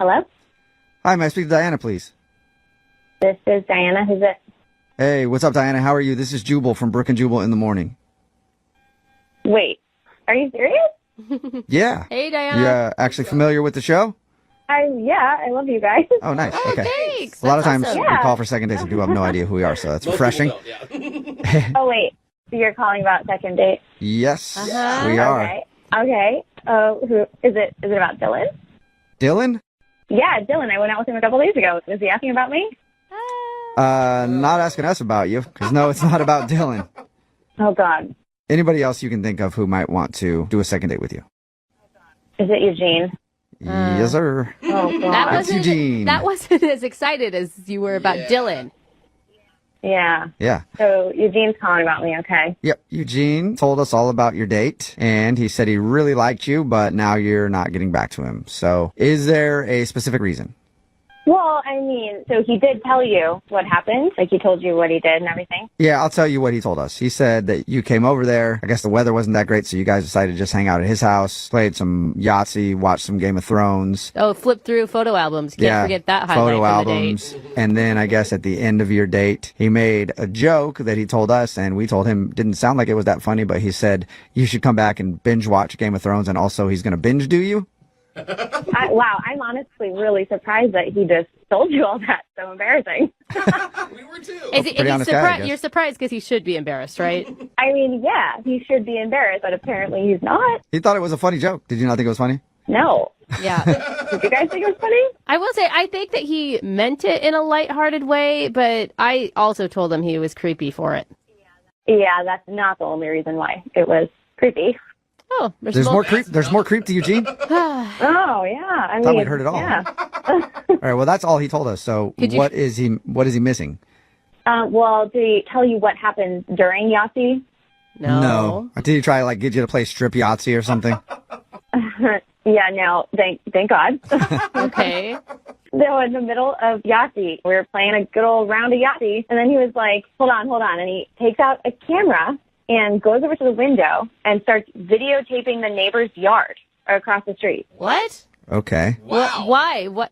Hello? Hi, may I speak to Diana, please? This is Diana. Who's it? Hey, what's up, Diana? How are you? This is Jubal from Brooke and Jubal in the Morning. Wait, are you serious? Yeah. Hey, Diana. You actually familiar with the show? Yeah, I love you guys. Oh, nice. Okay. Thanks. A lot of That's times awesome. we call for second dates and people have no idea who we are, so that's refreshing. Oh, wait. So you're calling about second date? Yes, Uh-huh. we are. Okay. Who is it? Is it about Dylan? Dylan? Yeah, Dylan. I went out with him a couple days ago. Was he asking about me? Not asking us about you, because no, it's not about Dylan. Oh, God. Anybody else you can think of who might want to do a second date with you? Is it Eugene? Yes, sir. Oh, God. That's Eugene. That wasn't as excited as you were about Dylan. Yeah. Yeah. So Eugene's calling about me, okay? Yep. Eugene told us all about your date, and he said he really liked you, but now you're not getting back to him. So is there a specific reason? Well, I mean, so he did tell you what happened? Like, he told you what he did and everything? Yeah, I'll tell you what he told us. He said that you came over there. I guess the weather wasn't that great, so you guys decided to just hang out at his house, played some Yahtzee, watched some Game of Thrones. Oh, flip through photo albums. Can't forget that highlight photo from the albums. date. And then I guess at the end of your date, he made a joke that he told us, and we told him didn't sound like it was that funny, but he said you should come back and binge watch Game of Thrones, and also he's going to binge do you. Wow, I'm honestly really surprised that he just told you all that. So embarrassing. We were too. Pretty honest guy, I guess. You're surprised because he should be embarrassed, right? I mean, yeah, he should be embarrassed, but apparently he's not. He thought it was a funny joke. Did you not think it was funny? No. Yeah. Did you guys think it was funny? I will say, I think that he meant it in a lighthearted way, but I also told him he was creepy for it. Yeah, that's not the only reason why. It was creepy. Oh, There's more creep. There's more creep to Eugene. Oh, yeah. I Thought mean, we'd heard it all. Yeah. All right. Well, that's all he told us. So what is he missing? Well, did he tell you what happened during Yahtzee? No. Did he try like get you to play strip Yahtzee or something? Yeah, no, thank God. Okay. So in the middle of Yahtzee, we were playing a good old round of Yahtzee, and then he was like, hold on, and he takes out a camera and goes over to the window and starts videotaping the neighbor's yard across the street. What? Okay. Wow. Why? What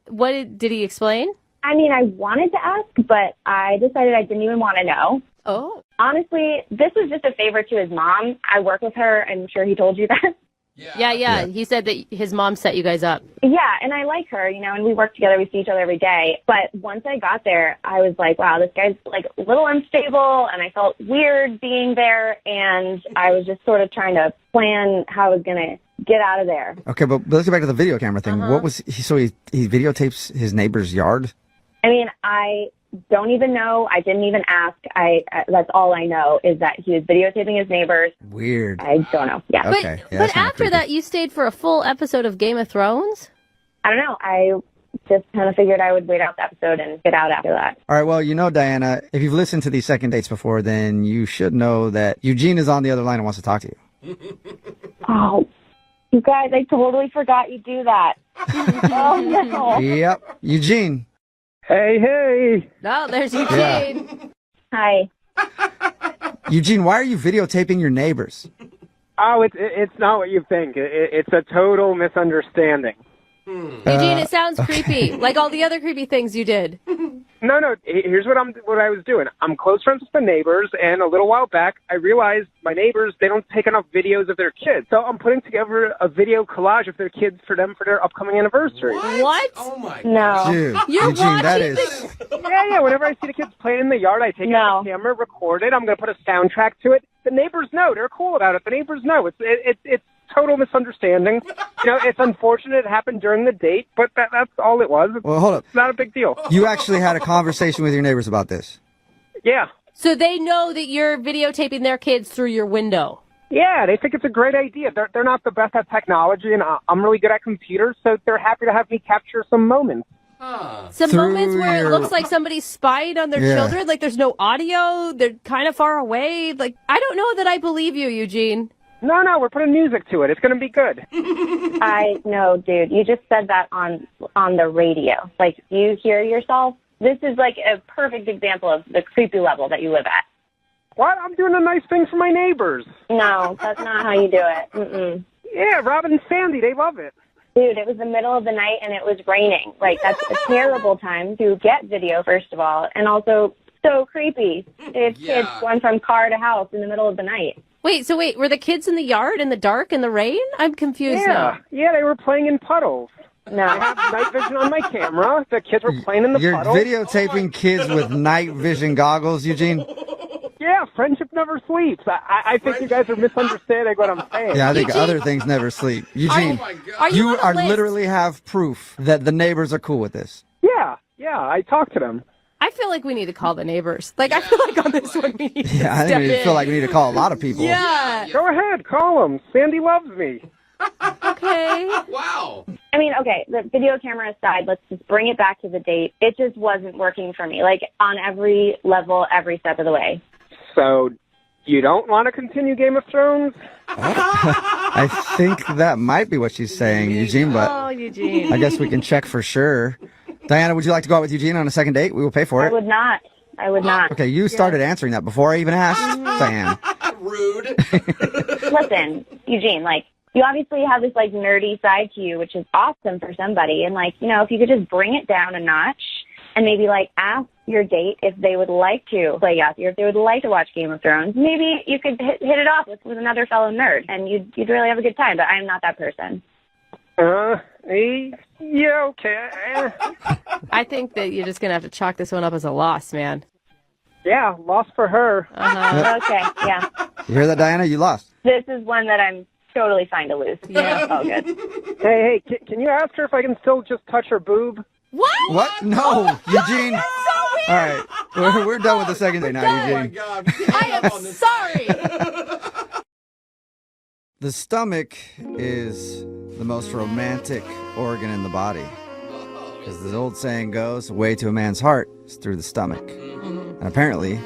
did he explain? I mean, I wanted to ask, but I decided I didn't even want to know. Oh. Honestly, this was just a favor to his mom. I work with her. I'm sure he told you that. Yeah. He said that his mom set you guys up. Yeah, and I like her, and we work together. We see each other every day. But once I got there, I was like, wow, this guy's like a little unstable, and I felt weird being there, and I was just sort of trying to plan how I was going to get out of there. Okay, but let's go back to the video camera thing. What was he? So he videotapes his neighbor's yard? I mean, I don't even know. I didn't even ask. That's all I know is that he was videotaping his neighbors. Weird. I don't know. Yeah. Okay. Yeah, But after that, you stayed for a full episode of Game of Thrones? I don't know. I just kind of figured I would wait out the episode and get out after that. All right, well, Diana, if you've listened to these second dates before, then you should know that Eugene is on the other line and wants to talk to you. Oh, you guys, I totally forgot you do that. Oh, no. Yep. Eugene. Hey. No, there's Eugene. Hi. Eugene, why are you videotaping your neighbors? Oh, it's not what you think. It's a total misunderstanding. Eugene, it sounds creepy, like all the other creepy things you did. No. Here's what I was doing. I'm close friends with the neighbors, and a little while back, I realized my neighbors, they don't take enough videos of their kids. So I'm putting together a video collage of their kids for their upcoming anniversary. What? Oh my No. Dude, You're Eugene, that watching is... Yeah. Whenever I see the kids playing in the yard, I take out the camera, record it. I'm going to put a soundtrack to it. The neighbors know. They're cool about it. The neighbors know. It's total misunderstanding. It's unfortunate it happened during the date, but that's all it was. Well, hold up. It's not a big deal. You actually had a conversation with your neighbors about this? Yeah. So they know that you're videotaping their kids through your window? Yeah, they think it's a great idea. They're not the best at technology, and I'm really good at computers, so they're happy to have me capture some moments. Some Through moments where it looks like somebody spied on their Yeah. children, like there's no audio, they're kind of far away. Like, I don't know that I believe you, Eugene. No, we're putting music to it. It's going to be good. I know, dude. You just said that on the radio. Like, do you hear yourself? This is like a perfect example of the creepy level that you live at. What? I'm doing a nice thing for my neighbors. No, that's not how you do it. Mm-mm. Yeah, Rob and Sandy, they love it. Dude, it was the middle of the night and it was raining. Like, that's a terrible time to get video, first of all, and also so creepy if kids going from car to house in the middle of the night. Wait, were the kids in the yard in the dark in the rain? I'm confused now. Yeah, they were playing in puddles. No. I have night vision on my camera. The kids were playing in the puddles. You're videotaping kids with night vision goggles, Eugene? Yeah, friendship never sleeps. I think you guys are misunderstanding what I'm saying. Yeah, I think other things never sleep. Eugene, you literally have proof that the neighbors are cool with this. Yeah, I talked to them. I feel like we need to call the neighbors. Like, I feel like on this one we need to I step think we feel like we need to call a lot of people. Yeah. Go ahead, call them. Sandy loves me. Okay. Wow. I mean, okay, the video camera aside, let's just bring it back to the date. It just wasn't working for me, like, on every level, every step of the way. So, you don't want to continue Game of Thrones? I think that might be what she's saying, Eugene, but Eugene. I guess we can check for sure. Diana, would you like to go out with Eugene on a second date? We will pay for it. I would not. Okay, you started answering that before I even asked, Diane. Rude. Listen, Eugene, like, you obviously have this, like, nerdy side to you, which is awesome for somebody. And, like, you know, if you could just bring it down a notch and maybe, like, ask your date if they would like to play Yahtzee or if they would like to watch Game of Thrones, maybe you could hit it off with another fellow nerd and you'd really have a good time. But I'm not that person. Yeah, okay. I think that you're just going to have to chalk this one up as a loss, man. Yeah, loss for her. Okay, yeah. You hear that, Diana? You lost. This is one that I'm totally fine to lose. Yeah. All good. Hey, can you ask her if I can still just touch her boob? What? What? No, Eugene. So weird. All right, we're done with the second date now, Eugene. God. I am sorry. The stomach is the most romantic organ in the body. Because the old saying goes, the way to a man's heart is through the stomach. And apparently,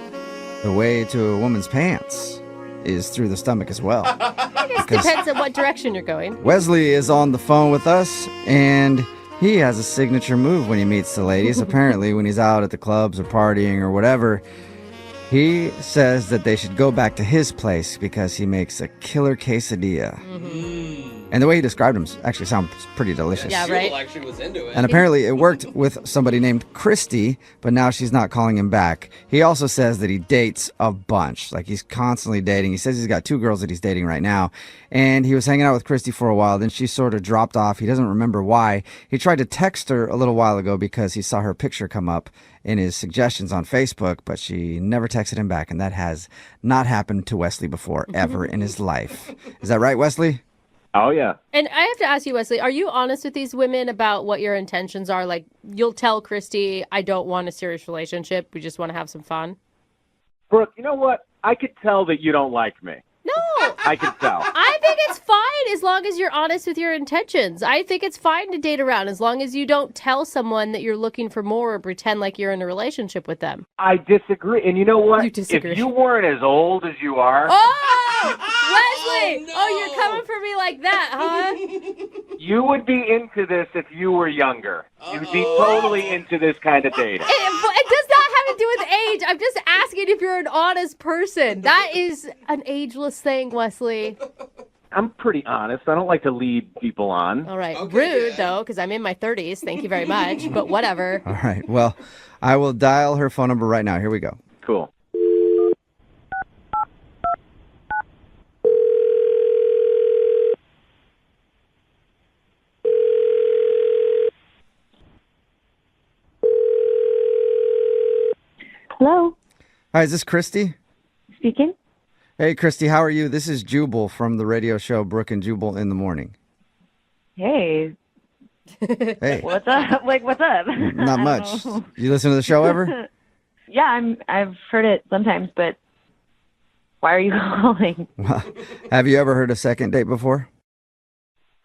the way to a woman's pants is through the stomach as well. I guess depends on what direction you're going. Wesley is on the phone with us, and he has a signature move when he meets the ladies. Apparently, when he's out at the clubs or partying or whatever, he says that they should go back to his place because he makes a killer quesadilla. And the way he described them actually sounds pretty delicious. Yeah, right. Jubal actually was into it. And apparently it worked with somebody named Christy, but now she's not calling him back. He also says that he dates a bunch. Like, he's constantly dating. He says he's got 2 girls that he's dating right now. And he was hanging out with Christy for a while. Then she sort of dropped off. He doesn't remember why. He tried to text her a little while ago because he saw her picture come up in his suggestions on Facebook, but she never texted him back. And that has not happened to Wesley before, ever in his life. Is that right, Wesley? Oh, yeah. And I have to ask you, Wesley, are you honest with these women about what your intentions are? Like, you'll tell Christy, I don't want a serious relationship. We just want to have some fun. Brooke, you know what? I could tell that you don't like me. No. I could tell. I think it's fine as long as you're honest with your intentions. I think it's fine to date around as long as you don't tell someone that you're looking for more or pretend like you're in a relationship with them. I disagree. And you know what? You disagree. If you weren't as old as you are, Wesley! no. Oh, you're coming for me like that, huh? you would be into this if you were younger. You'd be totally into this kind of dating. It does not have to do with age. I'm just asking if you're an honest person. That is an ageless thing, Wesley. I'm pretty honest. I don't like to lead people on. All right. Okay, Rude, yeah. though, because I'm in my 30s. Thank you very much. But whatever. All right. Well, I will dial her phone number right now. Here we go. Cool. Hello, Hi, is this Christy? speaking. Hey, Christy, how are you? This is Jubal from the radio show Brooke and Jubal in the Morning. Hey, Hey, what's up? Like, what's up? not much. You listen to the show ever? Yeah, I've heard it sometimes, but why are you calling? Well, have you ever heard of Second Date before?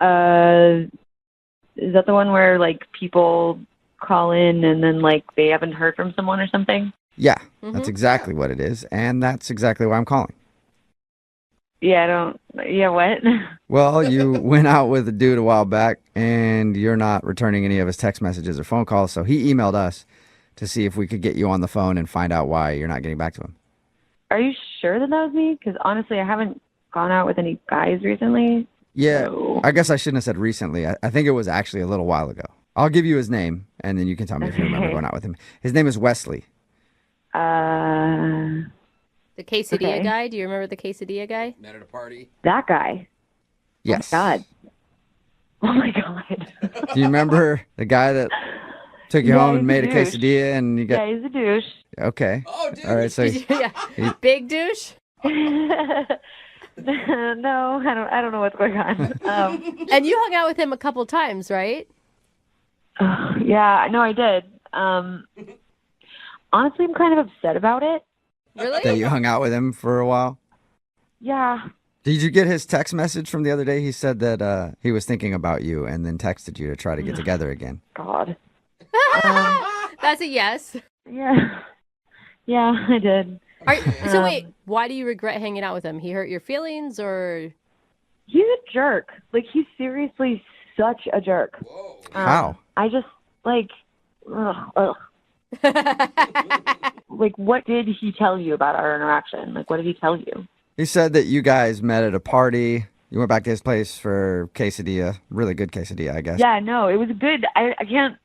Is that the one where like people call in and then like they haven't heard from someone or something? Yeah, that's exactly what it is, and that's exactly why I'm calling. Yeah, I don't. Yeah, what? Well, you went out with a dude a while back, and you're not returning any of his text messages or phone calls, so he emailed us to see if we could get you on the phone and find out why you're not getting back to him. Are you sure that was me? Because honestly, I haven't gone out with any guys recently. Yeah, So- I guess I shouldn't have said recently. I think it was actually a little while ago. I'll give you his name, and then you can tell me if you remember Okay. going out with him. His name is Wesley. Uh, The quesadilla Okay. guy. Do you remember the quesadilla guy? Met at a party. that guy. Yes. God. Oh my God. Do you remember the guy that took you Yeah, home he's and a made a douche. quesadilla and you got Yeah, he's a douche. okay? Oh, dude. All right, so Yeah. Big douche. No, I don't know what's going on. And you hung out with him a couple times, right? Yeah, no, I did. Honestly, I'm kind of upset about it. Really? that you hung out with him for a while. Yeah. Did you get his text message from the other day? He said that he was thinking about you and then texted you to try to get together again. God. That's a yes. Yeah. Yeah, I did. So wait, why do you regret hanging out with him? He hurt your feelings, or? He's a jerk. Like, he's seriously such a jerk. Whoa. How? I just, like, ugh. Like, what did he tell you about our interaction? Like, what did he tell you? He said that you guys met at a party. You went back to his place for quesadilla. Really good quesadilla, I guess. Yeah, no, it was good. I can't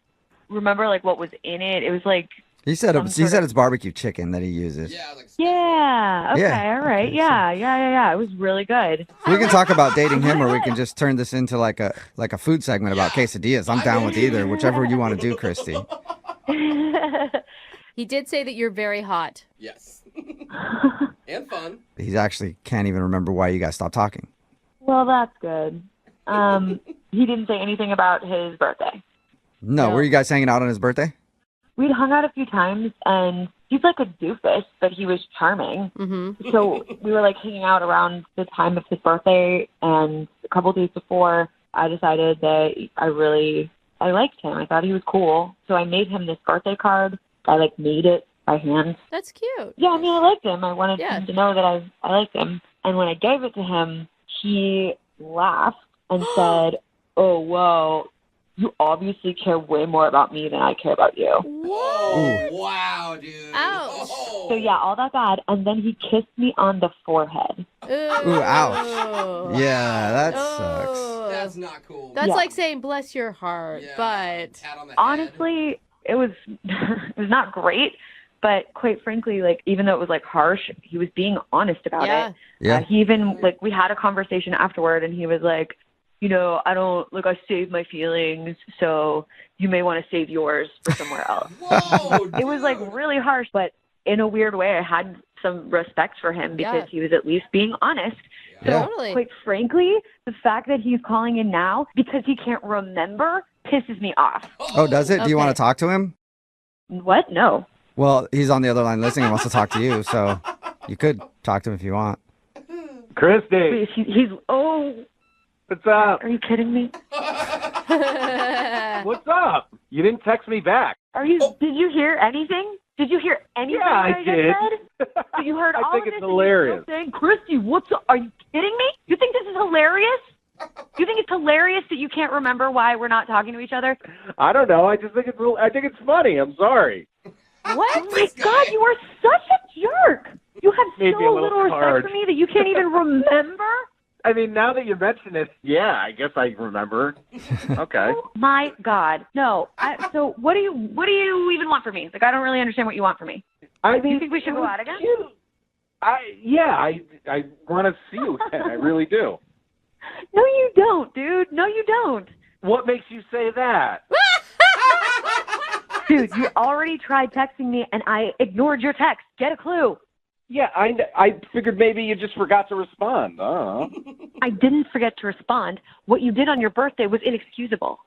remember, like, what was in it. It was, like, He said Some sort of- it's barbecue chicken that he uses. Yeah, like yeah, okay, Yeah. all right. Yeah. It was really good. We can talk about dating him, or we can just turn this into like a food segment about quesadillas. I'm down with either, whichever you want to do, Christy. He did say that you're very hot. yes. And fun. He actually can't even remember why you guys stopped talking. Well, that's good. He didn't say anything about his birthday. No, No. were you guys hanging out on his birthday? We'd hung out a few times, and he's like a doofus, but he was charming. Mm-hmm. So we were like hanging out around the time of his birthday, and a couple days before, I decided that I liked him. I thought he was cool. So I made him this birthday card. I like made it by hand. That's cute. Yeah, I mean, I liked him. I wanted Yeah. him to know that I liked him. And when I gave it to him, he laughed and said, "Oh, whoa, you obviously care way more about me than I care about you." Whoa. Wow, dude. Ouch. Oh. So yeah, all that bad. And then he kissed me on the forehead. Ooh, ouch. Yeah, that sucks. Oh. That's not cool. That's Yeah. like saying bless your heart, Yeah. but Pat on the head. Honestly, it was it was not great, but quite frankly, like, even though it was like harsh, he was being honest about yeah. it. Yeah. He even, like, we had a conversation afterward, and he was like, you know, I saved my feelings, so you may want to save yours for somewhere else. Whoa, It was like dude. really harsh, but in a weird way, I had some respect for him because Yeah. he was at least being honest. Yeah. Totally. Quite frankly, the fact that he's calling in now because he can't remember pisses me off. Oh, does it? Do you want Okay. to talk to him? What? No. Well, he's on the other line listening and wants to talk to you, so you could talk to him if you want. Christy, Wait, he's. Oh, what's up? are you kidding me? What's up? You didn't text me back. Are you? Did you hear anything? Did you hear anything Yeah, I that I did. just said? So you heard I all think of it's this hilarious. And you're still saying, Christy, what's up? Are you kidding me? You think this is hilarious? You think it's hilarious that you can't remember why we're not talking to each other? I don't know. I just think I think it's funny. I'm sorry. What? Oh my God, you are such a jerk. You have Maybe a so little little respect hard. for me that you can't even remember. I mean, now that you mention it, yeah, I guess I remember. Okay. Oh my God, no. So what do you even want from me? Like, I don't really understand what you want from me. I You think we should go out again? I want to see you again. I really do. No, you don't, dude. No, you don't. What makes you say that? Dude, you already tried texting me, and I ignored your text. Get a clue. Yeah, I figured maybe you just forgot to respond. I didn't forget to respond. What you did on your birthday was inexcusable.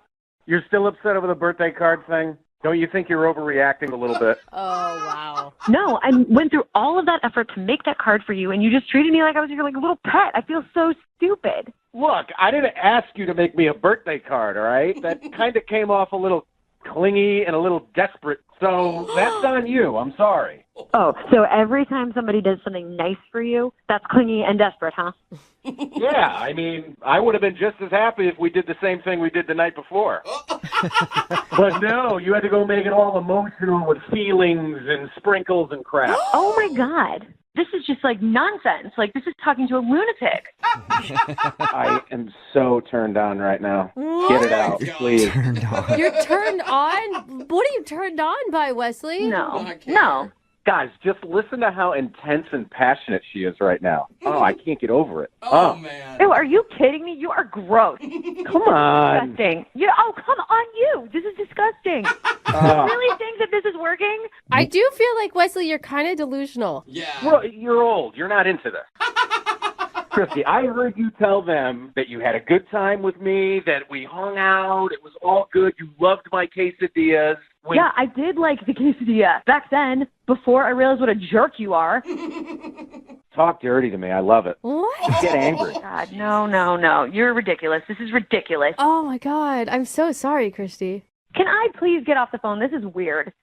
You're still upset over the birthday card thing? Don't you think you're overreacting a little bit? Oh, wow. No, I went through all of that effort to make that card for you, and you just treated me like I was your little pet. I feel so stupid. Look, I didn't ask you to make me a birthday card, all right? That kind of came off a little clingy and a little desperate, so that's on you. I'm sorry. Oh, so every time somebody does something nice for you, that's clingy and desperate, huh? Yeah, I mean, I would have been just as happy if we did the same thing we did the night before. But no, you had to go make it all emotional with feelings and sprinkles and crap. Oh, my God. this is just like nonsense. Like, this is talking to a lunatic. I am so turned on right now. Get it out, please. Turned on. You're turned on? What are you turned on by, Wesley? No. Guys, just listen to how intense and passionate she is right now. Oh, I can't get over it. Oh, man. Ew, are you kidding me? You are gross. Come on. Disgusting. Come on, you. This is disgusting. You really think that this is working? I do feel like, Wesley, you're kind of delusional. Yeah. Well, you're old. You're not into this. Christy, I heard you tell them that you had a good time with me, that we hung out, it was all good, you loved my quesadillas. Yeah, I did like the quesadilla back then, before I realized what a jerk you are. Talk dirty to me. I love it. What? Get angry. God, no. You're ridiculous. This is ridiculous. Oh, my God. I'm so sorry, Christy. Can I please get off the phone? This is weird.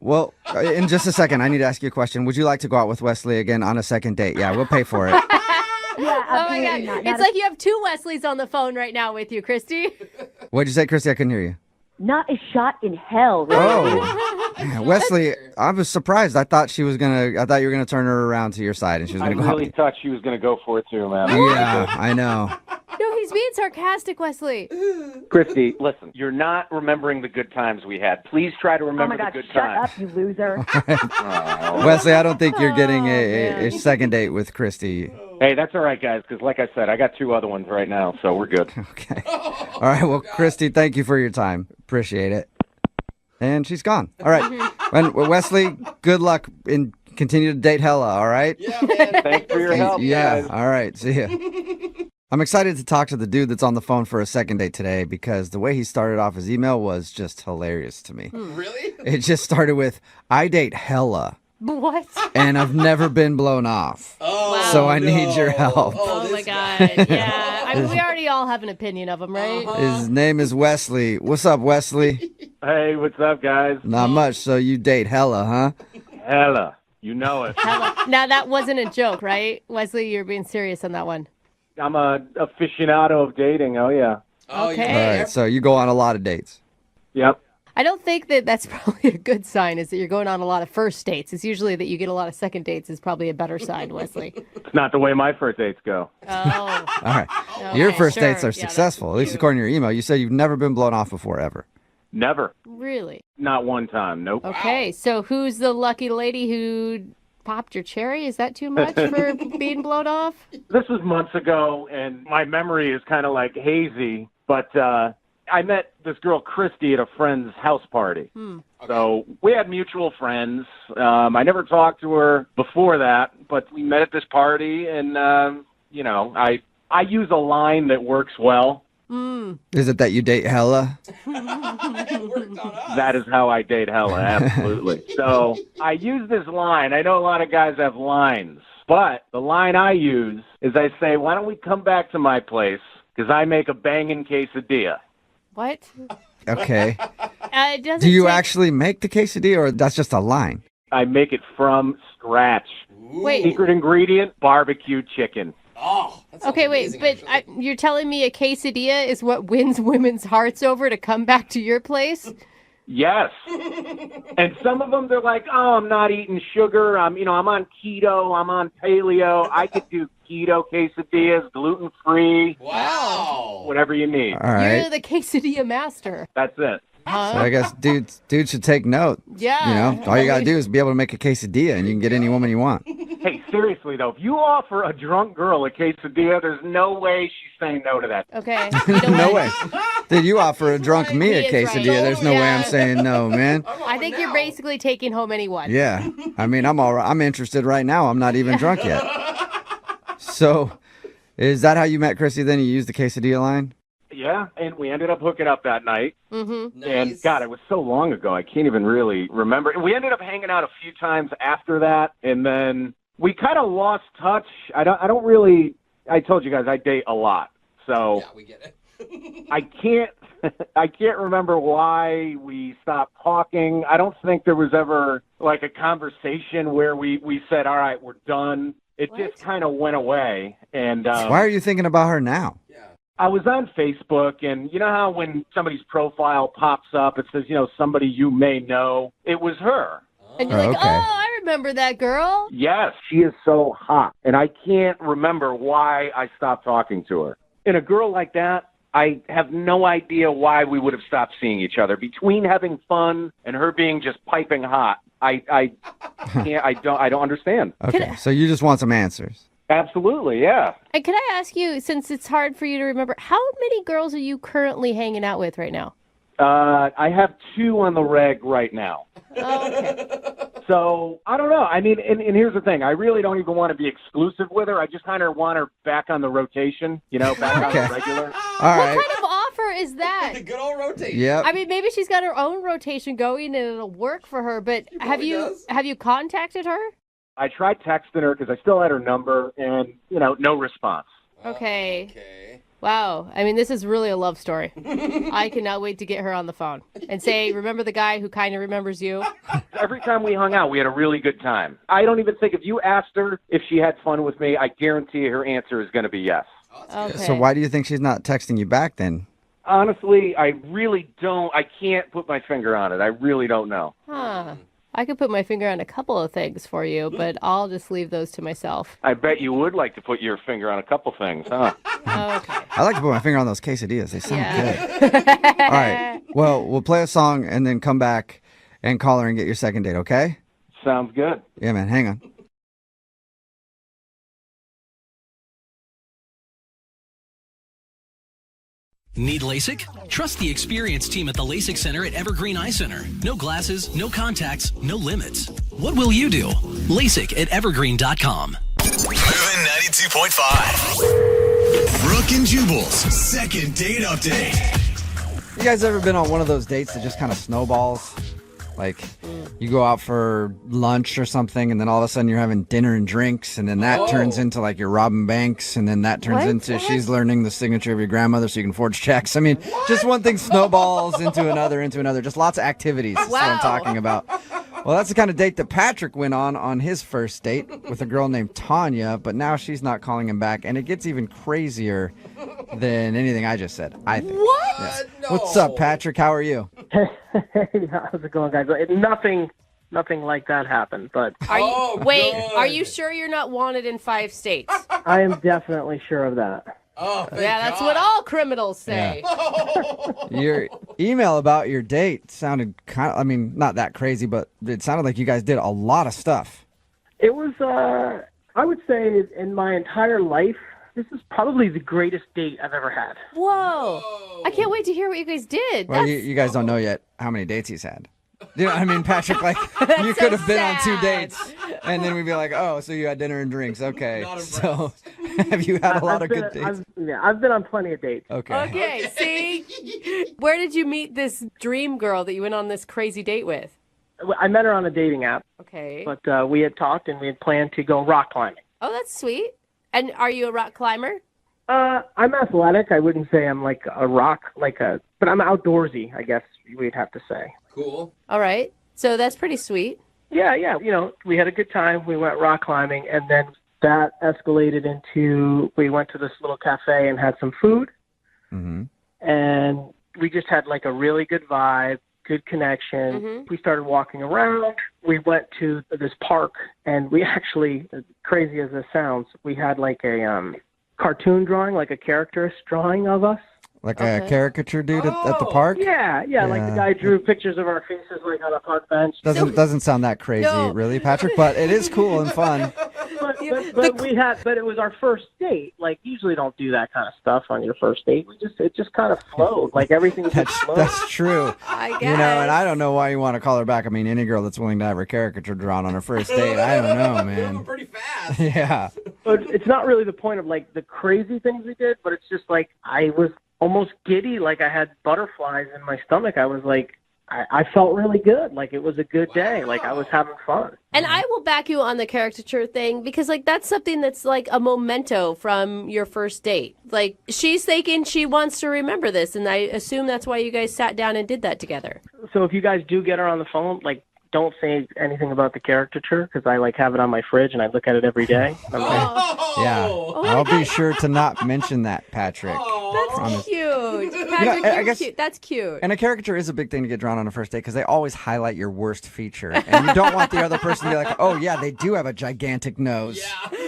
Well, in just a second, I need to ask you a question. Would you like to go out with Wesley again on a second date? Yeah, we'll pay for it. Yeah, Oh, my God. It's like you have two Wesleys on the phone right now with you, Christy. What'd you say, Christy? I couldn't hear you. Not a shot in hell. Really. Oh, yeah, Wesley, I was surprised. I thought you were gonna turn her around to your side, and she was I gonna go out. really thought she was going to go for it too, man. Yeah, I know. No, he's being sarcastic, Wesley. Christy, listen, you're not remembering the good times we had. Please try to Oh remember my God, the good shut times. up, you loser. Wesley, I don't think you're getting man. a second date with Christy. Hey, that's all right, guys, because like I said, I got 2 other ones right now, so we're good. Okay. All right. Well, Christy, thank you for your time. Appreciate it. And she's gone. All right. And Wesley, good luck and continue to date Hella. All right. Yeah, man. Thanks for your help, Yeah. guys. All right. See ya. I'm excited to talk to the dude that's on the phone for a second date today because the way he started off his email was just hilarious to me. Really? It just started with, I date Hella What? and I've never been blown off. Oh, So I need your help. Oh, this my guy. God. Yeah. I mean, we already all have an opinion of him, right? His name is Wesley. What's up, Wesley? Hey, what's up, guys? Not much. So you date Hella, huh? Hella, you know it. Now, that wasn't a joke, right? Wesley, you're being serious on that one. I'm a aficionado of dating, oh yeah. Oh, Okay. All right. So you go on a lot of dates. Yep. I don't think that that's probably a good sign, is that you're going on a lot of first dates. It's usually that you get a lot of second dates is probably a better sign, Wesley. It's not the way my first dates go. Oh. All right. Okay, Your first sure. dates are Yeah, successful, at least according to your email. You said you've never been blown off before, ever. Never. Really? Not one time, nope. Okay, so who's the lucky lady who popped your cherry? Is that too much for being blown off? This was months ago, and my memory is kind of like hazy, but I met this girl, Christy, at a friend's house party. So we had mutual friends. I never talked to her before that, but we met at this party, and, I use a line that works well. Is it that you date Hella? It worked on us. That is how I date Hella, absolutely. So I use this line. I know a lot of guys have lines, but the line I use is I say, why don't we come back to my place, because I make a banging quesadilla. What? Okay. It doesn't Do you take- actually make the quesadilla, or that's just a line? I make it from scratch. Wait. Secret ingredient, barbecue chicken. Oh, that sounds Okay, wait, amazing, but actually. you're telling me a quesadilla is what wins women's hearts over to come back to your place? Yes. And some of them, they're like, oh, I'm not eating sugar. I'm on keto. I'm on paleo. I could do keto quesadillas, gluten-free, Wow. whatever you need. All right. You're the quesadilla master. That's it. So I guess dudes should take note. Yeah. You know, all you got to do is be able to make a quesadilla, and you can get any woman you want. Hey, seriously, though, if you offer a drunk girl a quesadilla, there's no way she's saying no to that. Okay. You know No what? way. Did you offer a drunk me a He is right. quesadilla? There's no way I'm Yeah. saying no, man. I think you're basically taking home anyone. Yeah. I mean, I'm all right. I'm interested right now. I'm not even drunk yet. So, is that how you met Chrissy then? You used the quesadilla line? Yeah, and we ended up hooking up that night. Mm-hmm. And, Nice. God, it was so long ago, I can't even really remember. And we ended up hanging out a few times after that, and then we kind of lost touch. I told you guys I date a lot, so Yeah, we get it. I can't remember why we stopped talking. I don't think there was ever like a conversation where we said, all right, we're done. It just kind of went away. And Why are you thinking about her now? Yeah. I was on Facebook, and you know how when somebody's profile pops up, it says, somebody you may know? It was her. And you're like, Okay. oh, I remember that girl. Yes, she is so hot, and I can't remember why I stopped talking to her. And a girl like that, I have no idea why we would have stopped seeing each other. Between having fun and her being just piping hot, I don't understand. Okay, so you just want some answers. Absolutely, yeah. And can I ask you, since it's hard for you to remember, how many girls are you currently hanging out with right now? I have 2 on the reg right now. Oh, okay. So, I don't know. I mean, and here's the thing. I really don't even want to be exclusive with her. I just kind of want her back on the rotation, back on the regular. All right. What kind of offer is that? Good old rotation. Yep. I mean, maybe she's got her own rotation going and it'll work for her, but have you contacted her? I tried texting her because I still had her number, and, no response. Okay. Wow. I mean, this is really a love story. I cannot wait to get her on the phone and say, remember the guy who kind of remembers you? Every time we hung out, we had a really good time. I don't even think if you asked her if she had fun with me, I guarantee her answer is going to be yes. Okay. So why do you think she's not texting you back then? Honestly, I really don't. I can't put my finger on it. I really don't know. Huh. I could put my finger on a couple of things for you, but I'll just leave those to myself. I bet you would like to put your finger on a couple things, huh? Okay. I like to put my finger on those quesadillas. They sound Yeah. good. All right. Well, we'll play a song and then come back and call her and get your second date, okay? Sounds good. Yeah, man. Hang on. Need LASIK? Trust the experienced team at the LASIK Center at Evergreen Eye Center. No glasses, no contacts, no limits. What will you do? LASIK at evergreen.com. Moving 92.5. Brooke and Jubal's second date update. You guys ever been on one of those dates that just kind of snowballs? Like, you go out for lunch or something, and then all of a sudden you're having dinner and drinks, and then that turns into, like, you're robbing banks, and then that turns into she's learning the signature of your grandmother so you can forge checks. I mean, just one thing snowballs into another. Just lots of activities. That's what I'm talking about. Well, that's the kind of date that Patrick went on his first date with a girl named Tanya, but now she's not calling him back, and it gets even crazier than anything I just said, I think. What? Yeah. No. What's up, Patrick? How are you? Hey, how's it going, guys? Nothing like that happened, but Are you sure you're not wanted in 5 states? I am definitely sure of that. Oh, thank Yeah, that's God. what all criminals say. Your email about your date sounded not that crazy, but it sounded like you guys did a lot of stuff. It was, I would say, in my entire life, this is probably the greatest date I've ever had. Whoa. I can't wait to hear what you guys did. Well, you guys don't know yet how many dates he's had. You know what I mean, Patrick? Like, you so could have been on 2 sad. dates, and then we'd be like, oh, so you had dinner and drinks. Okay. Not impressed. So have you had a lot of good dates? I've been on plenty of dates. Okay. Okay, see? Where did you meet this dream girl that you went on this crazy date with? I met her on a dating app, Okay. but we had talked and we had planned to go rock climbing. Oh, that's sweet. And are you a rock climber? I'm athletic. I wouldn't say I'm like a rock, but I'm outdoorsy, I guess we'd have to say. Cool. All right. So that's pretty sweet. Yeah. We had a good time. We went rock climbing, and then that escalated into we went to this little cafe and had some food, and we just had like a really good vibe, good connection. We started walking around. We went to this park, and we actually, as crazy as this sounds, we had like a cartoon drawing, like a characterist drawing of us. Like a caricature dude at the park? Yeah, like the guy drew pictures of our faces like on a park bench. Doesn't sound that crazy, really, Patrick, but it is cool and fun. But it was our first date. Like, usually don't do that kind of stuff on your first date. It just kind of flowed. Like, everything just flowed. That's true. I guess. You know, and I don't know why you want to call her back. I mean, any girl that's willing to have her caricature drawn on her first date, I don't know, man. Pretty fast. Yeah. But it's not really the point of, like, the crazy things we did, but it's just, like, I was almost giddy. Like, I had butterflies in my stomach. I was, like, I felt really good. Like, it was a good day. Like, I was having fun. And I will back you on the caricature thing because, like, that's something that's like a memento from your first date. Like, she's thinking she wants to remember this, and I assume that's why you guys sat down and did that together. So if you guys do get her on the phone, like, don't say anything about the caricature because I, like, have it on my fridge and I look at it every day. Yeah. I'll be sure to not mention that, Patrick. That's cute. Patrick, I you're guess- cute. That's cute. And a caricature is a big thing to get drawn on a first date because they always highlight your worst feature. And you don't want the other person to be like, oh, yeah, they do have a gigantic nose. Yeah.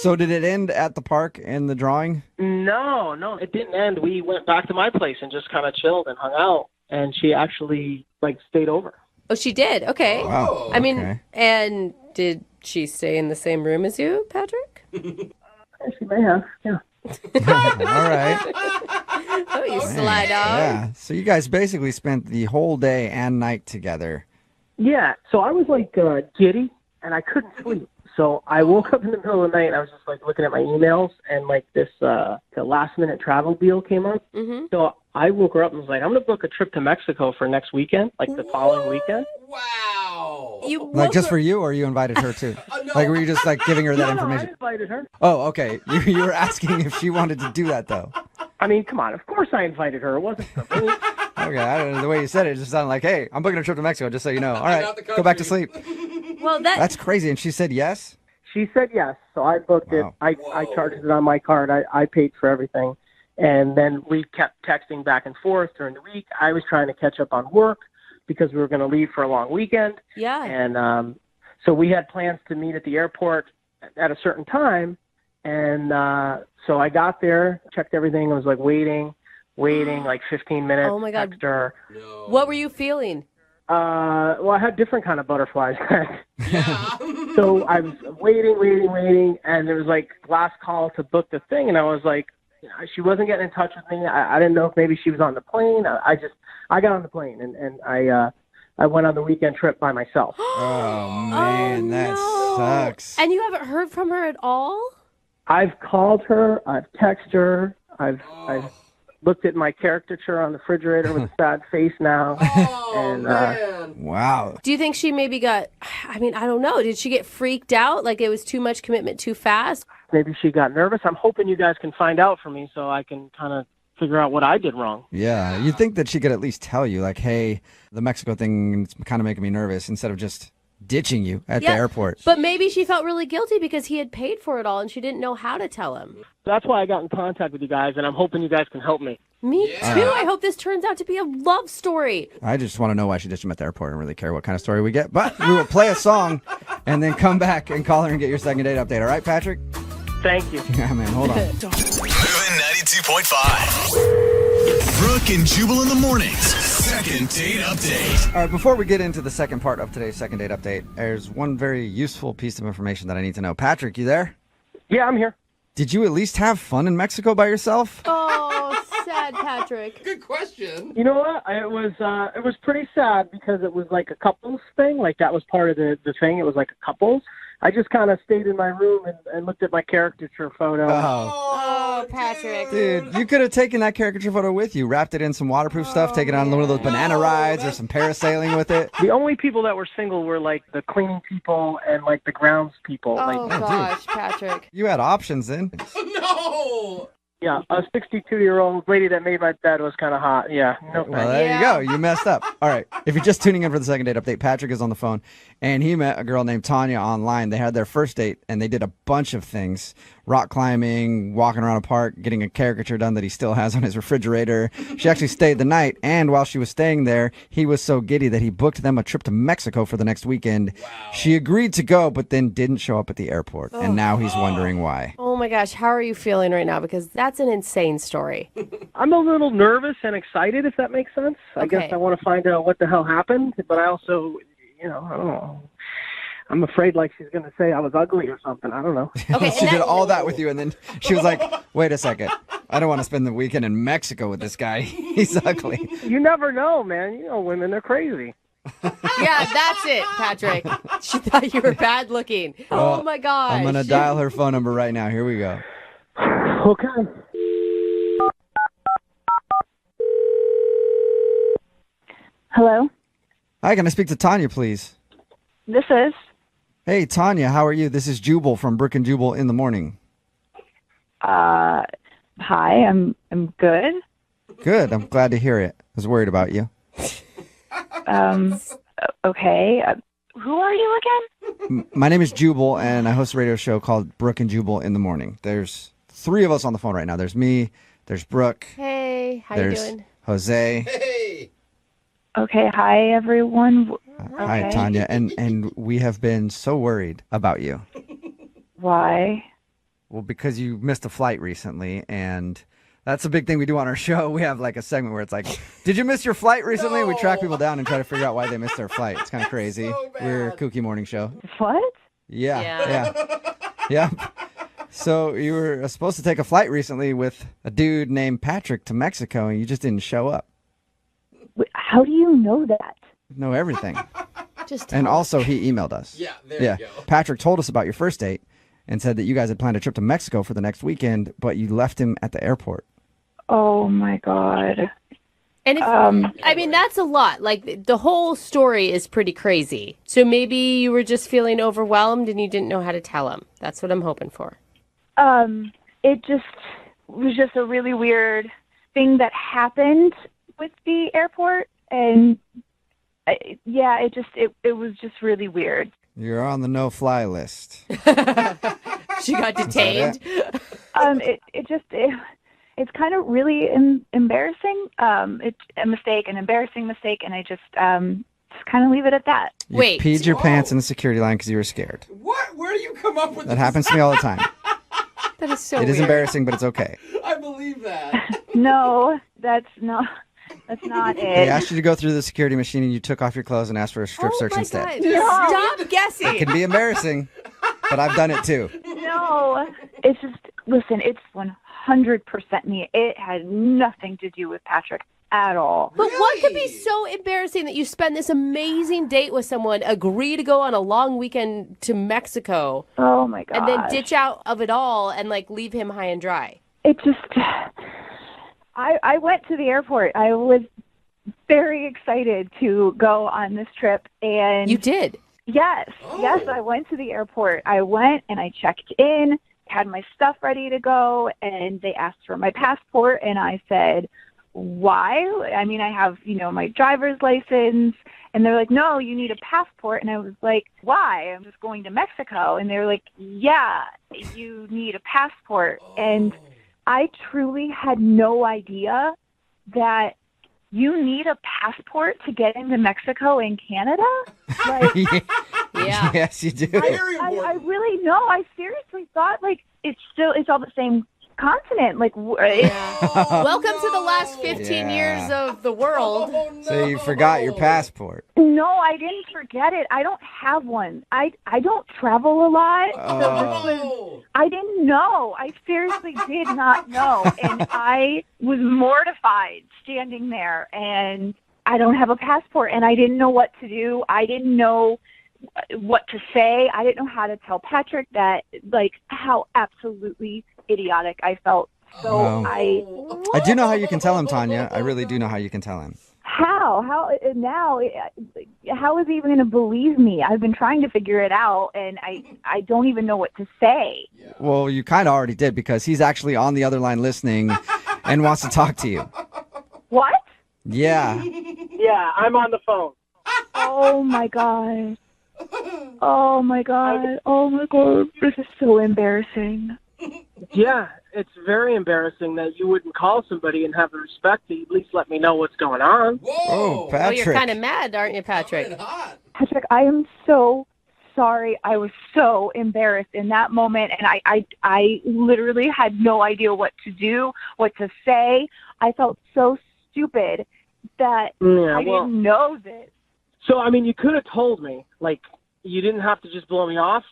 So did it end at the park in the drawing? No, it didn't end. We went back to my place and just kind of chilled and hung out. And she actually, stayed over. Oh, she did? Okay. Wow. I mean, okay. and did she stay in the same room as you, Patrick? She may have, yeah. All right. Oh, you slide off. Yeah. So you guys basically spent the whole day and night together. Yeah, so I was, giddy, and I couldn't sleep. So I woke up in the middle of the night, and I was just, looking at my emails, and, this the last-minute travel deal came up. Mm-hmm. So I woke her up and was like, I'm going to book a trip to Mexico for next weekend, the following weekend. Wow. You Just for you, or you invited her too? No. Were you just giving her that No, I information? invited her. Oh, okay. You were asking if she wanted to do that though. I mean, come on. Of course I invited her. It wasn't for me. Okay, I don't know, the way you said it just sounded like, hey, I'm booking a trip to Mexico, just so you know. All right, out the go back to country. sleep. Well, That's crazy. And she said yes? She said yes, so I booked it. Wow. I charged it on my card. I paid for everything. And then we kept texting back and forth during the week. I was trying to catch up on work because we were going to leave for a long weekend. yeah. And so we had plans to meet at the airport at a certain time. And so I got there, checked everything. I was waiting, 15 minutes. Oh, my God. Text her. No. What were you feeling? Well, I had different kind of butterflies. Yeah. So I was waiting, and there was last call to book the thing, and I was she wasn't getting in touch with me. I didn't know if maybe she was on the plane. I got on the plane, and I went on the weekend trip by myself. Oh, man, that no. sucks. And you haven't heard from her at all? I've called her, I've texted her, I've looked at my caricature on the refrigerator with a sad face now. Oh, and man. Wow. Do you think she maybe got, I don't know. Did she get freaked out? Like it was too much commitment too fast? maybe she got nervous. I'm hoping you guys can find out for me so I can kind of figure out what I did wrong. Yeah, you'd think that she could at least tell you, like, hey, the Mexico thing is kind of making me nervous, instead of just ditching you at the airport. But maybe she felt really guilty because he had paid for it all and she didn't know how to tell him. That's why I got in contact with you guys, and I'm hoping you guys can help me. Me too. I hope this turns out to be a love story. I just want to know why she ditched him at the airport. I don't really care what kind of story we get. But we will play a song and then come back and call her and get your second date update. All right, Patrick? Thank you. Yeah, man, hold on. Moving 92.5. Brooke and Jubal in the mornings. Second date update. All right, before we get into the second part of today's second date update, there's one very useful piece of information that I need to know. Patrick, you there? Yeah, I'm here. Did you at least have fun in Mexico by yourself? Oh, sad Patrick. Good question. You know what? It was pretty sad because it was like a couples thing. Like that was part of the thing. It was like a couples. I just kind of stayed in my room and looked at my caricature photo. Oh, Patrick. Dude, you could have taken that caricature photo with you, wrapped it in some waterproof stuff, taken it on one of those banana rides or some parasailing with it. The only people that were single were like the cleaning people and like the grounds people. Oh, gosh, Patrick. You had options then. No. Yeah, a 62-year-old lady that made my bed was kind of hot. Yeah, no thanks. Well, there you go. You messed up. All right. If you're just tuning in for the second date update, Patrick is on the phone, and he met a girl named Tanya online. They had their first date, and they did a bunch of things. Rock climbing, walking around a park, getting a caricature done that he still has on his refrigerator. She actually stayed the night, and while she was staying there, he was so giddy that he booked them a trip to Mexico for the next weekend. Wow. She agreed to go, but then didn't show up at the airport, and now he's wondering why. Oh, my gosh. How are you feeling right now? Because that's an insane story. I'm a little nervous and excited, if that makes sense. I guess I want to find out what the hell happened, but I also, I don't know. I'm afraid like she's going to say I was ugly or something. I don't know. Okay, She did all that with you, and then she was like, wait a second. I don't want to spend the weekend in Mexico with this guy. He's ugly. You never know, man. You know, women, they're crazy. Yeah, that's it, Patrick. She thought you were bad looking. Oh, my gosh. I'm going to dial her phone number right now. Here we go. Okay. Hello, Hi, can I speak to Tanya, please? this is. Hey, Tanya, how are you? This is Jubal from Brooke and Jubal in the morning. Hi, I'm good. Good. I'm glad to hear it. I was worried about you. Okay. Who are you again? My name is Jubal, and I host a radio show called Brooke and Jubal in the morning. There's 3 of us on the phone right now. There's me, there's Brooke, Hey. Hi, how There's you doing? Jose. Hey. Okay, hi everyone. Hi, Tanya. And we have been so worried about you. Why? Well, because you missed a flight recently, and that's a big thing we do on our show. We have like a segment where it's like, did you miss your flight recently? No. We track people down and try to figure out why they missed their flight. It's kind of crazy. So bad. We're a kooky morning show. What? Yeah. So you were supposed to take a flight recently with a dude named Patrick to Mexico, and you just didn't show up. How do you know that? Know everything. Just And tell us. also, he emailed us. Yeah, there you go. Patrick told us about your first date and said that you guys had planned a trip to Mexico for the next weekend, but you left him at the airport. Oh my God. And if, I mean, that's a lot. Like, the whole story is pretty crazy. So maybe you were just feeling overwhelmed and you didn't know how to tell him. That's what I'm hoping for. It just was just a really weird thing that happened with the airport, and it was just really weird. You're on the no-fly list. She got detained. It's kind of really embarrassing. It's a mistake, an embarrassing mistake, and I just kind of leave it at that. You Wait. peed your pants in the security line because you were scared. What? Where do you come up with That this? happens to me all the time. That is so It is weird. embarrassing, but it's okay. I believe that. No, that's not They it. asked you to go through the security machine, and you took off your clothes and asked for a strip Oh search my instead. God. No. Stop guessing. It can be embarrassing, but I've done it too. No, it's just, listen, it's 100% me. It had nothing to do with Patrick at all. But what could be Really? so embarrassing that you spend this amazing date with someone, agree to go on a long weekend to Mexico, Oh my God. and then ditch out of it all and like leave him high and dry? It just, I went to the airport. I was very excited to go on this trip, and You did. yes, I went to the airport. I went and I checked in, had my stuff ready to go, and they asked for my passport, and I said, why? I mean, I have, my driver's license, and they're like, no, you need a passport. And I was like, why? I'm just going to Mexico. And they're like, yeah, you need a passport. And I truly had no idea that you need a passport to get into Mexico and Canada. Like, Yeah. Yes, you do. Very I important. really know. I seriously thought it's all the same continent. Welcome to the last 15 years of the world. Oh, no. So you forgot your passport. No, I didn't forget it. I don't have one. I don't travel a lot. So this was, Oh. I didn't know. I seriously did not know. And I was mortified standing there, and I don't have a passport, and I didn't know what to do. I didn't know what to say. I didn't know how to tell Patrick that, how absolutely idiotic I felt. So Oh. I I do know how you can tell him, Tanya. I really do know how you can tell him. how is he even going to believe me? I've been trying to figure it out, and I don't even know what to say. Well, you kind of already did because he's actually on the other line listening and wants to talk to you. What? Yeah. Yeah, I'm on the phone. Oh my God. Oh my God. Oh my God. This is so embarrassing. Yeah, it's very embarrassing that you wouldn't call somebody and have the respect to at least let me know what's going on. Whoa. Oh, Oh, Patrick. you're kind of mad, aren't you, Patrick? Coming hot. Patrick, I am so sorry. I was so embarrassed in that moment, and I literally had no idea what to do, what to say. I felt so stupid that Yeah, I didn't know this. So, I mean, you could have told me. You didn't have to just blow me off.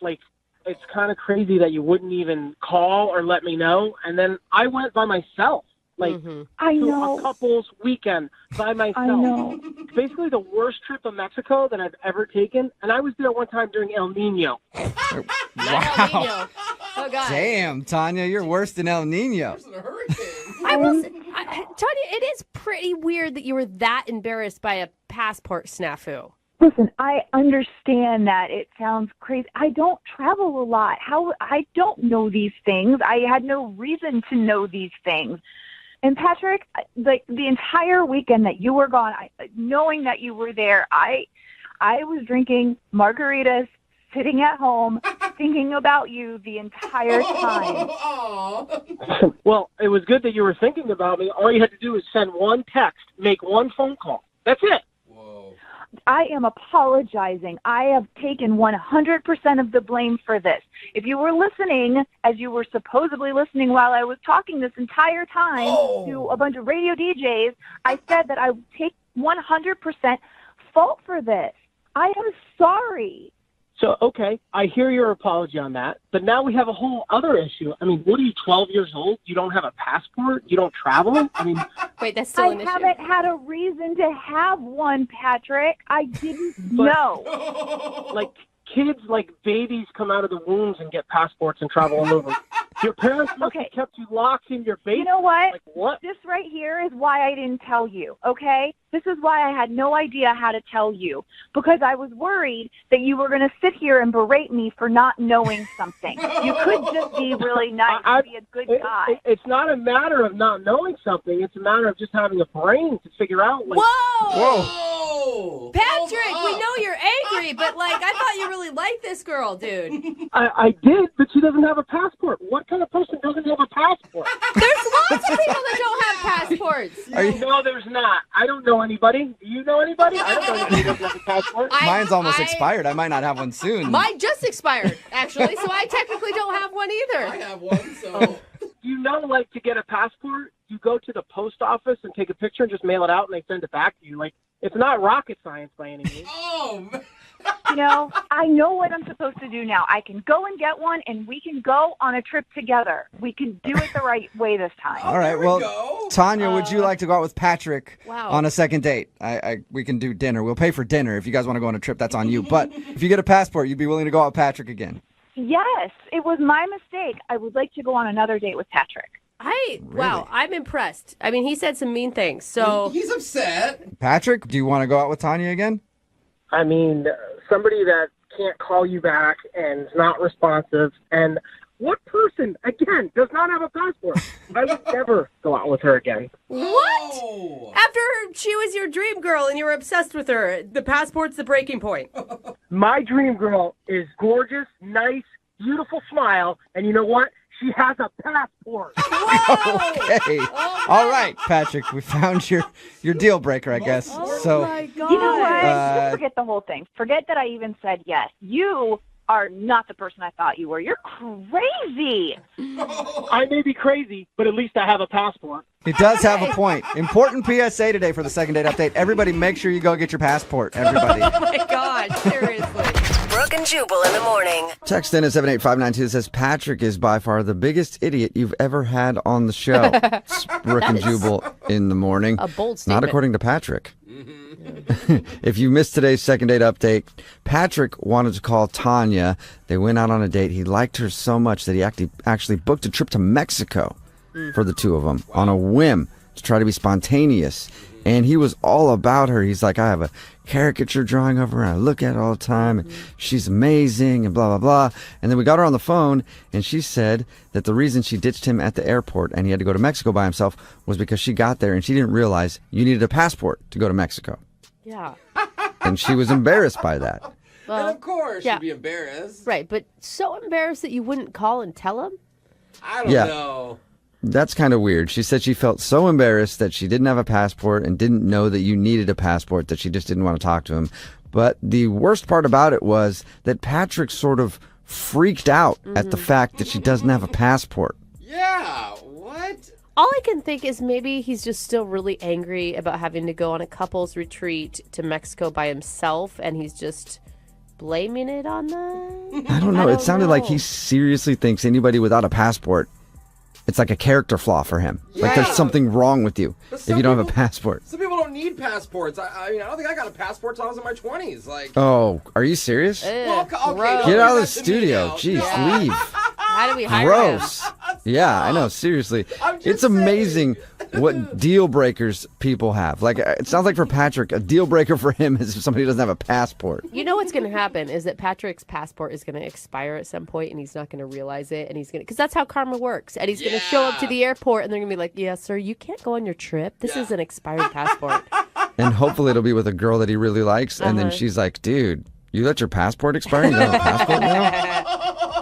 It's kind of crazy that you wouldn't even call or let me know. And then I went by myself, I to know. a couple's weekend by myself. I know. It's basically the worst trip to Mexico that I've ever taken. And I was there one time during El Nino. Not El Wow. Nino. Oh, God. Damn, Tanya, you're worse than El Nino. There's a hurricane. I will say, Tanya, it is pretty weird that you were that embarrassed by a passport snafu. Listen, I understand that it sounds crazy. I don't travel a lot. I don't know these things. I had no reason to know these things. And Patrick, the entire weekend that you were gone, knowing that you were there, I was drinking margaritas, sitting at home, thinking about you the entire time. Well, it was good that you were thinking about me. All you had to do is send one text, make one phone call. That's it. I am apologizing. I have taken 100% of the blame for this. If you were listening, as you were supposedly listening while I was talking this entire time to a bunch of radio DJs, I said that I would take 100% fault for this. I am sorry. So, okay, I hear your apology on that, but now we have a whole other issue. I mean, what are you, 12 years old? You don't have a passport? You don't travel? I mean, wait, that's still an issue. I haven't had a reason to have one, Patrick. I didn't know. Like, kids, like babies, come out of the wombs and get passports and travel all over. Your parents must have kept you locked in your basement. You know what? Like, what? This right here is why I didn't tell you, okay? This is why I had no idea how to tell you, because I was worried that you were going to sit here and berate me for not knowing something. You could just be really nice and be a good guy. It's not a matter of not knowing something. It's a matter of just having a brain to figure out. Like, Whoa! Patrick, we know you're angry, but, like, I thought you really liked this girl, dude. I did, but she doesn't have a passport. What kind of person doesn't have a passport? There's lots of people that don't have passports. No, there's not. I don't know anybody. Do you know anybody? I don't know anybody who doesn't have a passport. Mine's almost expired. I might not have one soon. Mine just expired, actually, so I technically don't have one either. I have one, so... You know, like, to get a passport, you go to the post office and take a picture and just mail it out, and they send it back to you. Like, it's not rocket science by any means. Oh, man. You know, I know what I'm supposed to do now. I can go and get one, and we can go on a trip together. We can do it the right way this time. All right, well, Tanya, would you like to go out with Patrick on a second date? We can do dinner. We'll pay for dinner. If you guys want to go on a trip, that's on you. But if you get a passport, you'd be willing to go out with Patrick again? Yes, it was my mistake. I would like to go on another date with Patrick. Wow, I'm impressed. I mean, he said some mean things, so... He's upset. Patrick, do you want to go out with Tanya again? I mean, somebody that can't call you back and is not responsive. And what person, again, does not have a passport? I would never go out with her again. What? After she was your dream girl and you were obsessed with her, the passport's the breaking point. My dream girl is gorgeous, nice, beautiful smile, and you know what? She has a passport. Okay. All right, Patrick, we found your deal breaker, I guess. My God. You know what? Just forget the whole thing. Forget that I even said yes. You are not the person I thought you were. You're crazy. I may be crazy, but at least I have a passport. He does have a point. Important PSA today for the second date update. Everybody make sure you go get your passport, everybody. Oh, my God. Seriously. Brooke and Jubal in the morning. Text in at 78592 says, Patrick is by far the biggest idiot you've ever had on the show. It's Brooke and Jubal in the morning. A bold statement. Not according to Patrick. If you missed today's second date update, Patrick wanted to call Tanya. They went out on a date. He liked her so much that he actually booked a trip to Mexico for the two of them on a whim to try to be spontaneous. And he was all about her. He's like, I have a caricature drawing of her, and I look at her all the time, and she's amazing, and blah, blah, blah. And then we got her on the phone, and she said that the reason she ditched him at the airport and he had to go to Mexico by himself was because she got there and she didn't realize you needed a passport to go to Mexico. Yeah. And she was embarrassed by that. Well, and of course, yeah. you'd be embarrassed. Right, but so embarrassed that you wouldn't call and tell him? I don't know. That's kind of weird. She said she felt so embarrassed that she didn't have a passport and didn't know that you needed a passport that she just didn't want to talk to him. But the worst part about it was that Patrick sort of freaked out at the fact that she doesn't have a passport. Yeah, what? All I can think is maybe he's just still really angry about having to go on a couple's retreat to Mexico by himself, and he's just blaming it on that. I don't know. It sounded like he seriously thinks anybody without a passport, it's like a character flaw for him. Yeah. Like there's something wrong with you if you don't have a passport. Some people don't need passports. I mean, I don't think I got a passport till I was in my 20s. Like, Oh, are you serious? well, okay, gross. Get out of the that to me studio. now. Jeez, leave. How do we hire Gross. him? Yeah, I know. Seriously. I'm just It's amazing what deal breakers people have. Like, it sounds like for Patrick, a deal breaker for him is if somebody doesn't have a passport. You know what's going to happen is that Patrick's passport is going to expire at some point, and he's not going to realize it, and he's going to, because that's how karma works. And he's going to show up to the airport, and they're going to be like, "Yeah, sir, you can't go on your trip. This is an expired passport." And hopefully it'll be with a girl that he really likes. And then she's like, dude, you let your passport expire? You don't have a passport now?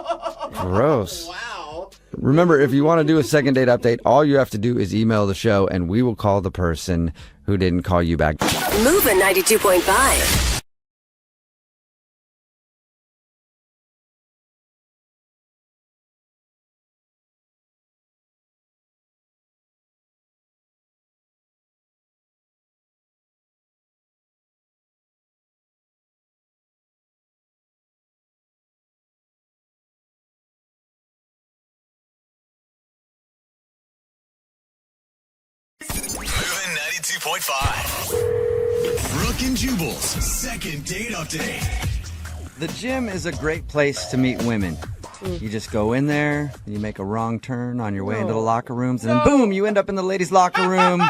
Gross. Wow. Remember, if you want to do a second date update, all you have to do is email the show, and we will call the person who didn't call you back. Moving 92.5. Moving 92.5. Brooke and Jubal's second date update. The gym is a great place to meet women. You just go in there, you make a wrong turn on your way into the locker rooms, and then boom, you end up in the ladies' locker room,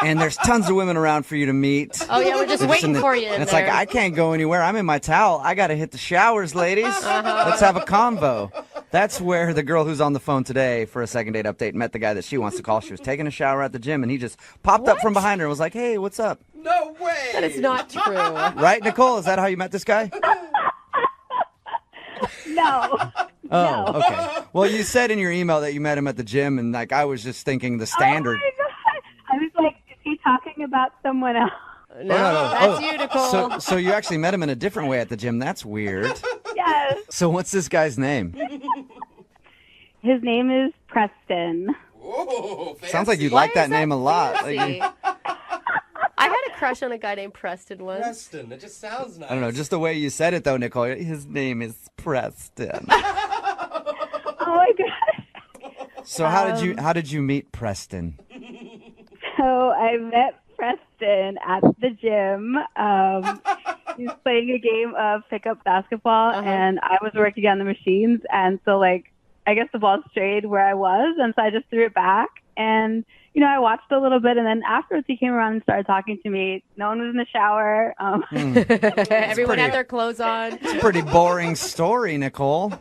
and there's tons of women around for you to meet. Oh, yeah, we're just waiting for you in And it's there. like, I can't go anywhere. I'm in my towel. I got to hit the showers, ladies. Let's have a convo. That's where the girl who's on the phone today for a second date update met the guy that she wants to call. She was taking a shower at the gym, and he just popped up from behind her and was like, hey, what's up? No way. That is not true. Right, Nicole? Is that how you met this guy? No. Oh, okay. Well, you said in your email that you met him at the gym, and like I was just thinking the standard. Oh my God. I was like, is he talking about someone else? No, that's you, Nicole. So you actually met him in a different way at the gym. That's weird. Yes. So what's this guy's name? His name is Preston. Whoa, Sounds like you Why like that is name a lot. fancy? Like, I had a crush on a guy named Preston once. Preston, that just sounds nice. I don't know, just the way you said it though, Nicole. His name is Preston. Oh my God. So how did you meet Preston? So I met Preston at the gym. He was playing a game of pickup basketball, and I was working on the machines. And so, like, I guess the ball strayed where I was, and so I just threw it back. And, you know, I watched a little bit, and then afterwards he came around and started talking to me. No one was in the shower. Everyone had their clothes on. It's a pretty boring story, Nicole.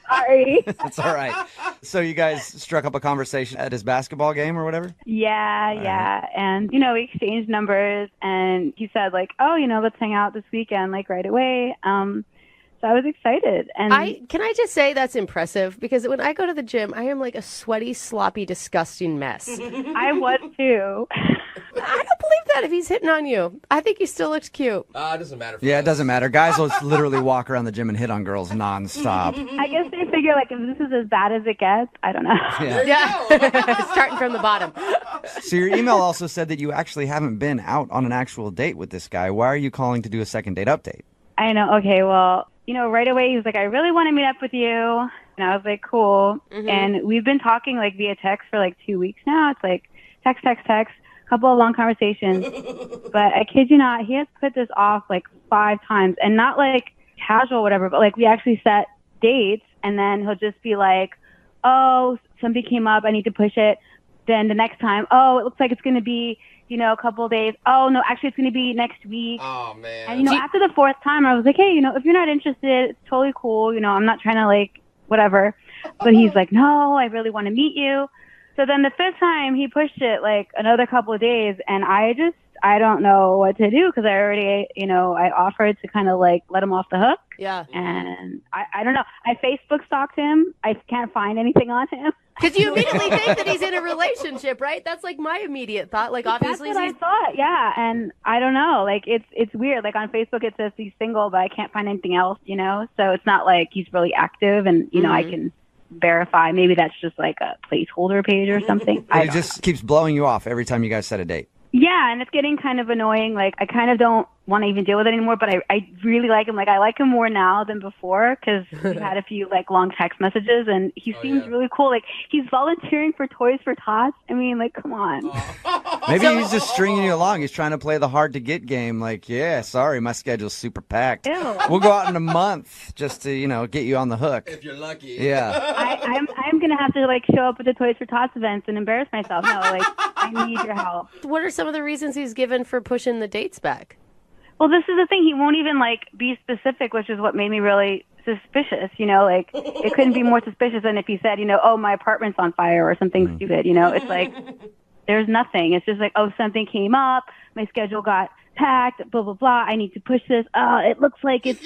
Sorry. It's all right. So you guys struck up a conversation at his basketball game or whatever? Yeah. And, you know, we exchanged numbers, and he said, like, oh, you know, let's hang out this weekend, like, right away. So I was excited. And Can I just say that's impressive? Because when I go to the gym, I am like a sweaty, sloppy, disgusting mess. I was too. I don't believe that if he's hitting on you. I think he still looks cute. It doesn't matter. Yeah, it doesn't matter. Guys will literally walk around the gym and hit on girls nonstop. I guess they figure, like, if this is as bad as it gets, I don't know. Yeah. Starting from the bottom. So your email also said that you actually haven't been out on an actual date with this guy. Why are you calling to do a second date update? I know. Okay, well, you know, right away he was like, I really want to meet up with you. And I was like, cool. And we've been talking, like, via text for, like, 2 weeks now. It's like text, a couple of long conversations. But I kid you not, he has put this off, like, 5 times. And not, like, casual or whatever, but, like, we actually set dates. And then he'll just be like, oh, something came up, I need to push it. Then the next time, oh, it looks like it's going to be, you know, a couple of days. Oh, no, actually, it's going to be next week. Oh, man. And, you know, after the 4th time, I was like, hey, you know, if you're not interested, it's totally cool. You know, I'm not trying to, like, whatever. But he's like, no, I really want to meet you. So then the 5th time, he pushed it, like, another couple of days. And I don't know what to do because I already, you know, I offered to kind of, like, let him off the hook. Yeah. And I don't know. I Facebook stalked him. I can't find anything on him. Because you immediately think that he's in a relationship, right? That's like my immediate thought. Like, obviously, that's what I thought. Yeah, and I don't know. Like, it's weird. Like on Facebook, it says he's single, but I can't find anything else. You know, so it's not like he's really active, and you know, I can verify. Maybe that's just like a placeholder page or something. He just keeps blowing you off every time you guys set a date. Yeah, and it's getting kind of annoying. Like, I kind of don't want to even deal with it anymore, but I really like him. Like, I like him more now than before because we've had a few, like, long text messages, and he seems really cool. Like, he's volunteering for Toys for Tots. I mean, like, come on. Maybe he's just stringing you along. He's trying to play the hard-to-get game. Like, yeah, sorry, my schedule's super packed. Ew. We'll go out in a month just to, you know, get you on the hook. If you're lucky. Yeah. I'm going to have to, like, show up at the Toys for Tots events and embarrass myself. No, like, I need your help. What are some of the reasons he's given for pushing the dates back? Well, this is the thing. He won't even, like, be specific, which is what made me really suspicious, you know? Like, it couldn't be more suspicious than if he said, you know, oh, my apartment's on fire or something stupid, you know? It's like, there's nothing. It's just like, oh, something came up. My schedule got packed, blah, blah, blah. I need to push this. It looks like it's,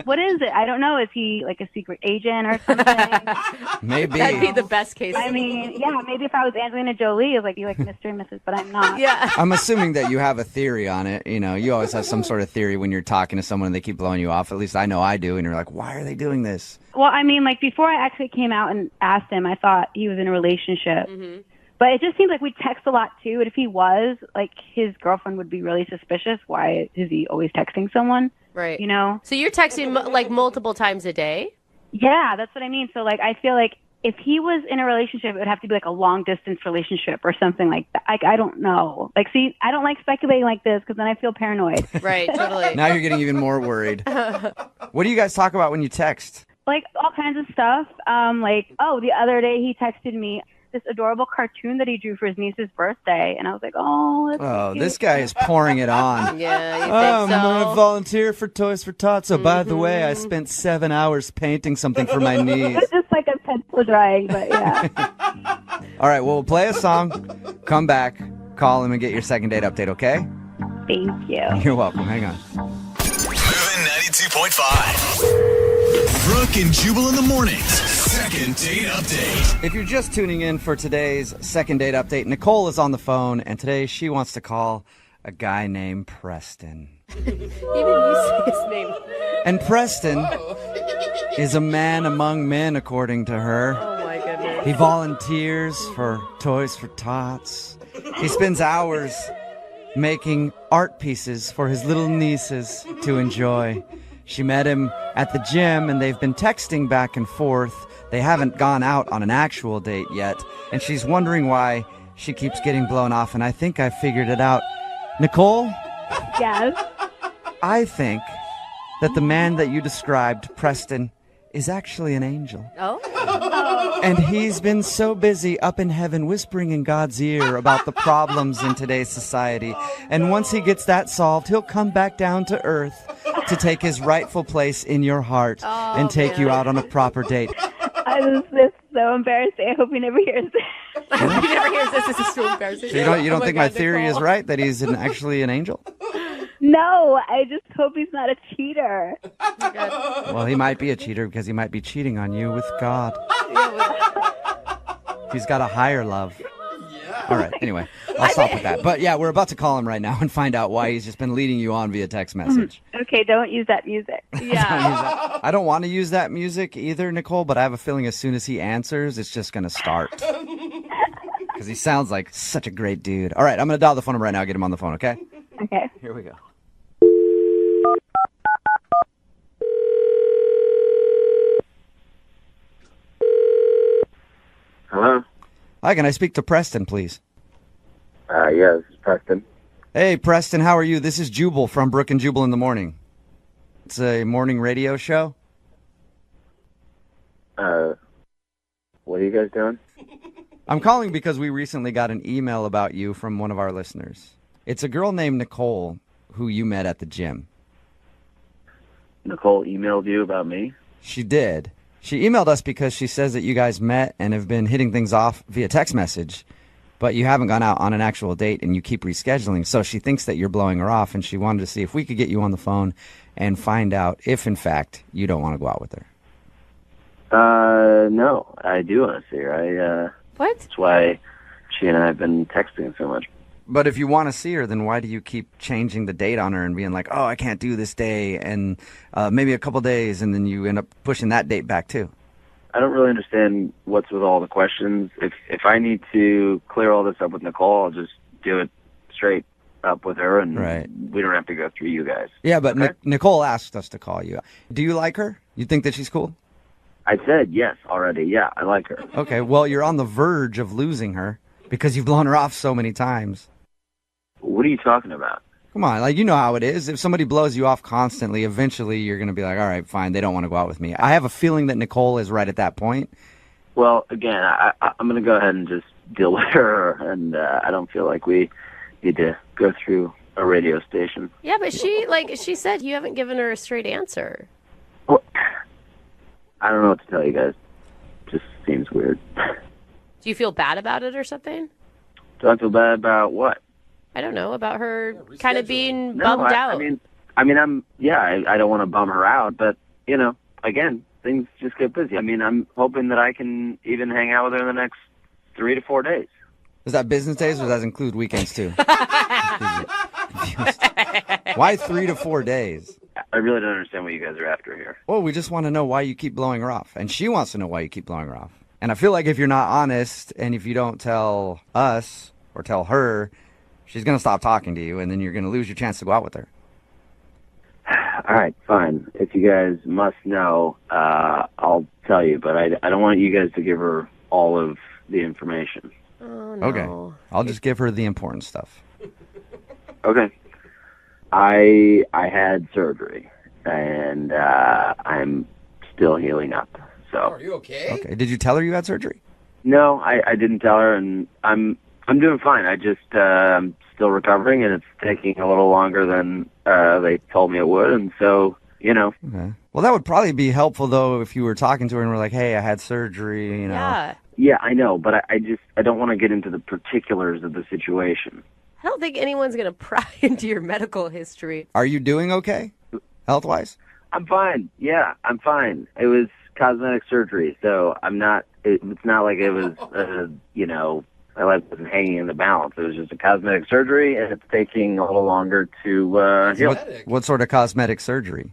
what is it? I don't know. Is he like a secret agent or something? Maybe. That'd be the best case. I mean, yeah, maybe if I was Angelina Jolie, it's like, you like Mr. and Mrs., but I'm not. Yeah. I'm assuming that you have a theory on it. You always have some sort of theory when you're talking to someone and they keep blowing you off. At least I know I do. And you're like, why are they doing this? Well, I mean, like, before I actually came out and asked him, I thought he was in a relationship. Mm-hmm. But it just seems like we text a lot, too. And if he was, like, his girlfriend would be really suspicious. Why is he always texting someone? Right. So you're texting, like, multiple times a day? Yeah, that's what I mean. So, like, I feel like if he was in a relationship, it would have to be, like, a long-distance relationship or something like that. I don't know. Like, see, I don't like speculating like this because then I feel paranoid. Right, totally. Now you're getting even more worried. What do you guys talk about when you text? Like, all kinds of stuff. The other day he texted me this adorable cartoon that he drew for his niece's birthday. And I was like, that's so cute. This guy is pouring it on. Yeah, you think I'm so? going to volunteer for Toys for Tots. So, by the way, I spent 7 hours painting something for my niece. It's just like a pencil drawing, but yeah. All right, well, we'll play a song, come back, call him, and get your second date update, okay? Thank you. You're welcome. Hang on. Moving 92.5. Brooke and Jubal in the mornings. Second date update. If you're just tuning in for today's second date update, Nicole is on the phone, and today she wants to call a guy named Preston. Even you say his name. And Preston is a man among men, according to her. Oh, my goodness. He volunteers for Toys for Tots. He spends hours making art pieces for his little nieces to enjoy. She met him at the gym, and they've been texting back and forth. They haven't gone out on an actual date yet, and she's wondering why she keeps getting blown off, and I think I figured it out. Nicole? Yes? I think that the man that you described, Preston, is actually an angel. Oh? And he's been so busy up in heaven whispering in God's ear about the problems in today's society. And once he gets that solved, he'll come back down to earth to take his rightful place in your heart and take you out on a proper date. This is so embarrassing. I hope he never hears this. I hope he never hears this. This is so embarrassing. So you don't think my theory is right, that he's actually an angel? No, I just hope he's not a cheater. Well, he might be a cheater because he might be cheating on you with God. He's got a higher love. All right, anyway, I'll stop with that. But yeah, we're about to call him right now and find out why he's just been leading you on via text message. Okay, don't use that music. Yeah. I don't want to use that music either, Nicole, but I have a feeling as soon as he answers, it's just going to start. Because he sounds like such a great dude. All right, I'm going to dial the phone number right now, get him on the phone, okay? Okay. Here we go. Hello? Hi, can I speak to Preston, please? Yeah, this is Preston. Hey, Preston, how are you? This is Jubal from Brooke and Jubal in the Morning. It's a morning radio show. What are you guys doing? I'm calling because we recently got an email about you from one of our listeners. It's a girl named Nicole who you met at the gym. Nicole emailed you about me? She did. She emailed us because she says that you guys met and have been hitting things off via text message, but you haven't gone out on an actual date and you keep rescheduling. So she thinks that you're blowing her off, and she wanted to see if we could get you on the phone and find out if, in fact, you don't want to go out with her. No, I do want to see her. What? That's why she and I have been texting so much. But if you want to see her, then why do you keep changing the date on her and being like, oh, I can't do this day, and maybe a couple days, and then you end up pushing that date back too? I don't really understand what's with all the questions. If I need to clear all this up with Nicole, I'll just do it straight up with her, and we don't have to go through you guys. Yeah, but okay? Nicole asked us to call you. Do you like her? You think that she's cool? I said yes already. Yeah, I like her. Okay, well, you're on the verge of losing her because you've blown her off so many times. What are you talking about? Come on, like, you know how it is. If somebody blows you off constantly, eventually you're going to be like, all right, fine, they don't want to go out with me. I have a feeling that Nicole is right at that point. Well, again, I'm going to go ahead and just deal with her, and I don't feel like we need to go through a radio station. Yeah, but she said you haven't given her a straight answer. Well, I don't know what to tell you guys. It just seems weird. Do you feel bad about it or something? Do I feel bad about what? I don't know, about her kind of being No, bummed out. I don't want to bum her out, but, again, things just get busy. I'm hoping that I can even hang out with her in the next 3 to 4 days. Is that business days or does that include weekends too? Why 3 to 4 days? I really don't understand what you guys are after here. Well, we just want to know why you keep blowing her off. And she wants to know why you keep blowing her off. And I feel like if you're not honest and if you don't tell us or tell her, she's going to stop talking to you and then you're going to lose your chance to go out with her. All right, fine. If you guys must know, I'll tell you. But I don't want you guys to give her all of the information. Oh, no. Okay. I'll just give her the important stuff. Okay. I had surgery, and I'm still healing up. So. Are you okay? Okay. Did you tell her you had surgery? No, I didn't tell her, and I'm doing fine. I just I'm still recovering, and it's taking a little longer than they told me it would, and so, Okay. Well, that would probably be helpful, though, if you were talking to her and were like, hey, I had surgery, Yeah. Yeah, I know, but I don't want to get into the particulars of the situation. I don't think anyone's going to pry into your medical history. Are you doing okay, health-wise? I'm fine. Yeah, I'm fine. It was cosmetic surgery, so I'm not. It's not like it was, my life wasn't hanging in the balance. It was just a cosmetic surgery, and it's taking a little longer to heal. What sort of cosmetic surgery?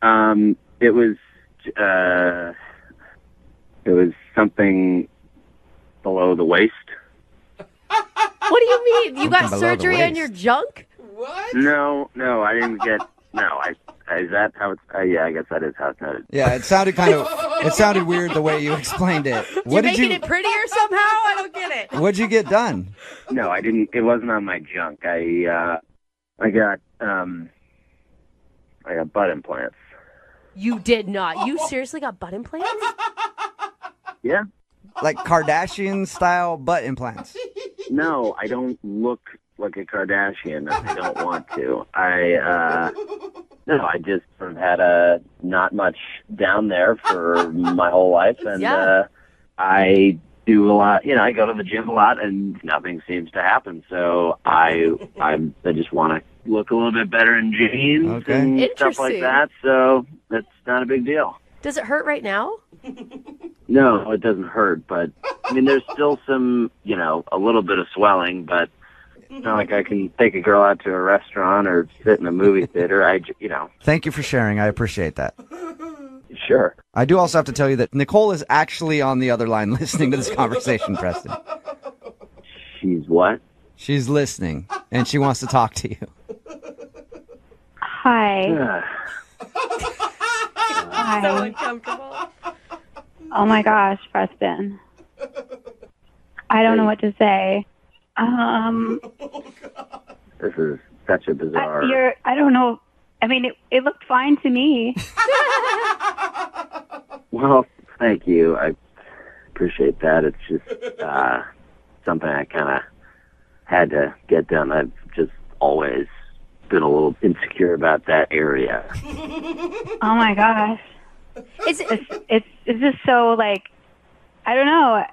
It was something below the waist. What do you mean? You got Below the surgery on waist. your junk? What? No, I didn't get. No, is that how it's? Yeah, I guess that is how it's noted. Yeah, it sounded weird the way you explained it. You're making it prettier somehow? I don't get it. What'd you get done? No, I didn't. It wasn't on my junk. I got butt implants. You did not. You seriously got butt implants? Yeah. Like Kardashian-style butt implants? No, I don't look like a Kardashian. I don't want to. No, I just sort of had not much down there for my whole life, and I do a lot. I go to the gym a lot, and nothing seems to happen. So I just want to look a little bit better in jeans and stuff like that. So that's not a big deal. Does it hurt right now? No, it doesn't hurt, but there's still some, a little bit of swelling, but it's not like I can take a girl out to a restaurant or sit in a movie theater. Thank you for sharing. I appreciate that. Sure. I do also have to tell you that Nicole is actually on the other line listening to this conversation, Preston. She's what? She's listening, and she wants to talk to you. Hi. So uncomfortable. Oh my gosh, Preston. I don't know what to say. This is such a bizarre. I don't know. It looked fine to me. Well, thank you. I appreciate that. It's just something I kind of had to get done. I've just always been a little insecure about that area. Oh my gosh. It's just so like, I don't know.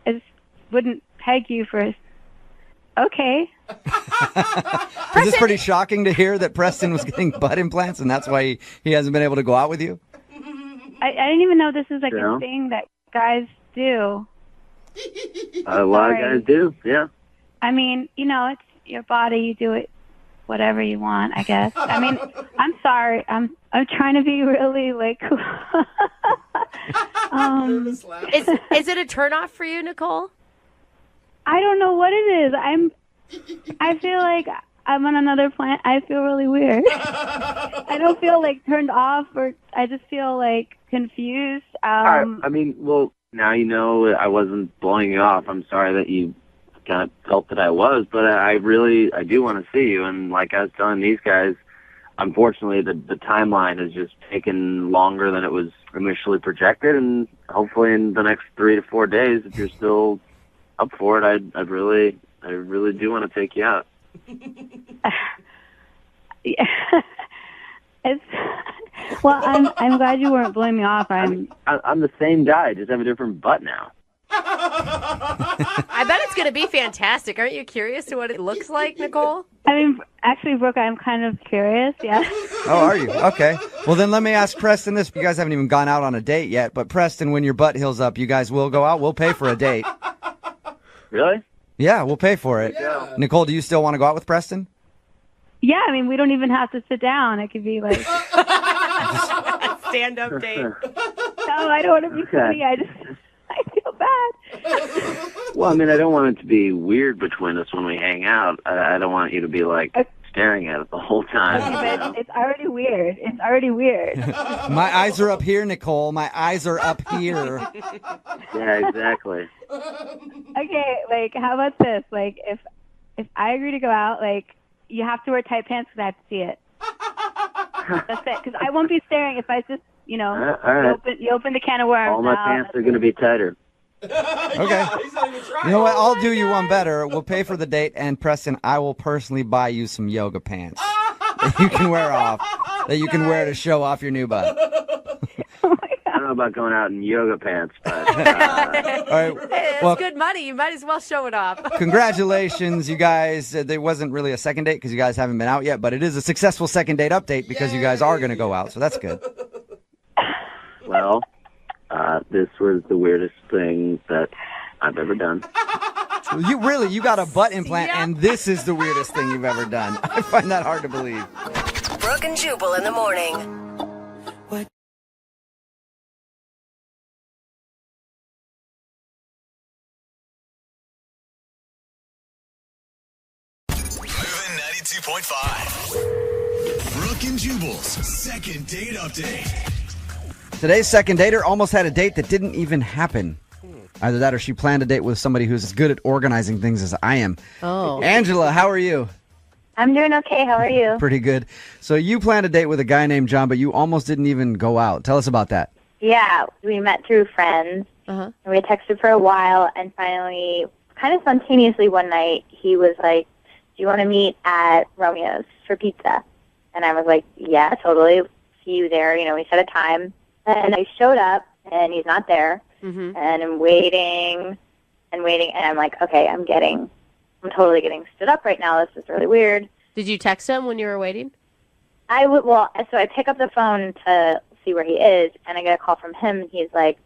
I just wouldn't peg you for. Okay. Is this pretty shocking to hear that Preston was getting butt implants and that's why he hasn't been able to go out with you? I didn't even know this is like a thing that guys do. A lot of guys do, yeah. It's your body. You do it whatever you want, I guess. I'm sorry. I'm trying to be really like. Is it a turnoff for you, Nicole? I don't know what it is. I feel like I'm on another planet. I feel really weird. I don't feel like turned off, or I just feel like confused. Well, now you know I wasn't blowing you off. I'm sorry that you kind of felt that I was, but I do want to see you. And like I was telling these guys, unfortunately, the timeline has just taken longer than it was initially projected. And hopefully, in the next 3 to 4 days, if you're still up for it, I really do want to take you out. Well, I'm glad you weren't blowing me off. I'm the same guy, just have a different butt now. I bet it's going to be fantastic. Aren't you curious to what it looks like, Nicole? I mean, actually, Brooke, I'm kind of curious, yeah. Oh, are you? Okay. Well, then let me ask Preston this. You guys haven't even gone out on a date yet, but Preston, when your butt heals up, you guys will go out. We'll pay for a date. Really? Yeah, we'll pay for it. Yeah. Nicole, do you still want to go out with Preston? Yeah, I mean, we don't even have to sit down. It could be like... Stand-up date. No, I don't want to be funny. I feel bad. Well, I mean, I don't want it to be weird between us when we hang out. I don't want you to be like staring at it the whole time. Okay, but it's already weird. It's already weird. My eyes are up here, Nicole. My eyes are up here. Yeah, exactly. Okay, like, how about this? Like, if I agree to go out, like, you have to wear tight pants because I have to see it. That's it. Because I won't be staring if I just, you know, all right. you open the can of worms. All my pants are going to be tighter. Okay. You know what? I'll do you one better. We'll pay for the date, and Preston, I will personally buy you some yoga pants that you can wear off, that you can wear to show off your new butt. I don't know about going out in yoga pants, but... All right. Hey, that's Well, good money. You might as well show it off. congratulations, you guys. There wasn't really a second date because you guys haven't been out yet, but it is a successful second date update because you guys are going to go out, so that's good. Well, this was the weirdest thing that I've ever done. You got a butt implant, and this is the weirdest thing you've ever done. I find that hard to believe. Brooke and Jubal in the morning. Moving 92.5. Brooke and Jubal's second date update. Today's second dater almost had a date that didn't even happen. Either that or she planned a date with somebody who's as good at organizing things as I am. Oh. Angela, how are you? I'm doing okay. How are you? Pretty good. So you planned a date with a guy named John, but you almost didn't even go out. Tell us about that. Yeah, we met through friends. Uh-huh. And we texted for a while, and finally, kind of spontaneously one night, he was like, do you want to meet at Romeo's for pizza? And I was like, yeah, totally. See you there. You know, we set a time. And I showed up, and he's not there. Mm-hmm. And I'm waiting and waiting, and I'm like, okay, I'm totally getting stood up right now. This is really weird. Did you text him when you were waiting? So I pick up the phone to see where he is, and I get a call from him, and he's like,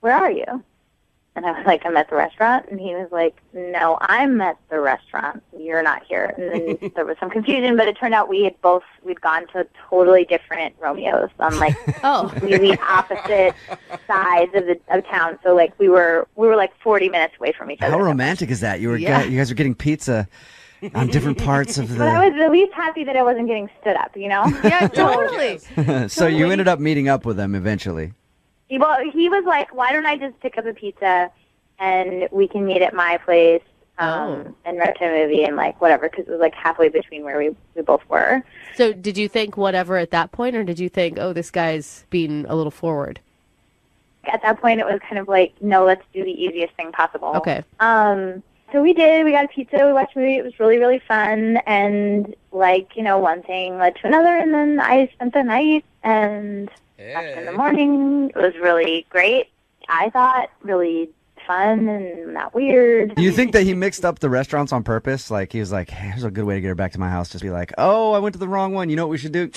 where are you? And I was like, I'm at the restaurant. And he was like, no, I'm at the restaurant. You're not here. And then there was some confusion, but it turned out we'd gone to totally different Romeos on like really opposite sides of town. So like we were like 40 minutes away from each other. How romantic is that? You guys are getting pizza on different parts of the... But I was at least happy that I wasn't getting stood up, you know? Yeah, totally. So you ended up meeting up with them eventually. Well, he was like, why don't I just pick up a pizza and we can meet at my place and rent a movie and like whatever, because it was like halfway between where we both were. So did you think whatever at that point, or did you think, oh, this guy's being a little forward? At that point, it was kind of like, no, let's do the easiest thing possible. Okay. So we did. We got a pizza. We watched a movie. It was really, really fun. And like, you know, one thing led to another, and then I spent the night and... in the morning. It was really great. I thought really fun and not weird. Do you think that he mixed up the rrestaurants on purpose? Like he was like, hey, here's a good way to get her back to my house. Just be like, oh, I went to the wrong one. You know what we should do?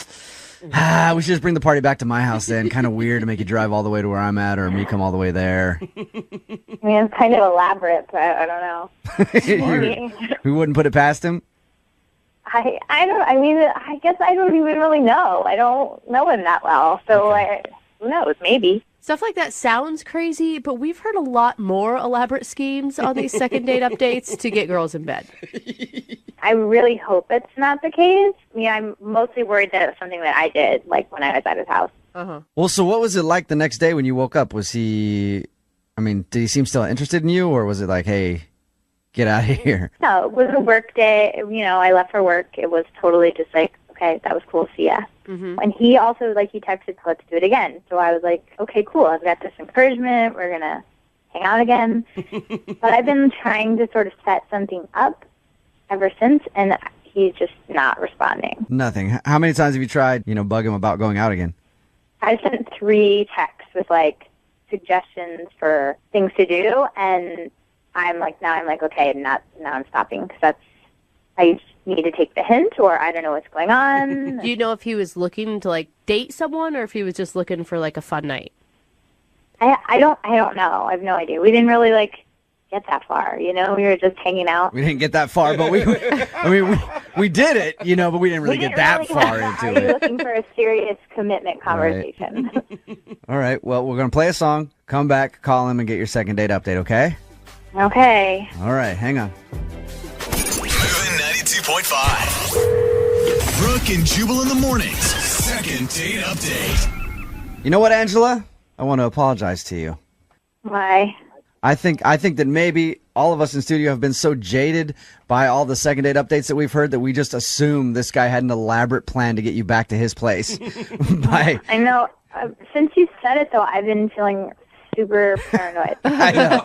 We should just bring the party back to my house then. Kind of weird to make you drive all the way to where I'm at or me come all the way there. I mean, it's kind of elaborate, but I don't know. We wouldn't put it past him? I guess I don't even really know. I don't know him that well. So who knows? Maybe. Stuff like that sounds crazy, but we've heard a lot more elaborate schemes on these second date updates to get girls in bed. I really hope it's not the case. I mean, I'm mostly worried that it was something that I did, like when I was at his house. Uh-huh. Well, so what was it like the next day when you woke up? Was he, did he seem still interested in you, or was it like, hey, get out of here? No, it was a work day. You know, I left for work. It was totally just like, okay, that was cool. See ya. Mm-hmm. And he also, he texted, let's do it again. So I was like, okay, cool. I've got this encouragement. We're going to hang out again. But I've been trying to sort of set something up ever since, and he's just not responding. Nothing. How many times have you tried, bug him about going out again? I sent 3 texts with, suggestions for things to do, and I'm like, okay, now I'm stopping because I need to take the hint, or I don't know what's going on. Do you know if he was looking to like date someone, or if he was just looking for like a fun night? I don't know. I have no idea. We didn't really like get that far, We were just hanging out. We didn't get that far, but we did it, but we didn't really get that far into Are you it. looking for a serious commitment conversation? All right. Well, we're going to play a song, come back, call him, and get your second date update, okay? Okay. All right. Hang on. Moving 92.5. Brooke and Jubal in the mornings. Second date update. You know what, Angela? I want to apologize to you. Why? I think that maybe all of us in studio have been so jaded by all the second date updates that we've heard that we just assume this guy had an elaborate plan to get you back to his place. I know. Since you said it, though, I've been feeling super paranoid. I know.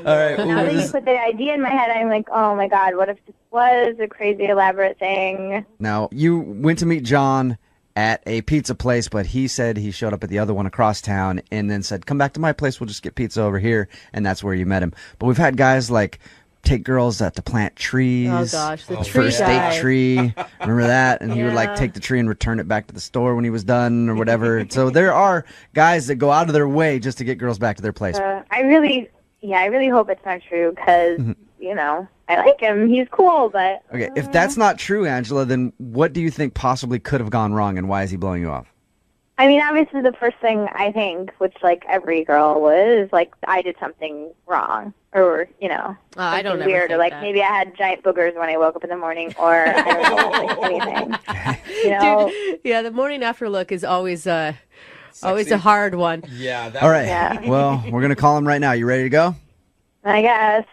All right. Now that you put the idea in my head, I'm like, oh my God, what if this was a crazy elaborate thing? Now, you went to meet John at a pizza place, but he said he showed up at the other one across town and then said, come back to my place, we'll just get pizza over here, and that's where you met him. But we've had guys like take girls to plant trees. Oh gosh, the tree first guy. date tree. Remember that? And he would like take the tree and return it back to the store when he was done or whatever. So there are guys that go out of their way just to get girls back to their place. I really hope it's not true because, I like him. He's cool, but... Okay, if that's not true, Angela, then what do you think possibly could have gone wrong, and why is he blowing you off? I mean, obviously the first thing I think, which like every girl would, is like I did something wrong, or I don't something weird, ever or like think that. maybe I had giant boogers when I woke up in the morning, or I don't know, like anything. Dude, yeah, the morning after look is always a hard one. Yeah. All right. Well, we're gonna call him right now. You ready to go? I guess.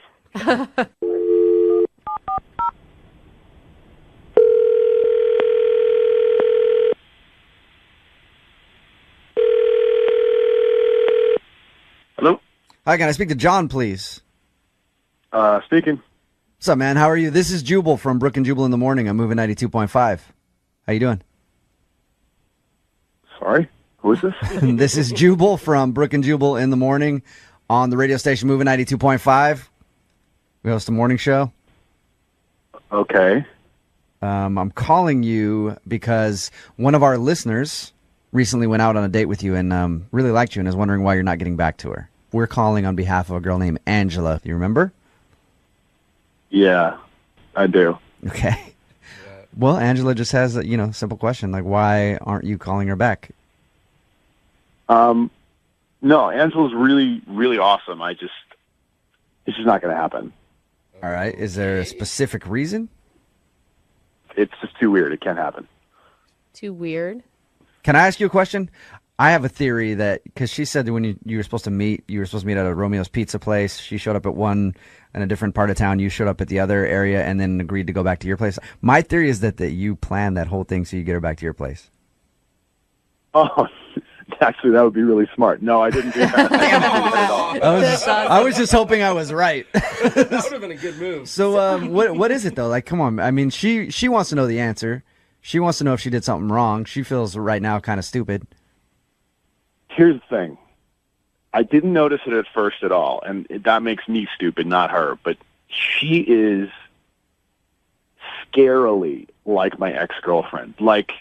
Hello? Hi, can I speak to John, please? Speaking. What's up, man? How are you? This is Jubal from Brooke and Jubal in the Morning. I'm moving 92.5. How you doing? Sorry? Who is this? This is Jubal from Brooke and Jubal in the Morning on the radio station Moving 92.5. We host a morning show. Okay. I'm calling you because one of our listeners recently went out on a date with you and really liked you and is wondering why you're not getting back to her. We're calling on behalf of a girl named Angela. You remember? Yeah, I do. Okay. Well, Angela just has a simple question like, why aren't you calling her back? No, Angela's really, really awesome. It's just not going to happen. All right. Is there a specific reason? It's just too weird. It can't happen. Too weird. Can I ask you a question? I have a theory that because she said that when you were supposed to meet at a Romeo's Pizza place. She showed up at one in a different part of town. You showed up at the other area and then agreed to go back to your place. My theory is that you planned that whole thing so you get her back to your place. Oh, actually, that would be really smart. No, I didn't do that. I was just hoping I was right. That would have been a good move. So what is it, though? Like, come on. I mean, she wants to know the answer. She wants to know if she did something wrong. She feels right now kind of stupid. Here's the thing. I didn't notice it at first at all, and that makes me stupid, not her. But she is scarily like my ex-girlfriend. Like,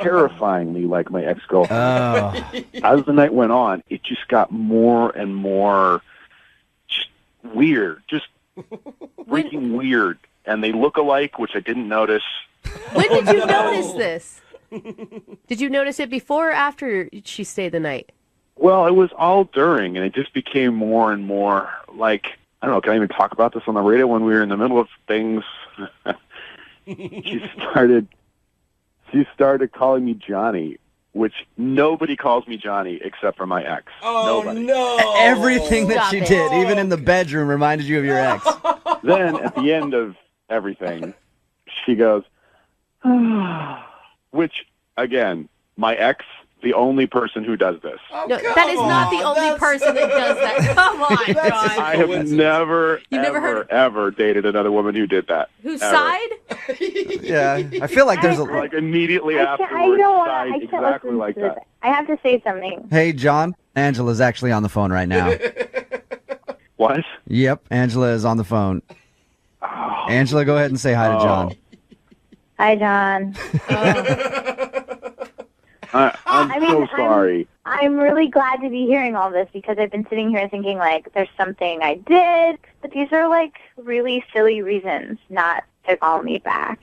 terrifyingly like my ex-girlfriend. Oh. As the night went on, it just got more and more just weird. Just freaking weird. And they look alike, which I didn't notice. When did you notice this? Did you notice it before or after she stayed the night? Well, it was all during, and it just became more and more like, I don't know, can I even talk about this on the radio when we were in the middle of things? She started calling me Johnny, which nobody calls me Johnny except for my ex. Oh, nobody. no. Everything that she did, even in the bedroom, reminded you of your ex. Then, at the end of everything, she goes, which, again, my ex, the only person who does this. No, that is not the only person that does that. Come on, John. I have never, ever dated another woman who did that. Who ever. sighed? Yeah, I feel like there's like immediately afterwards, I can't exactly listen like to that. this. I have to say something. Hey, John. Angela's actually on the phone right now. What? Yep, Angela is on the phone. Angela, go ahead and say hi to John. Hi, John. I'm so sorry. I'm really glad to be hearing all this because I've been sitting here thinking, like, there's something I did, but these are, like, really silly reasons not to call me back.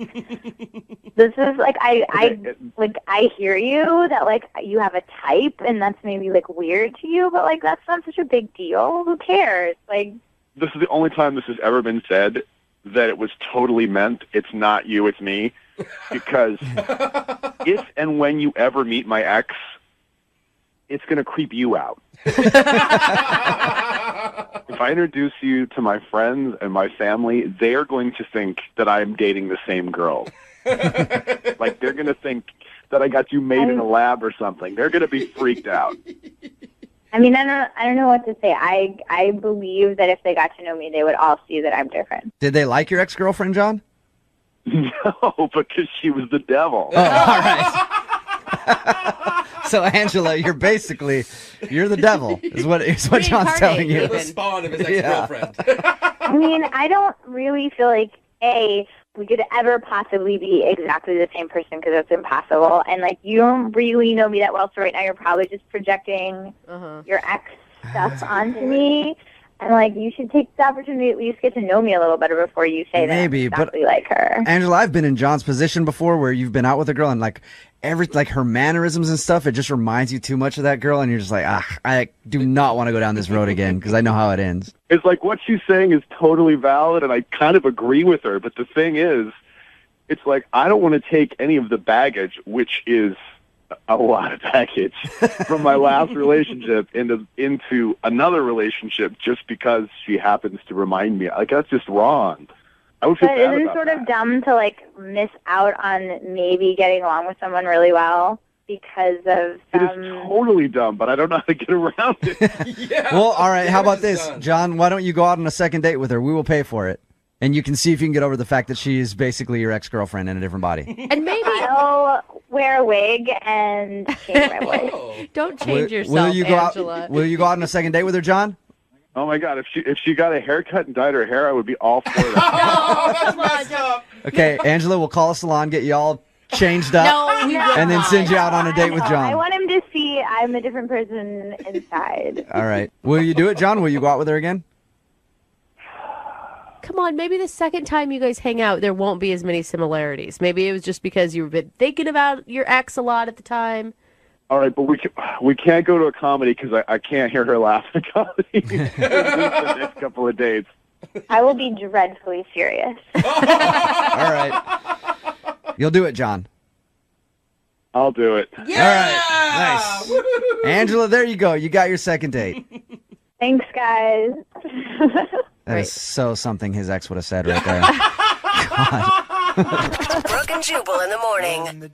This is, like, I hear you that, like, you have a type and that's maybe, like, weird to you, but, like, that's not such a big deal. Who cares? Like, This is the only time this has ever been said that it was totally meant. It's not you, it's me. Because if and when you ever meet my ex, it's going to creep you out. If I introduce you to my friends and my family, they are going to think that I'm dating the same girl. Like, they're going to think that I got you made in a lab or something. They're going to be freaked out. I mean, I don't know what to say. I believe that if they got to know me, they would all see that I'm different. Did they like your ex-girlfriend, John? No, because she was the devil. Oh, all right. So, Angela, you're the devil, is what John's telling you. The spawn of his ex-girlfriend. I mean, I don't really feel like, A, we could ever possibly be exactly the same person because that's impossible. And, like, you don't really know me that well, so right now you're probably just projecting your ex stuff onto me. And, like, you should take the opportunity to at least get to know me a little better before you say that I'm exactly like her. Angela, I've been in John's position before where you've been out with a girl and, like, her mannerisms and stuff, it just reminds you too much of that girl, and you're just like, I do not want to go down this road again because I know how it ends. It's like what she's saying is totally valid, and I kind of agree with her. But the thing is, it's like I don't want to take any of the baggage, which is a lot of baggage, from my last relationship into another relationship just because she happens to remind me. Like, that's just wrong. I would feel But bad isn't it about sort that. of dumb to, like, miss out on maybe getting along with someone really well because of It is totally dumb, but I don't know how to get around it. Well, all right, how about this? John, why don't you go out on a second date with her? We will pay for it. And you can see if you can get over the fact that she is basically your ex-girlfriend in a different body. And maybe I'll wear a wig and change my voice. Don't change yourself, will you go Angela. Will you go out on a second date with her, John? Oh my God! If she got a haircut and dyed her hair, I would be all for that. Oh, that's messed up. Okay, Angela, we'll call a salon, get you all changed up, No, we will and then not. send you out on a date with I John. want him to see I'm a different person inside. All right. Will you do it, John? Will you go out with her again? Come on, maybe the second time you guys hang out, there won't be as many similarities. Maybe it was just because you've been thinking about your ex a lot at the time. All right, but we can't go to a comedy because I can't hear her laugh at comedy the next couple of dates. I will be dreadfully serious. All right. You'll do it, John. I'll do it. Yeah! All right. Nice. Angela, there you go. You got your second date. Thanks, guys. That is so something his ex would have said right there. God. Brooke and Jubal in the morning.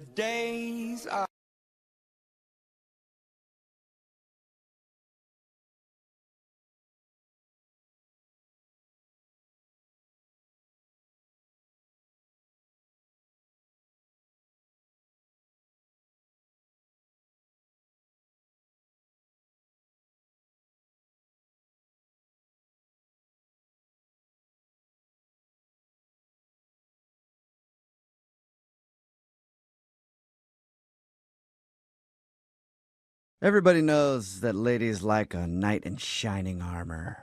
Everybody knows that ladies like a knight in shining armor.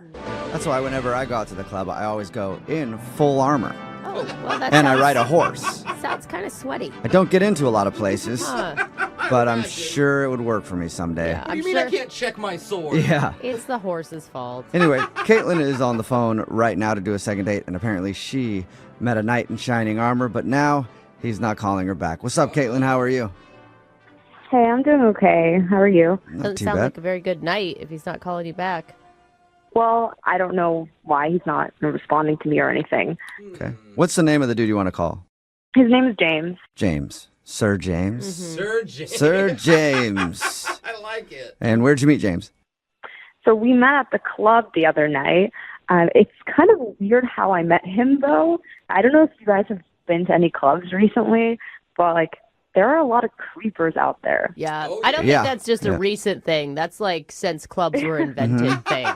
That's why whenever I go out to the club, I always go in full armor. Oh, well, that And I sounds- ride a horse. Sounds kind of sweaty. I don't get into a lot of places, Huh. but I'm sure it would work for me someday. Yeah, What do I'm you mean sure I can't check my sword? Yeah. it's the horse's fault. Anyway, Caitlin is on the phone right now to do a second date, and apparently she met a knight in shining armor, but now he's not calling her back. What's up, Caitlin? How are you? Hey, I'm doing okay. How are you? Not Doesn't too sound bad. like a very good night if he's not calling you back. Well, I don't know why he's not responding to me or anything. Okay. What's the name of the dude you want to call? His name is James. James. Sir James? Sir James. Sir James. I like it. And where'd you meet James? So we met at the club the other night. It's kind of weird how I met him, though. I don't know if you guys have been to any clubs recently, but, like, there are a lot of creepers out there. Yeah, Oh, I don't yeah. think that's just a recent thing. That's like since clubs were invented thing.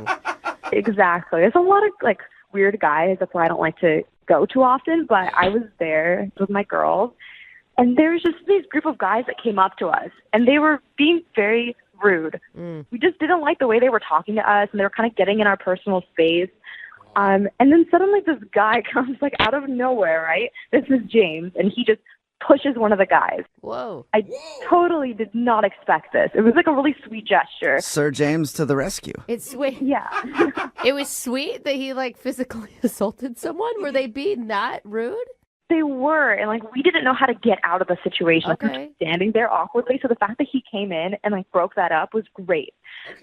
Exactly. There's a lot of like weird guys. That's why I don't like to go too often. But I was there with my girls, and there was just this group of guys that came up to us, and they were being very rude. We just didn't like the way they were talking to us, and they were kind of getting in our personal space. And then suddenly this guy comes like out of nowhere, right? This is James, and he just pushes one of the guys. Whoa. I totally did not expect this. It was like a really sweet gesture. Sir James to the rescue. It's sweet. Yeah. It was sweet that he like physically assaulted someone. Were they being that rude? They were, and like we didn't know how to get out of the situation. Okay. Like, we were standing there awkwardly, so the fact that he came in and like broke that up was great.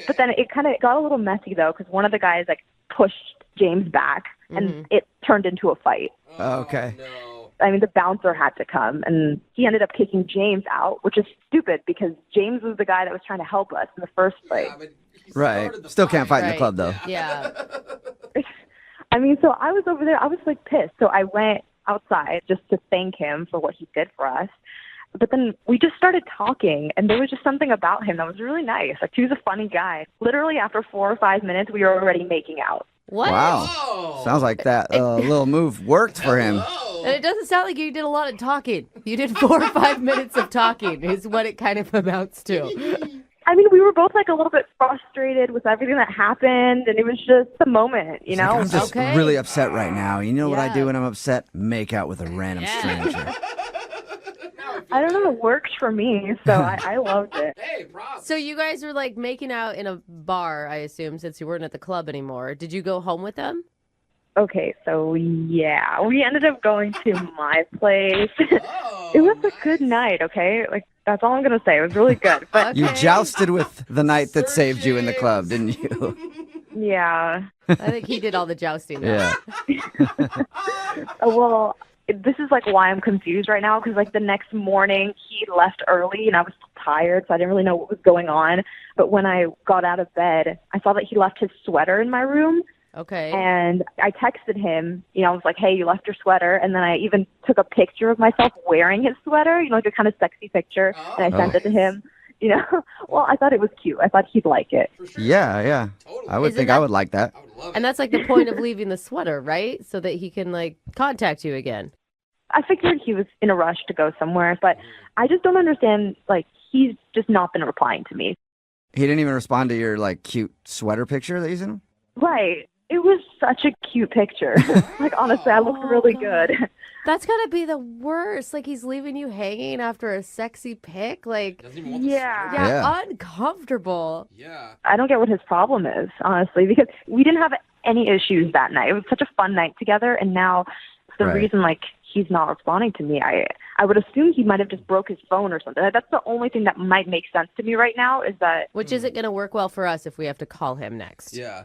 But then it kind of got a little messy though, because one of the guys like pushed James back, and it turned into a fight. Okay. I mean, the bouncer had to come, and he ended up kicking James out, which is stupid because James was the guy that was trying to help us in the first place. Right. Still can't fight in the club, though. Yeah. I mean, so I was over there. I was like pissed. So I went outside just to thank him for what he did for us. But then we just started talking, and there was just something about him that was really nice. Like, he was a funny guy. Literally, after 4 or 5 minutes, we were already making out. What? Wow. Sounds like that little move worked for him. And it doesn't sound like you did a lot of talking. You did 4 or 5 minutes of talking is what it kind of amounts to. I mean, we were both like a little bit frustrated with everything that happened, and it was just the moment, you know? Like, I'm just really upset right now. You know what I do when I'm upset? Make out with a random stranger. I don't know, it worked for me, so I loved it. So you guys were like making out in a bar, I assume, since you weren't at the club anymore. Did you go home with them? Okay, so yeah, we ended up going to my place. It was a good night, okay? Like, that's all I'm going to say. It was really good. But You jousted with the night that saved you in the club, didn't you? Yeah. I think he did all the jousting. Yeah. Well, this is like why I'm confused right now, because like the next morning he left early and I was tired, so I didn't really know what was going on. But when I got out of bed, I saw that he left his sweater in my room. Okay. And I texted him, you know, I was like, hey, you left your sweater. And then I even took a picture of myself wearing his sweater, you know, like a kind of sexy picture. And I sent it to him, you know. Well, I thought it was cute. I thought he'd like it. Yeah, yeah. I would think I would like that. And that's like the point of leaving the sweater, right? So that he can like contact you again. I figured he was in a rush to go somewhere, but I just don't understand, like, he's just not been replying to me. He didn't even respond to your, like, cute sweater picture that you sent him? Right. It was such a cute picture. Like, honestly, I looked really good. That's gotta be the worst. Like, he's leaving you hanging after a sexy pic. Like, Yeah, uncomfortable. Yeah. I don't get what his problem is, honestly, because we didn't have any issues that night. It was such a fun night together, and now the reason, like, he's not responding to me, I would assume he might have just broke his phone or something. That's the only thing that might make sense to me right now, is that... Which isn't going to work well for us if we have to call him next. Yeah.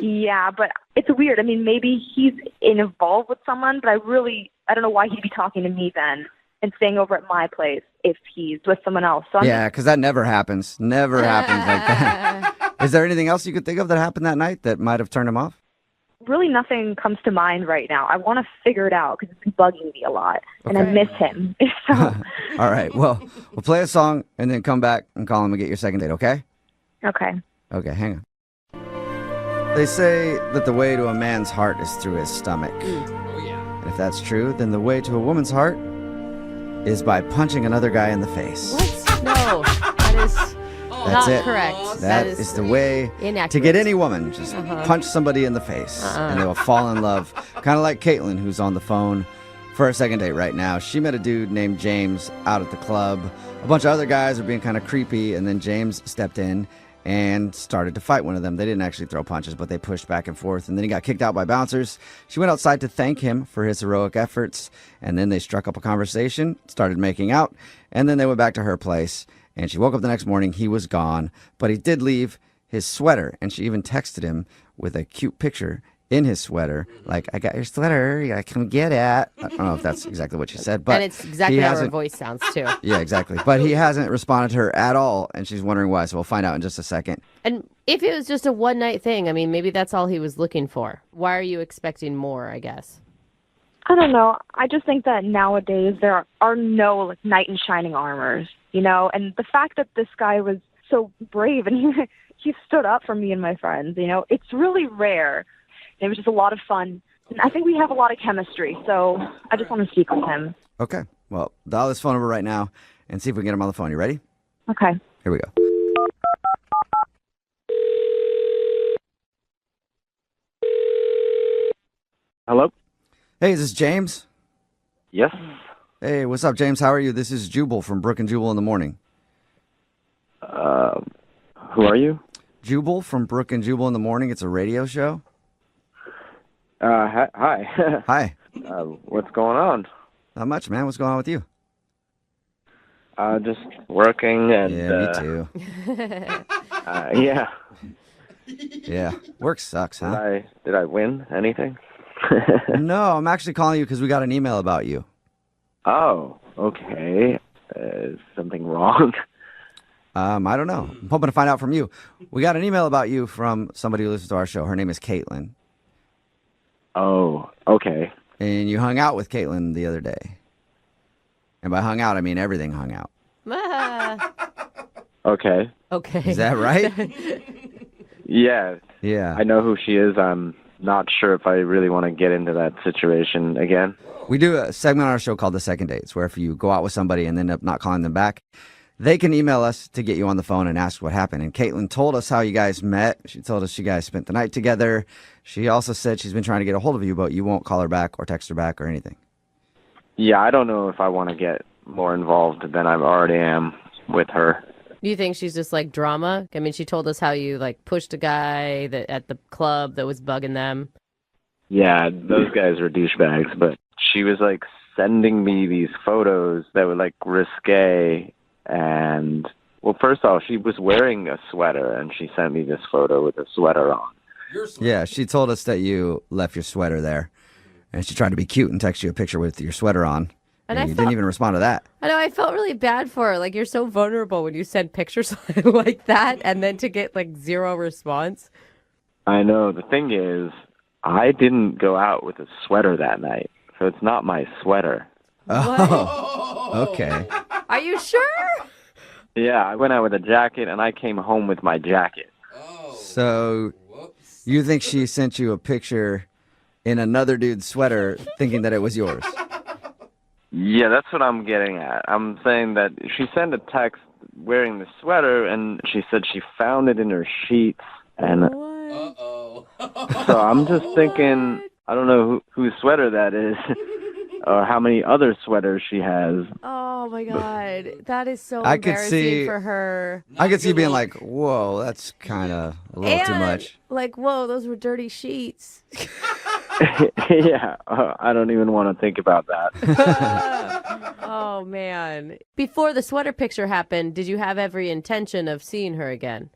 Yeah, but it's weird. I mean, maybe he's involved with someone, but I don't know why he'd be talking to me then and staying over at my place if he's with someone else. So Yeah, because that never happens. Never happens like that. Is there anything else you could think of that happened that night that might have turned him off? Really nothing comes to mind right now. I want to figure it out because it's been bugging me a lot, and I miss him. So, All right, well, we'll play a song and then come back and call him and get your second date, okay? okay. Okay, hang on. They say that the way to a man's heart is through his stomach. Oh, yeah. And if that's true, then the way to a woman's heart is by punching another guy in the face. What? No, that is That's not it. correct. That is the way inaccurate. to get any woman. Just punch somebody in the face and they will fall in love. Kind of like Caitlin, who's on the phone for a second date right now. She met a dude named James out at the club. A bunch of other guys were being kind of creepy, and then James stepped in and started to fight one of them. They didn't actually throw punches, but they pushed back and forth, and then he got kicked out by bouncers. She went outside to thank him for his heroic efforts, and then they struck up a conversation, started making out, and then they went back to her place. And she woke up the next morning, he was gone, but he did leave his sweater, and she even texted him with a cute picture in his sweater, like, I got your sweater, you gotta come get it. I don't know if that's exactly what she said, but and it's exactly how her voice sounds, too. Yeah, exactly. But he hasn't responded to her at all, and she's wondering why, so we'll find out in just a second. And if it was just a one-night thing, I mean, maybe that's all he was looking for. Why are you expecting more, I guess? I don't know. I just think that nowadays there are no like knight in shining armors, you know, and the fact that this guy was so brave and he stood up for me and my friends. You know, it's really rare. It was just a lot of fun. And I think we have a lot of chemistry, so I just want to speak with him. Okay. Well, dial this phone number right now and see if we can get him on the phone. You ready? Okay. Here we go. Hello? Hey, is this James? Yes. Hey, what's up, James? How are you? This is Jubal from Brooke and Jubal in the Morning. Who are you? Jubal from Brooke and Jubal in the Morning. It's a radio show. Hi. Hi. What's going on? Not much, man. What's going on with you? Just working and... Yeah, me too. Yeah. Yeah. Work sucks, huh? Did I win anything? No, I'm actually calling you because we got an email about you. Oh, okay. Is something wrong? I don't know. I'm hoping to find out from you. We got an email about you from somebody who listens to our show. Her name is Caitlin. Oh, okay. And you hung out with Caitlin the other day. And by hung out, I mean everything hung out. Okay. Okay. Is that right? Yeah. Yeah. I know who she is. I'm not sure if I really want to get into that situation again. We do a segment on our show called The Second Dates, where if you go out with somebody and end up not calling them back, they can email us to get you on the phone and ask what happened. And Caitlin told us how you guys met. She told us you guys spent the night together. She also said she's been trying to get a hold of you, but you won't call her back or text her back or anything. Yeah, I don't know if I want to get more involved than I already am with her. Do you think she's just like drama? I mean, she told us how you like pushed a guy at the club that was bugging them. Yeah, those guys are douchebags, but she was like sending me these photos that were like risque. And, well, first off, she was wearing a sweater, and she sent me this photo with a sweater on. Yeah, she told us that you left your sweater there. And she tried to be cute and text you a picture with your sweater on. And you didn't even respond to that. I know, I felt really bad for her. Like, you're so vulnerable when you send pictures like that, and then to get, like, zero response. I know. The thing is, I didn't go out with a sweater that night, so it's not my sweater. Oh, okay. Are you sure? Yeah, I went out with a jacket, and I came home with my jacket. So you think she sent you a picture in another dude's sweater thinking that it was yours? Yeah, that's what I'm getting at. I'm saying that she sent a text wearing the sweater, and she said she found it in her sheets. And so I'm just thinking, I don't know whose sweater that is or how many other sweaters she has. Oh, my God. That is so I could embarrassing see for her. I could see being like, whoa, that's kind of a little too much. Like, whoa, those were dirty sheets. Yeah, I don't even want to think about that. Oh, man. Before the sweater picture happened, did you have every intention of seeing her again?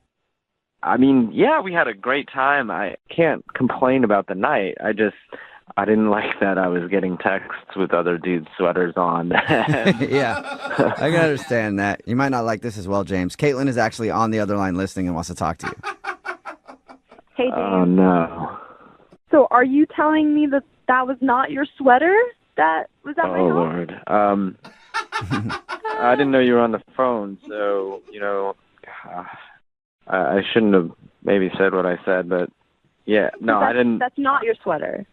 I mean, yeah, we had a great time. I can't complain about the night. I didn't like that I was getting texts with other dudes' sweaters on. Yeah, I can understand that. You might not like this as well, James. Caitlin is actually on the other line listening and wants to talk to you. Hey, James. Oh, no. So are you telling me that that was not your sweater? That was at my Oh, house? Lord. I didn't know you were on the phone, so, I shouldn't have maybe said what I said, but yeah, no, I didn't. That's not your sweater.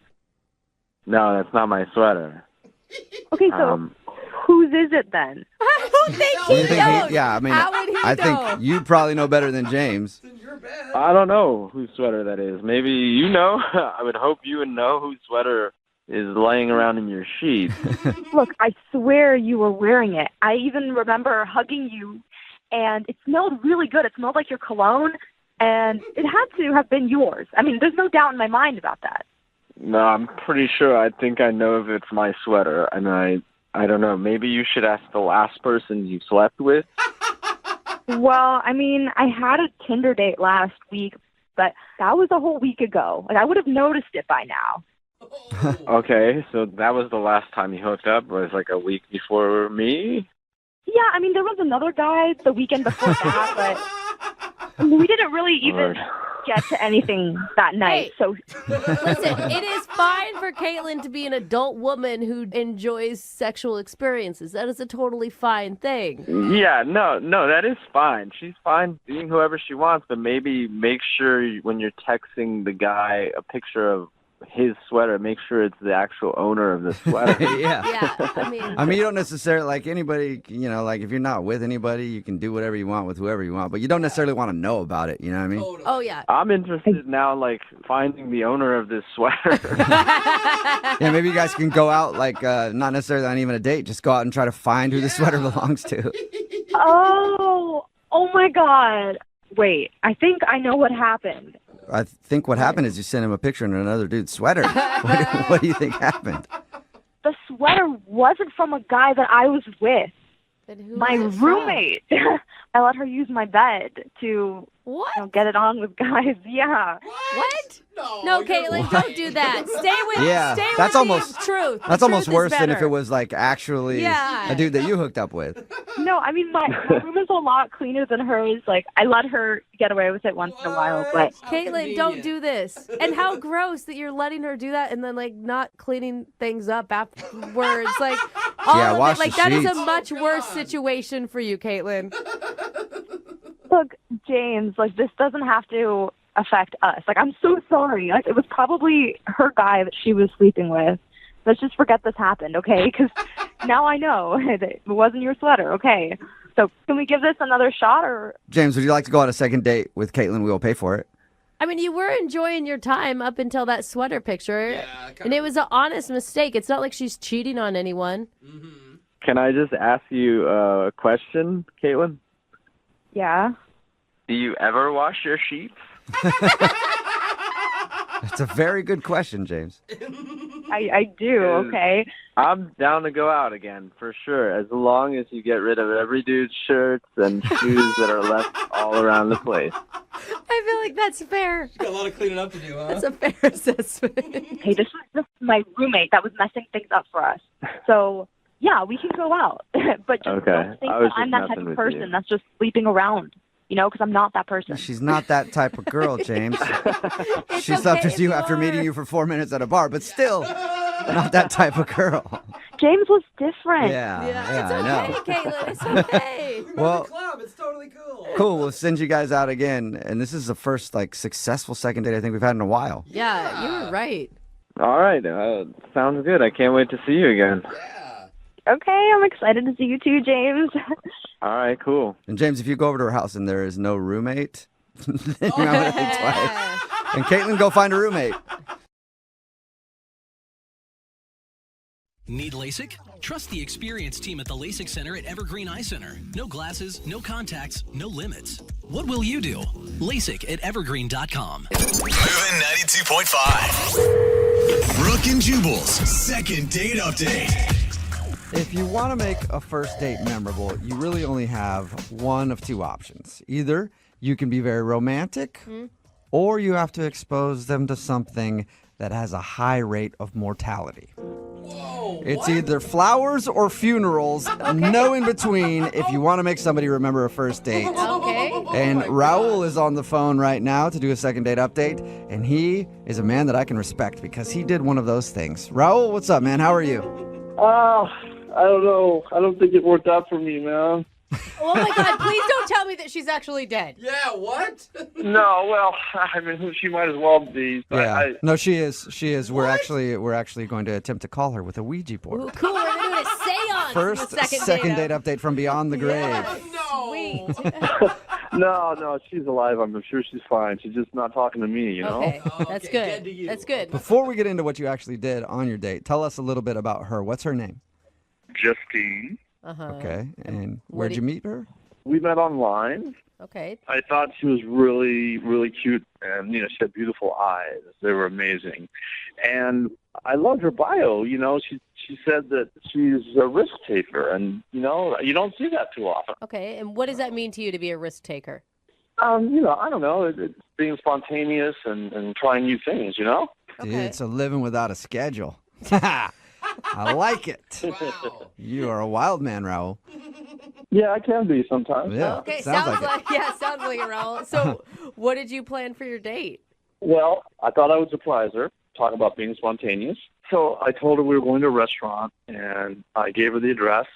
No, that's not my sweater. Okay, so whose is it then? I don't think he knows. Yeah, I mean, How would he I know? think you probably know better than James. I don't know whose sweater that is. Maybe you know. I would hope you would know whose sweater is laying around in your sheets. Look, I swear you were wearing it. I even remember hugging you, and it smelled really good. It smelled like your cologne, and it had to have been yours. I mean, there's no doubt in my mind about that. No, I'm pretty sure. I think I know if it's my sweater, and I don't know. Maybe you should ask the last person you slept with. Well, I mean, I had a Tinder date last week, but that was a whole week ago. Like, I would have noticed it by now. Okay, so that was the last time you hooked up, was like a week before me? Yeah, I mean, there was another guy the weekend before that, but we didn't really even... Lord. get to anything that night. Hey. So Listen, it is fine for Caitlin to be an adult woman who enjoys sexual experiences. That is a totally fine thing. Yeah, no, that is fine. She's fine being whoever she wants, but maybe make sure when you're texting the guy a picture of his sweater, make sure it's the actual owner of the sweater. Yeah. I mean, you don't necessarily, like anybody, you know, like if you're not with anybody, you can do whatever you want with whoever you want, but you don't necessarily want to know about it, you know what I mean? Oh, yeah. I'm interested now, like, finding the owner of this sweater. Yeah, maybe you guys can go out, like, not necessarily on even a date, just go out and try to find who the sweater belongs to. oh my God. Wait, I think I know what happened. I think what happened is you sent him a picture in another dude's sweater. What do you think happened? The sweater wasn't from a guy that I was with. My roommate. I let her use my bed to get it on with guys. Yeah. What? No, Caitlin, don't do that. Stay with that's with almost the truth. That's The almost truth is worse than if better. it was like actually a dude that you hooked up with. No, I mean, my room is a lot cleaner than hers. Like, I let her get away with it once in a while, but... Caitlin, don't do this. And how gross that you're letting her do that and then, like, not cleaning things up afterwards. Like, all of wash it. Like, the that is a sheets. much worse situation for you, Caitlin. Look, James, like, this doesn't have to affect us. Like, I'm so sorry. Like, it was probably her guy that she was sleeping with. Let's just forget this happened, okay? Because now I know that it wasn't your sweater, okay? So can we give this another shot, or... James, would you like to go on a second date with Caitlin? We will pay for it. I mean, you were enjoying your time up until that sweater picture. And it was an honest mistake. It's not like she's cheating on anyone. Can I just ask you a question, Caitlin? Yeah? Do you ever wash your sheets? It's a very good question, James. I do, okay? I'm down to go out again, for sure, as long as you get rid of every dude's shirts and shoes that are left all around the place. I feel like that's fair. Got a lot of cleaning up to do, huh? That's a fair assessment. Hey, this was just my roommate that was messing things up for us. So, yeah, we can go out. But just don't think I was that I'm just that messing type of with person you. that's just sleeping around. You know, because I'm not that person. She's not that type of girl, James. She okay slept with if you you after are. meeting you for 4 minutes at a bar, but still not that type of girl. James was different. Yeah, it's I know. okay, Caitlin. It's okay. Well, Club, it's totally cool. cool. We'll send you guys out again, and this is the first like successful second date I think we've had in a while. Yeah, you were right. All right, sounds good. I can't wait to see you again. Okay, I'm excited to see you too, James. All right, cool. And James, if you go over to her house and there is no roommate, then you're gonna think twice. And Caitlin, go find a roommate. Need LASIK? Trust the experienced team at the LASIK Center at Evergreen Eye Center. No glasses, no contacts, no limits. What will you do? LASIK at evergreen.com. Moving 92.5. Brooke and Jubal's second date update. If you want to make a first date memorable, you really only have one of two options. Either you can be very romantic, or you have to expose them to something that has a high rate of mortality. It's either flowers or funerals, no in between if you want to make somebody remember a first date. Okay. And Raul is on the phone right now to do a second date update, and he is a man that I can respect because he did one of those things. Raul, what's up, man? How are you? I don't know. I don't think it worked out for me, man. Oh my God! Please don't tell me that she's actually dead. Yeah, what? No, well, I mean, she might as well be. Yeah. No, she is. She is. We're actually going to attempt to call her with a Ouija board. Ooh, cool. We're doing a seance. First second date update from beyond the grave. Sweet. No, she's alive. I'm sure she's fine. She's just not talking to me, you know? Okay, that's good. That's good. Before we get into what you actually did on your date, tell us a little bit about her. What's her name? Justine. Okay. And where'd you meet her? We met online. Okay. I thought she was really, really cute, and she had beautiful eyes. They were amazing, and I loved her bio. She said that she's a risk taker, and you don't see that too often. Okay. And what does that mean to you to be a risk taker? I don't know. It's being spontaneous and trying new things. Dude, it's a living without a schedule. I like it. Wow. You are a wild man, Raul. Yeah, I can be sometimes. Yeah. Okay, sounds sounds like like sounds like it, Raul. So, what did you plan for your date? Well, I thought I would surprise her, talk about being spontaneous. So I told her we were going to a restaurant, and I gave her the address.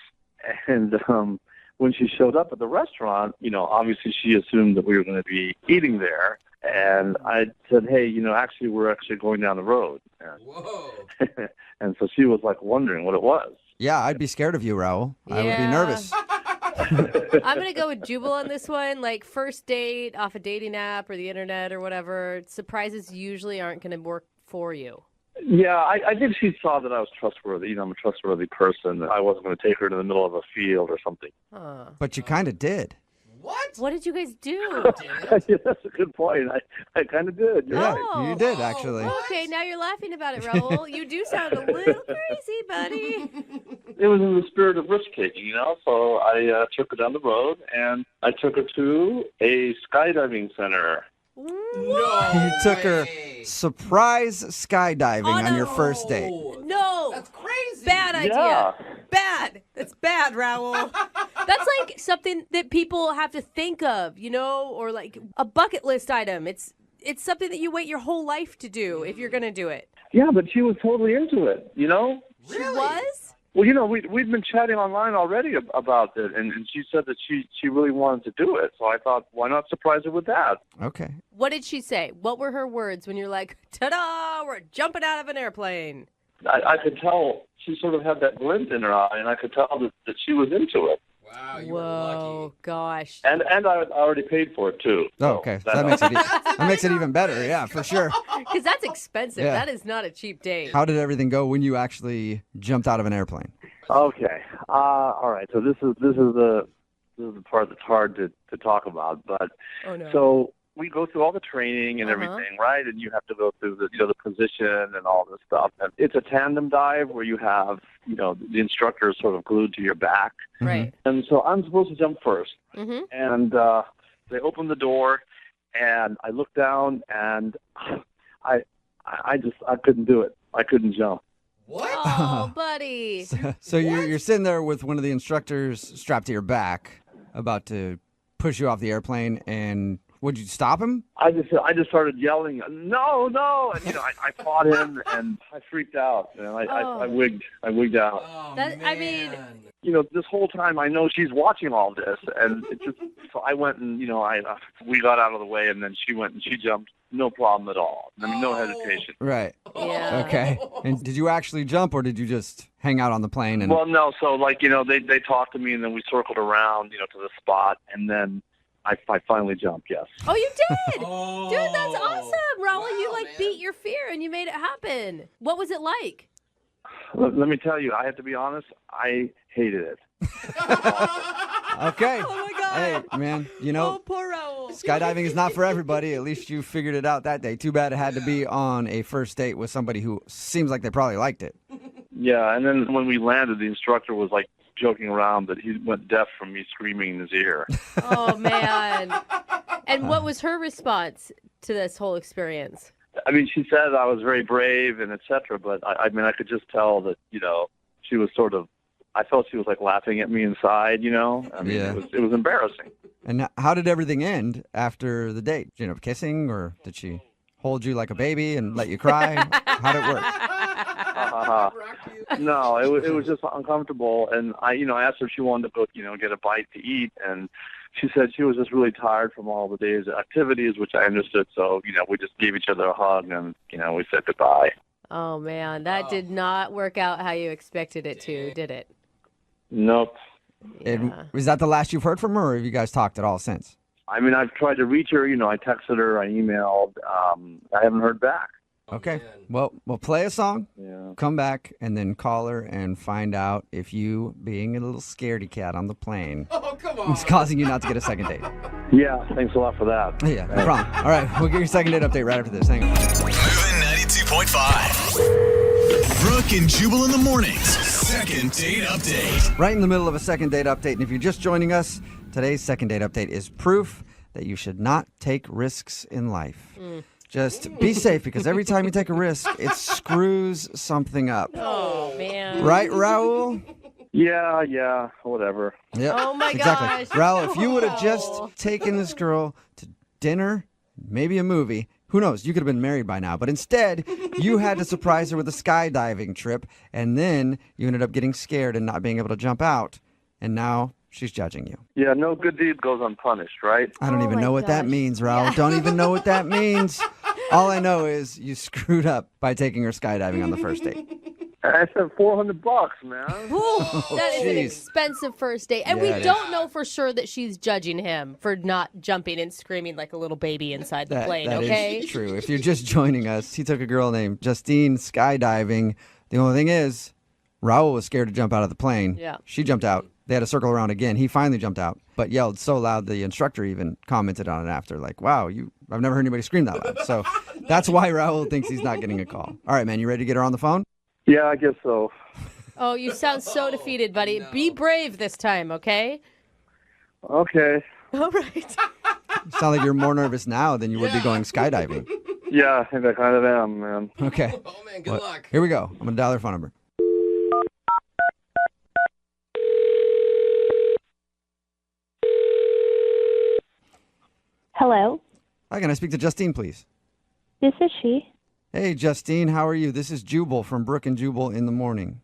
And when she showed up at the restaurant, obviously she assumed that we were going to be eating there. And I said, hey, actually, we're actually going down the road. Whoa. And so she was like wondering what it was. Yeah, I'd be scared of you, Raul. I would be nervous. I'm going to go with Jubal on this one. Like, first date off a dating app or the internet or whatever, surprises usually aren't going to work for you. Yeah, I think she saw that I was trustworthy. I'm a trustworthy person. I wasn't going to take her to the middle of a field or something. Huh. But you kind of did. What did you guys do? Yeah, that's a good point. I kind of did. You're Yeah, right. you did, actually. Okay, now you're laughing about it, Raul. You do sound a little crazy, buddy. It was in the spirit of risk-taking, So I took her down the road, and I took her to a skydiving center. No. You took her surprise skydiving on your first date. No. That's crazy. Bad idea. Yeah. Bad. That's bad, Raul. That's like something that people have to think of, or like a bucket list item. It's something that you wait your whole life to do if you're going to do it. Yeah, but she was totally into it, She was? Well, we'd been chatting online already about it, and she said that she really wanted to do it. So I thought, why not surprise her with that? Okay. What did she say? What were her words when you're like, ta-da, we're jumping out of an airplane? I could tell she sort of had that glint in her eye, and I could tell that she was into it. Wow, you Whoa, were lucky. gosh. And I already paid for it, too. Oh, okay. So that makes it even better. Yeah, for sure. Because that's expensive. Yeah. That is not a cheap date. How did everything go when you actually jumped out of an airplane? Okay. All right. So this is the part that's hard to talk about. But Oh, no. so we go through all the training and everything, right? And you have to go through the position and all this stuff. And it's a tandem dive where you have the instructor is sort of glued to your back. Right. And so I'm supposed to jump first. Mm-hmm. And they open the door, and I look down, and I couldn't do it. I couldn't jump. What? Oh, buddy. So you're sitting there with one of the instructors strapped to your back, about to push you off the airplane, and would you stop him? I just started yelling, no, and I fought him, and I freaked out, and I wigged out. Oh, That- I mean- man. This whole time I know she's watching all this, and so I went and we got out of the way, and then she went and she jumped, no problem at all. I mean, no hesitation. Right. Yeah. Okay. And did you actually jump, or did you just hang out on the plane? And Well, no, so they talked to me, and then we circled around, to the spot, and then I finally jumped. Yes. Oh, you did? Oh. Dude, that's awesome, Raul. Wow, You man. beat your fear and you made it happen. What was it like? Let me tell you, I have to be honest, I hated it. Okay. Oh, my God. Hey, man, Oh, poor Raul. skydiving is not for everybody. At least you figured it out that day. Too bad it had to be on a first date with somebody who seems like they probably liked it. Yeah, and then when we landed, the instructor was like joking around that he went deaf from me screaming in his ear. Oh, man. And what was her response to this whole experience? I mean, she said I was very brave and et cetera, but I mean, I could just tell that, she was sort of, I felt she was like laughing at me inside, I mean, Yeah. it was embarrassing. And how did everything end after the date? Kissing, or did she hold you like a baby and let you cry? How'd it work? No, it was just uncomfortable, and I asked her if she wanted to go, get a bite to eat, and she said she was just really tired from all the day's activities, which I understood. So, we just gave each other a hug, and we said goodbye. Oh, man. That did not work out how you expected it to, did it? Nope. And was that the last you've heard from her, or have you guys talked at all since? I mean, I've tried to reach her. I texted her, I emailed. I haven't heard back. Okay. Well, we'll play a song, Yeah. come back, and then call her and find out if you, being a little scaredy cat on the plane, Oh, come on. is causing you not to get a second date. Yeah, thanks a lot for that. Yeah, no problem. All right, we'll get your second date update right after this. Hang on. Moving 92.5. Brooke and Jubal in the mornings. Second date update. Right in the middle of a second date update, and if you're just joining us, today's second date update is proof that you should not take risks in life. Just be safe because every time you take a risk, it screws something up. Oh, man. Right, Raul? Yeah, whatever. Yep. Oh, my exactly. gosh. Raul, if you would have just taken this girl to dinner, maybe a movie, who knows? You could have been married by now. But instead, you had to surprise her with a skydiving trip, and then you ended up getting scared and not being able to jump out. And now she's judging you. Yeah, no good deed goes unpunished, right? I don't even know what that means, Raul. Don't even know what that means. All I know is you screwed up by taking her skydiving on the first date. I said $400, man. That is an jeez. expensive first date. And Yeah, we it don't know for sure that she's judging him for not jumping and screaming like a little baby inside the plane, that okay? is true. If you're just joining us, he took a girl named Justine skydiving. The only thing is, Raul was scared to jump out of the plane. Yeah. She jumped out. They had to circle around again. He finally jumped out, but yelled so loud the instructor even commented on it after, like, wow, I've never heard anybody scream that loud. So that's why Raul thinks he's not getting a call. All right, man, you ready to get her on the phone? Yeah, I guess so. Oh, you sound so defeated, buddy. Be brave this time, okay? Okay. All right. You sound like you're more nervous now than you would be going skydiving. Yeah, I think I kind of am, man. Okay. Oh, man, good luck. Here we go. I'm going to dial their phone number. Hello, Hi, can I speak to Justine, please? this is she. Hey, Justine, how are you? This is Jubal from Brooke and Jubal in the Morning.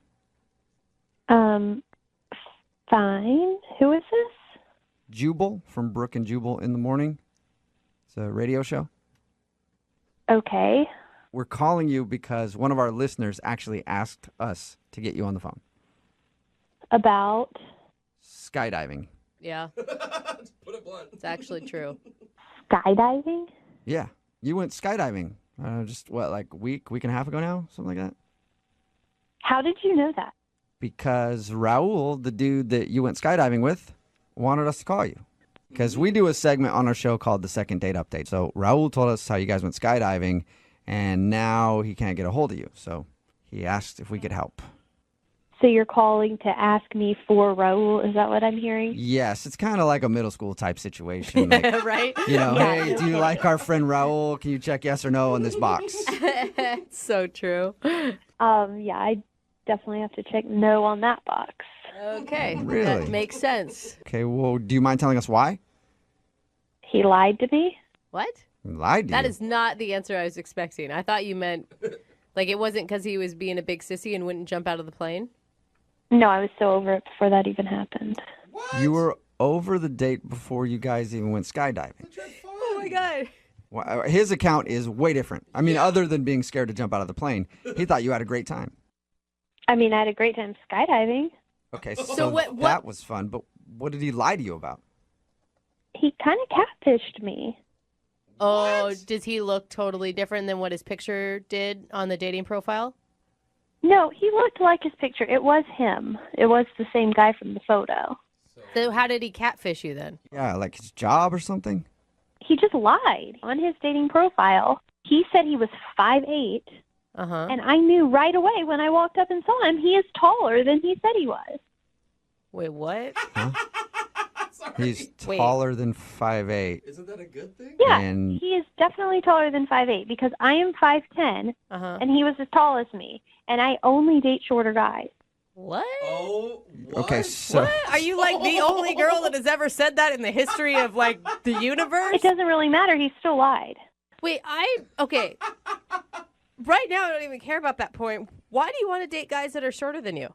Fine. Who is this? Jubal from Brooke and Jubal in the Morning. It's a radio show. Okay. We're calling you because one of our listeners actually asked us to get you on the phone. About Skydiving. Yeah. Put it blunt. It's actually true. skydiving? Yeah. You went skydiving just, like a week and a half ago now? Something like that? How did you know that? Because Raul, the dude that you went skydiving with, wanted us to call you. Because we do a segment on our show called the Second Date Update. So Raul told us how you guys went skydiving, and now he can't get a hold of you. So he asked if we could help. So you're calling to ask me for Raul? Is that what I'm hearing? Yes, it's kind of like a middle school type situation. Like, Right? you know, Yeah. hey, do you like our friend Raul? Can you check yes or no on this box? It's so true. Yeah, I definitely have to check no on that box. Okay. Really? That makes sense. Okay, well, do you mind telling us why? He lied to me? What? He lied to That you. is not the answer I was expecting. I thought you meant, like, it wasn't because he was being a big sissy and wouldn't jump out of the plane? No, I was so over it before that even happened. You were over the date before you guys even went skydiving. Oh, my God. Well, his account is way different. I mean, other than being scared to jump out of the plane, he thought you had a great time. I mean, I had a great time skydiving. Okay, So so what- that was fun, but what did he lie to you about? He kind of catfished me. Oh, does he look totally different than what his picture did on the dating profile? No, he looked like his picture. It was him. It was the same guy from the photo. So how did he catfish you then? Yeah, like his job or something? He just lied on his dating profile. He said he was 5'8", Uh-huh. and I knew right away when I walked up and saw him, he is taller than he said he was. Wait, what? He's Wait. taller than 5'8". Isn't that a good thing? Yeah, And he is definitely taller than 5'8", because I am 5'10", Uh-huh. and he was as tall as me, and I only date shorter guys. What? Oh, okay, so What? Are you like the only girl that has ever said that in the history of like the universe? It doesn't really matter. He still lied. Wait, okay. Right now, I don't even care about that point. Why do you want to date guys that are shorter than you?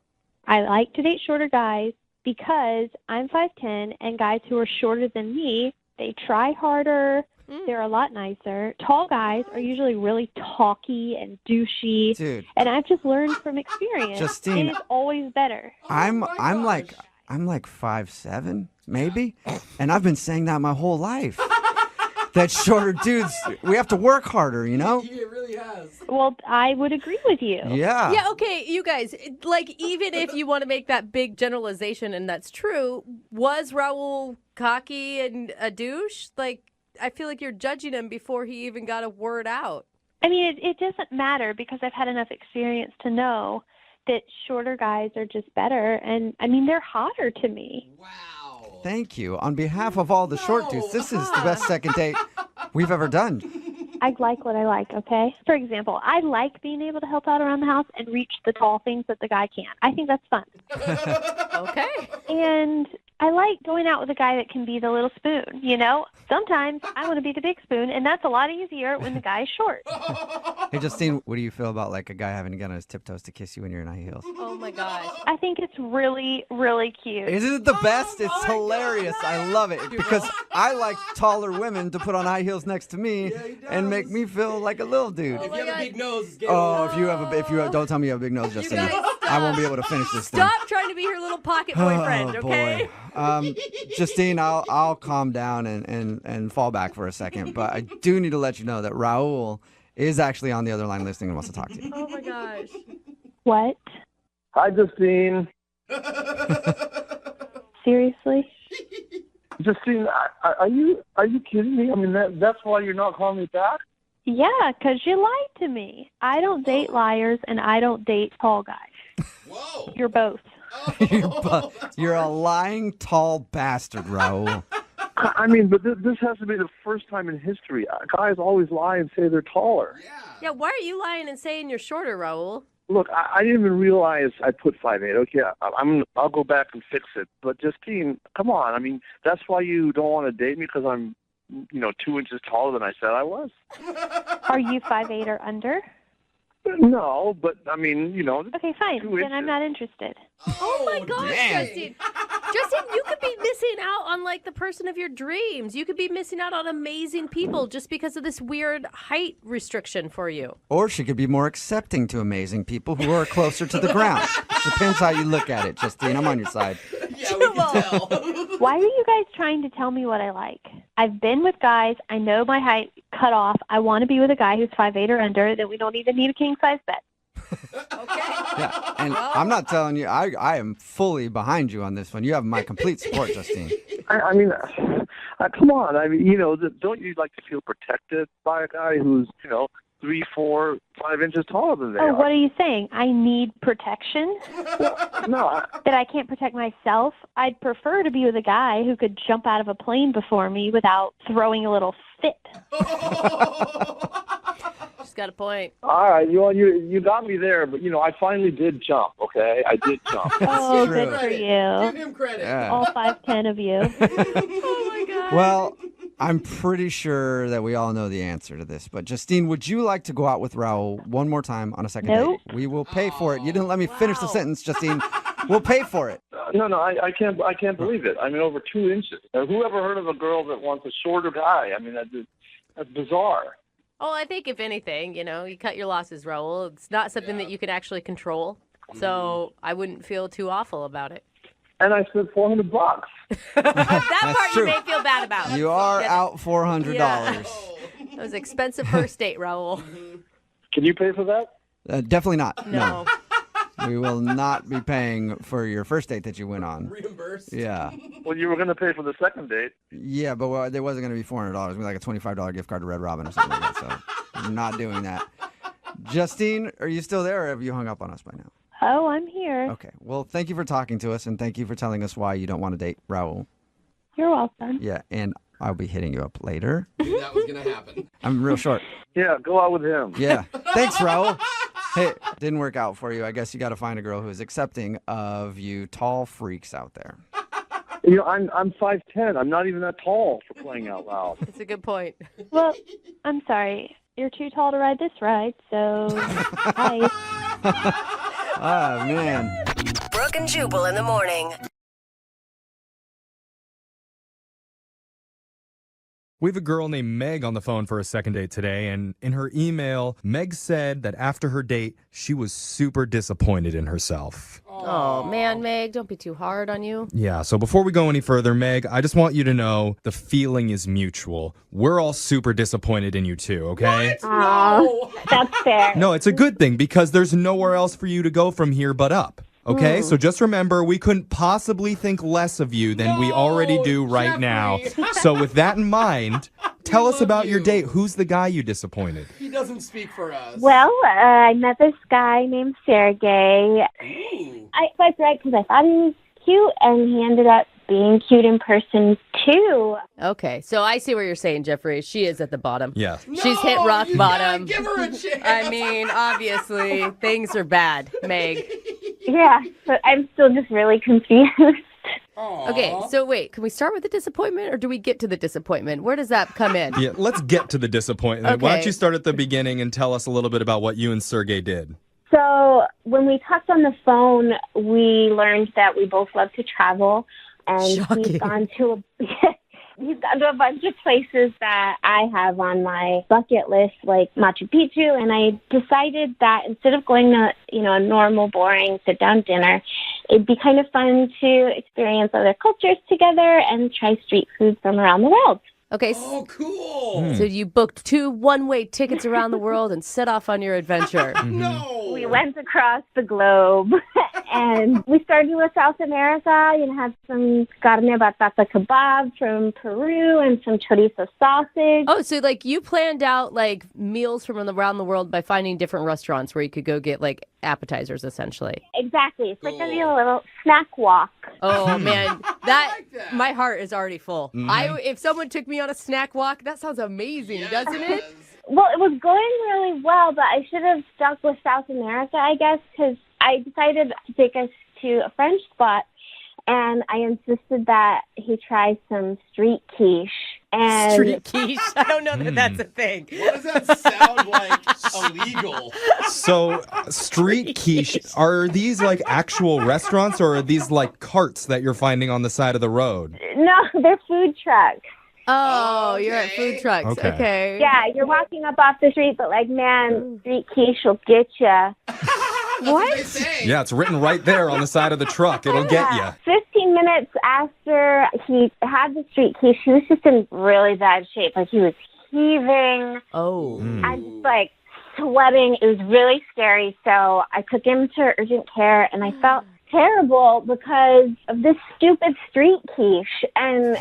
I like to date shorter guys because I'm 5'10", and guys who are shorter than me, they try harder. They're a lot nicer. Tall guys are usually really talky and douchey. Dude. And I've just learned from experience, Justine. it is always better. I'm like 5'7", maybe, and I've been saying that my whole life. That shorter dudes, we have to work harder, you know? It really has. Well, I would agree with you. Yeah. Yeah, okay, you guys, like, even if you want to make that big generalization and that's true, was Raul cocky and a douche? Like, I feel like you're judging him before he even got a word out. I mean, it doesn't matter because I've had enough experience to know that shorter guys are just better. And, I mean, they're hotter to me. Thank you. On behalf of all the short dudes, this is the best second date we've ever done. I like what I like, okay? For example, I like being able to help out around the house and reach the tall things that the guy can't. I think that's fun. Okay. And I like going out with a guy that can be the little spoon, you know? Sometimes I want to be the big spoon, and that's a lot easier when the guy is short. Hey, Justine, what do you feel about like a guy having to get on his tiptoes to kiss you when you're in high heels? Oh my gosh. I think it's really, really cute. Isn't it the best? It's hilarious. I love it because I like taller women to put on high heels next to me and make me feel like a little dude. If you have a big nose, it's don't tell me you have a big nose, Justine. I won't be able to finish this thing. Stop trying to be her little pocket boyfriend, okay? Boy. Justine, I'll calm down and fall back for a second, but I do need to let you know that Raul is actually on the other line listening and wants to talk to you. Oh my gosh. What? Hi, Justine. Seriously? Justine, are you kidding me? I mean, that's why you're not calling me back? Yeah, 'cause you lied to me. I don't date liars, and I don't date tall guys. Whoa. You're both. You're a lying tall bastard, Raul. I mean, but this has to be the first time in history. Guys always lie and say they're taller. Yeah, why are you lying and saying you're shorter, Raul? Look, I didn't even realize I put 5'8". Okay, I'll go back and fix it. But Justine, come on. I mean, that's why you don't want to date me because I'm, 2 inches taller than I said I was. Are you 5'8" or under? No, but I mean, Okay, fine. Then I'm not interested. Oh my gosh, Justine. Justine, you could be missing out on like the person of your dreams. You could be missing out on amazing people just because of this weird height restriction for you. Or she could be more accepting to amazing people who are closer to the ground. Depends how you look at it, Justine. I'm on your side. Yeah, we can tell. Why are you guys trying to tell me what I like? I've been with guys. I know my height cut off. I want to be with a guy who's 5'8" or under. Then we don't even need a king-size bed. Yeah, and I'm not telling you, I am fully behind you on this one. You have my complete support, Justine. I mean, come on. I mean, don't you like to feel protected by a guy who's, 3, 4, 5 inches taller than they are? What are you saying? I need protection? No. That I can't protect myself? I'd prefer to be with a guy who could jump out of a plane before me without throwing a little fit. She's got a point. All right, you got me there, but I finally did jump. Okay, I did jump. Oh, good for you. Give him credit. Yeah. All 5'10" of you. Oh my God. Well, I'm pretty sure that we all know the answer to this, but Justine, would you like to go out with Raul one more time on a second Nope. date? We will pay for it. You didn't let me finish the sentence, Justine. We'll pay for it. No, I can't believe it. I mean, over 2 inches. Who ever heard of a girl that wants a shorter guy? I mean, that's bizarre. Oh, I think if anything, you cut your losses, Raul. It's not something that you can actually control. So I wouldn't feel too awful about it. And I spent $400. That part true. you may feel bad about. You are out $400. Yeah. That was an expensive first date, Raul. Can you pay for that? Definitely not. No. We will not be paying for your first date that you went on. Reimbursed. Yeah. Well, you were going to pay for the second date. Yeah, but there wasn't going to be $400. It was like a $25 gift card to Red Robin or something like that. So I'm not doing that. Justine, are you still there or have you hung up on us by now? Oh, I'm here. Okay. Well, thank you for talking to us and thank you for telling us why you don't want to date Raul. You're welcome. Yeah, and I'll be hitting you up later. Knew that was going to happen. I'm real short. Yeah, go out with him. Yeah. Thanks, Raul. Hey, didn't work out for you. I guess you got to find a girl who is accepting of you tall freaks out there. I'm 5'10". I'm not even that tall for playing out loud. It's a good point. Well, I'm sorry. You're too tall to ride this ride, so hi. Oh, man. Brooke and Jubal in the morning. We have a girl named Meg on the phone for a second date today, and in her email, Meg said that after her date, she was super disappointed in herself. Oh, man, Meg, don't be too hard on you. Yeah, so before we go any further, Meg, I just want you to know the feeling is mutual. We're all super disappointed in you too, okay? Aw, that's fair. No, it's a good thing because there's nowhere else for you to go from here but up. Okay, so just remember, we couldn't possibly think less of you than we already do right now. So with that in mind, tell us about your date. Who's the guy you disappointed? He doesn't speak for us. Well, I met this guy named Sergey. I swiped right because I thought he was cute, and he ended up being cute in person too. Okay, so I see what you're saying, Jeffrey. She is at the bottom. Yeah. She's hit rock bottom. Give her a chance. I mean, obviously, things are bad, Meg. Yeah, but I'm still just really confused. Okay, so wait, can we start with the disappointment or do we get to the disappointment? Where does that come in? Yeah, let's get to the disappointment. Okay. Why don't you start at the beginning and tell us a little bit about what you and Sergey did? So when we talked on the phone, we learned that we both love to travel, and he's gone to a bunch of places that I have on my bucket list, like Machu Picchu, and I decided that instead of going to, a normal, boring sit-down dinner, it'd be kind of fun to experience other cultures together and try street food from around the world. Okay. Oh, cool. So you booked 2 one-way tickets around the world and set off on your adventure. No. We went across the globe, and we started with South America and had some carne batata kebab from Peru and some chorizo sausage. Oh, so you planned out meals from around the world by finding different restaurants where you could go get appetizers, essentially. Exactly. It's like a little snack walk. Oh man, my heart is already full. If someone took me on a snack walk, that sounds amazing, doesn't it? Well, it was going really well, but I should have stuck with South America, I guess, because I decided to take us to a French spot, and I insisted that he try some street quiche. And street quiche? I don't know that that's a thing. What does that sound like? Illegal. So, street quiche, are these actual restaurants or are these carts that you're finding on the side of the road? No, they're food trucks. Oh, you're at food trucks. Okay. Yeah, you're walking up off the street, but man, street quiche will get you. What? Yeah, it's written right there on the side of the truck. It'll get you. 15 minutes after he had the street quiche, he was just in really bad shape. He was heaving. Oh. I'm just sweating. It was really scary. So I took him to urgent care, and I felt terrible because of this stupid street quiche. And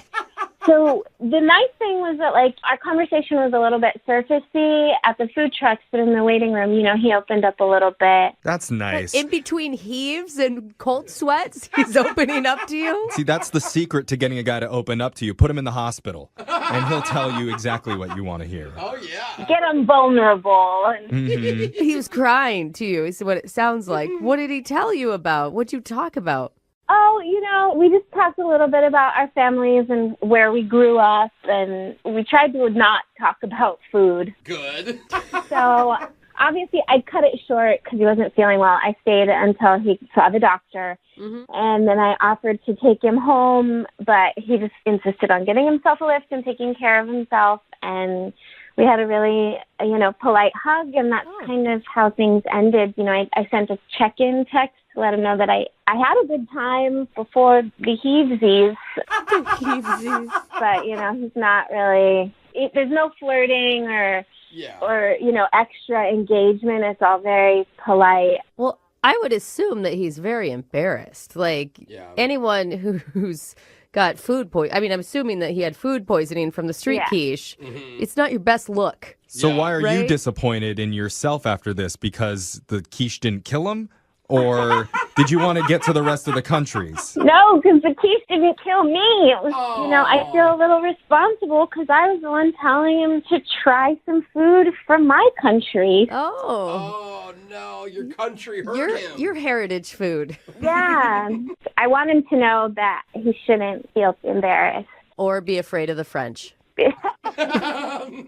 so the nice thing was that our conversation was a little bit surfacey at the food trucks, but in the waiting room, he opened up a little bit. That's nice. In between heaves and cold sweats, he's opening up to you? See, that's the secret to getting a guy to open up to you. Put him in the hospital, and he'll tell you exactly what you want to hear. Oh, yeah. Get him vulnerable. He was crying to you, is what it sounds like. What did he tell you about? What'd you talk about? Oh, we just talked a little bit about our families and where we grew up, and we tried to not talk about food. Good. So, obviously, I cut it short because he wasn't feeling well. I stayed until he saw the doctor, and then I offered to take him home, but he just insisted on getting himself a lift and taking care of himself, and we had a really, polite hug, and that's kind of how things ended. I sent a check-in text to let him know that I had a good time before the heavesies. But, he's not really, there's no flirting or extra engagement. It's all very polite. Well, I would assume that he's very embarrassed. Anyone who's got food poisoning. I'm assuming that he had food poisoning from the street quiche. It's not your best look. So why are you disappointed in yourself after this? Because the quiche didn't kill him? Or did you want to get to the rest of the countries? No, because the quiche didn't kill me. It was, I feel a little responsible because I was the one telling him to try some food from my country. Oh, no, your country hurt him. Your heritage food. Yeah. I want him to know that he shouldn't feel embarrassed. Or be afraid of the French.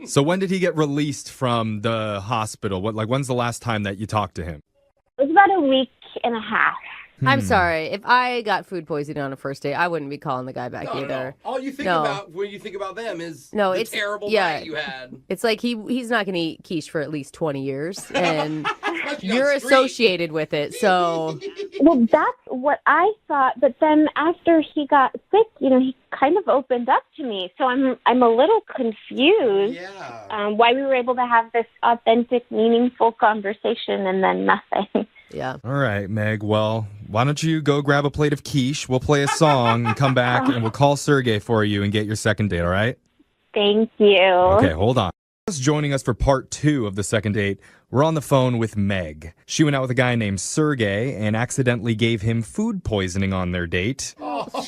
So when did he get released from the hospital? When's the last time that you talked to him? It was about a week and a half. I'm sorry. If I got food poisoning on a first date, I wouldn't be calling the guy back either. No. All you think about when you think about them is it's terrible night you had. It's he's not going to eat quiche for at least 20 years, and you're associated with it, so... Well, that's what I thought, but then after he got sick, he kind of opened up to me, so I'm a little confused why we were able to have this authentic, meaningful conversation and then nothing. Yeah. All right, Meg. Well, why don't you go grab a plate of quiche? We'll play a song and come back, and we'll call Sergey for you and get your second date, all right? Thank you. Okay, hold on. Just joining us for part 2 of the second date, we're on the phone with Meg. She went out with a guy named Sergey and accidentally gave him food poisoning on their date.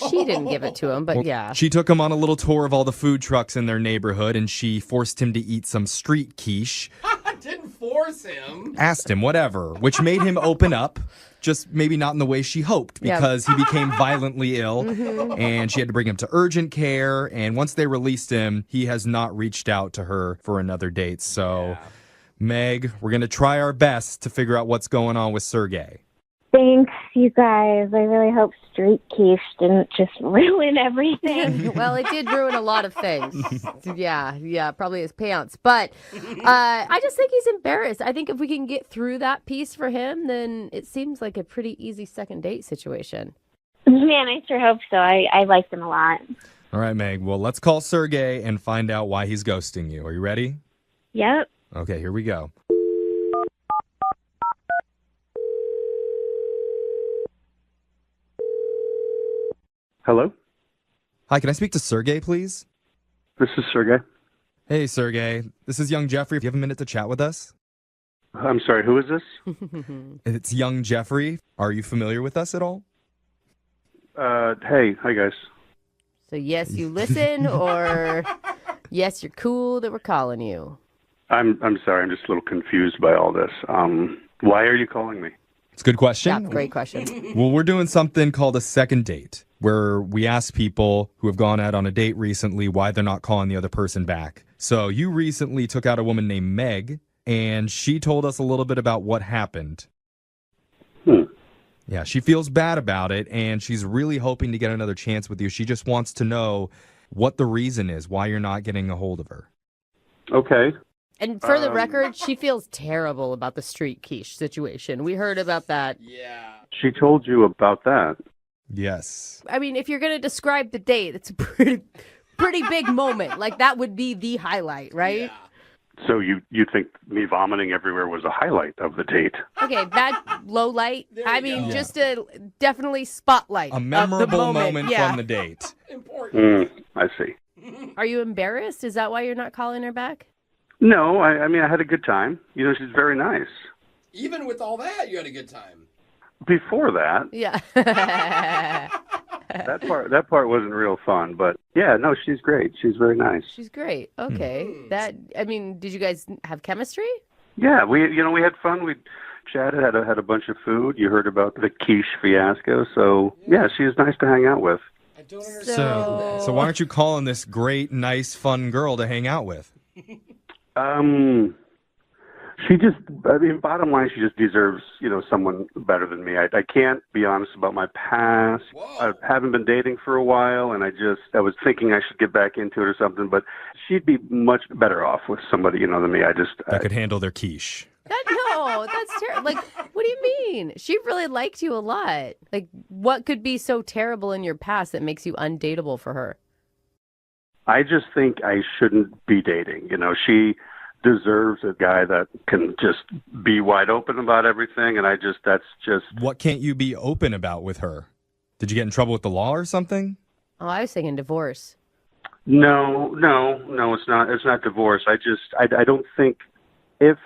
She didn't give it to him, but yeah. She took him on a little tour of all the food trucks in their neighborhood, and she forced him to eat some street quiche. I didn't force him. Asked him, whatever, which made him open up. Just maybe not in the way she hoped, because he became violently ill, and she had to bring him to urgent care. And once they released him, he has not reached out to her for another date. So, Meg, we're going to try our best to figure out what's going on with Sergey. Thanks, you guys. I really hope street quiche didn't just ruin everything. Well, it did ruin a lot of things. Yeah, probably his pants. But I just think he's embarrassed. I think if we can get through that piece for him, then it seems like a pretty easy second date situation. Man, I sure hope so. I liked him a lot. All right, Meg. Well, let's call Sergey and find out why he's ghosting you. Are you ready? Yep. Okay, here we go. Hello? Hi, can I speak to Sergey, please? This is Sergey. Hey, Sergey. This is young Jeffrey. Do you have a minute to chat with us? I'm sorry, who is this? It's young Jeffrey. Are you familiar with us at all? Hey, hi guys. So yes, you listen, or yes, you're cool that we're calling you. I'm sorry, I'm just a little confused by all this. Why are you calling me? It's a good question. Yeah, great question. Well, we're doing something called a second date, where we ask people who have gone out on a date recently why they're not calling the other person back. So you recently took out a woman named Meg, and she told us a little bit about what happened. Yeah, she feels bad about it, and she's really hoping to get another chance with you. She just wants to know what the reason is, why you're not getting a hold of her. Okay. And for the record, she feels terrible about the street quiche situation. We heard about that. Yeah. She told you about that? Yes. I mean, if you're going to describe the date, it's a pretty big moment. Like, that would be the highlight, right? Yeah. So you think me vomiting everywhere was a highlight of the date? Okay, that low light. I mean, just a definitely spotlight. A memorable moment yeah. from the date. Important. I see. Are you embarrassed? Is that why you're not calling her back? No, I mean, I had a good time. You know, she's very nice. Even with all that, you had a good time. Before that, Yeah. that part wasn't real fun, but yeah, no, she's great. She's very nice. She's great. Okay. Did you guys have chemistry? Yeah, we had fun. We chatted, had a bunch of food. You heard about the quiche fiasco, so yeah, she was nice to hang out with. I don't understand. So why aren't you calling this great, nice, fun girl to hang out with? Bottom line, she just deserves, someone better than me. I can't be honest about my past. Whoa. I haven't been dating for a while, and I was thinking I should get back into it or something, but she'd be much better off with somebody, than me. That could handle their quiche. No, that's terrible. Like, what do you mean? She really liked you a lot. Like, what could be so terrible in your past that makes you undateable for her? I just think I shouldn't be dating. She deserves a guy that can just be wide open about everything, and that's just... What can't you be open about with her? Did you get in trouble with the law or something? Oh, I was thinking divorce. No, it's not. It's not divorce. I don't think if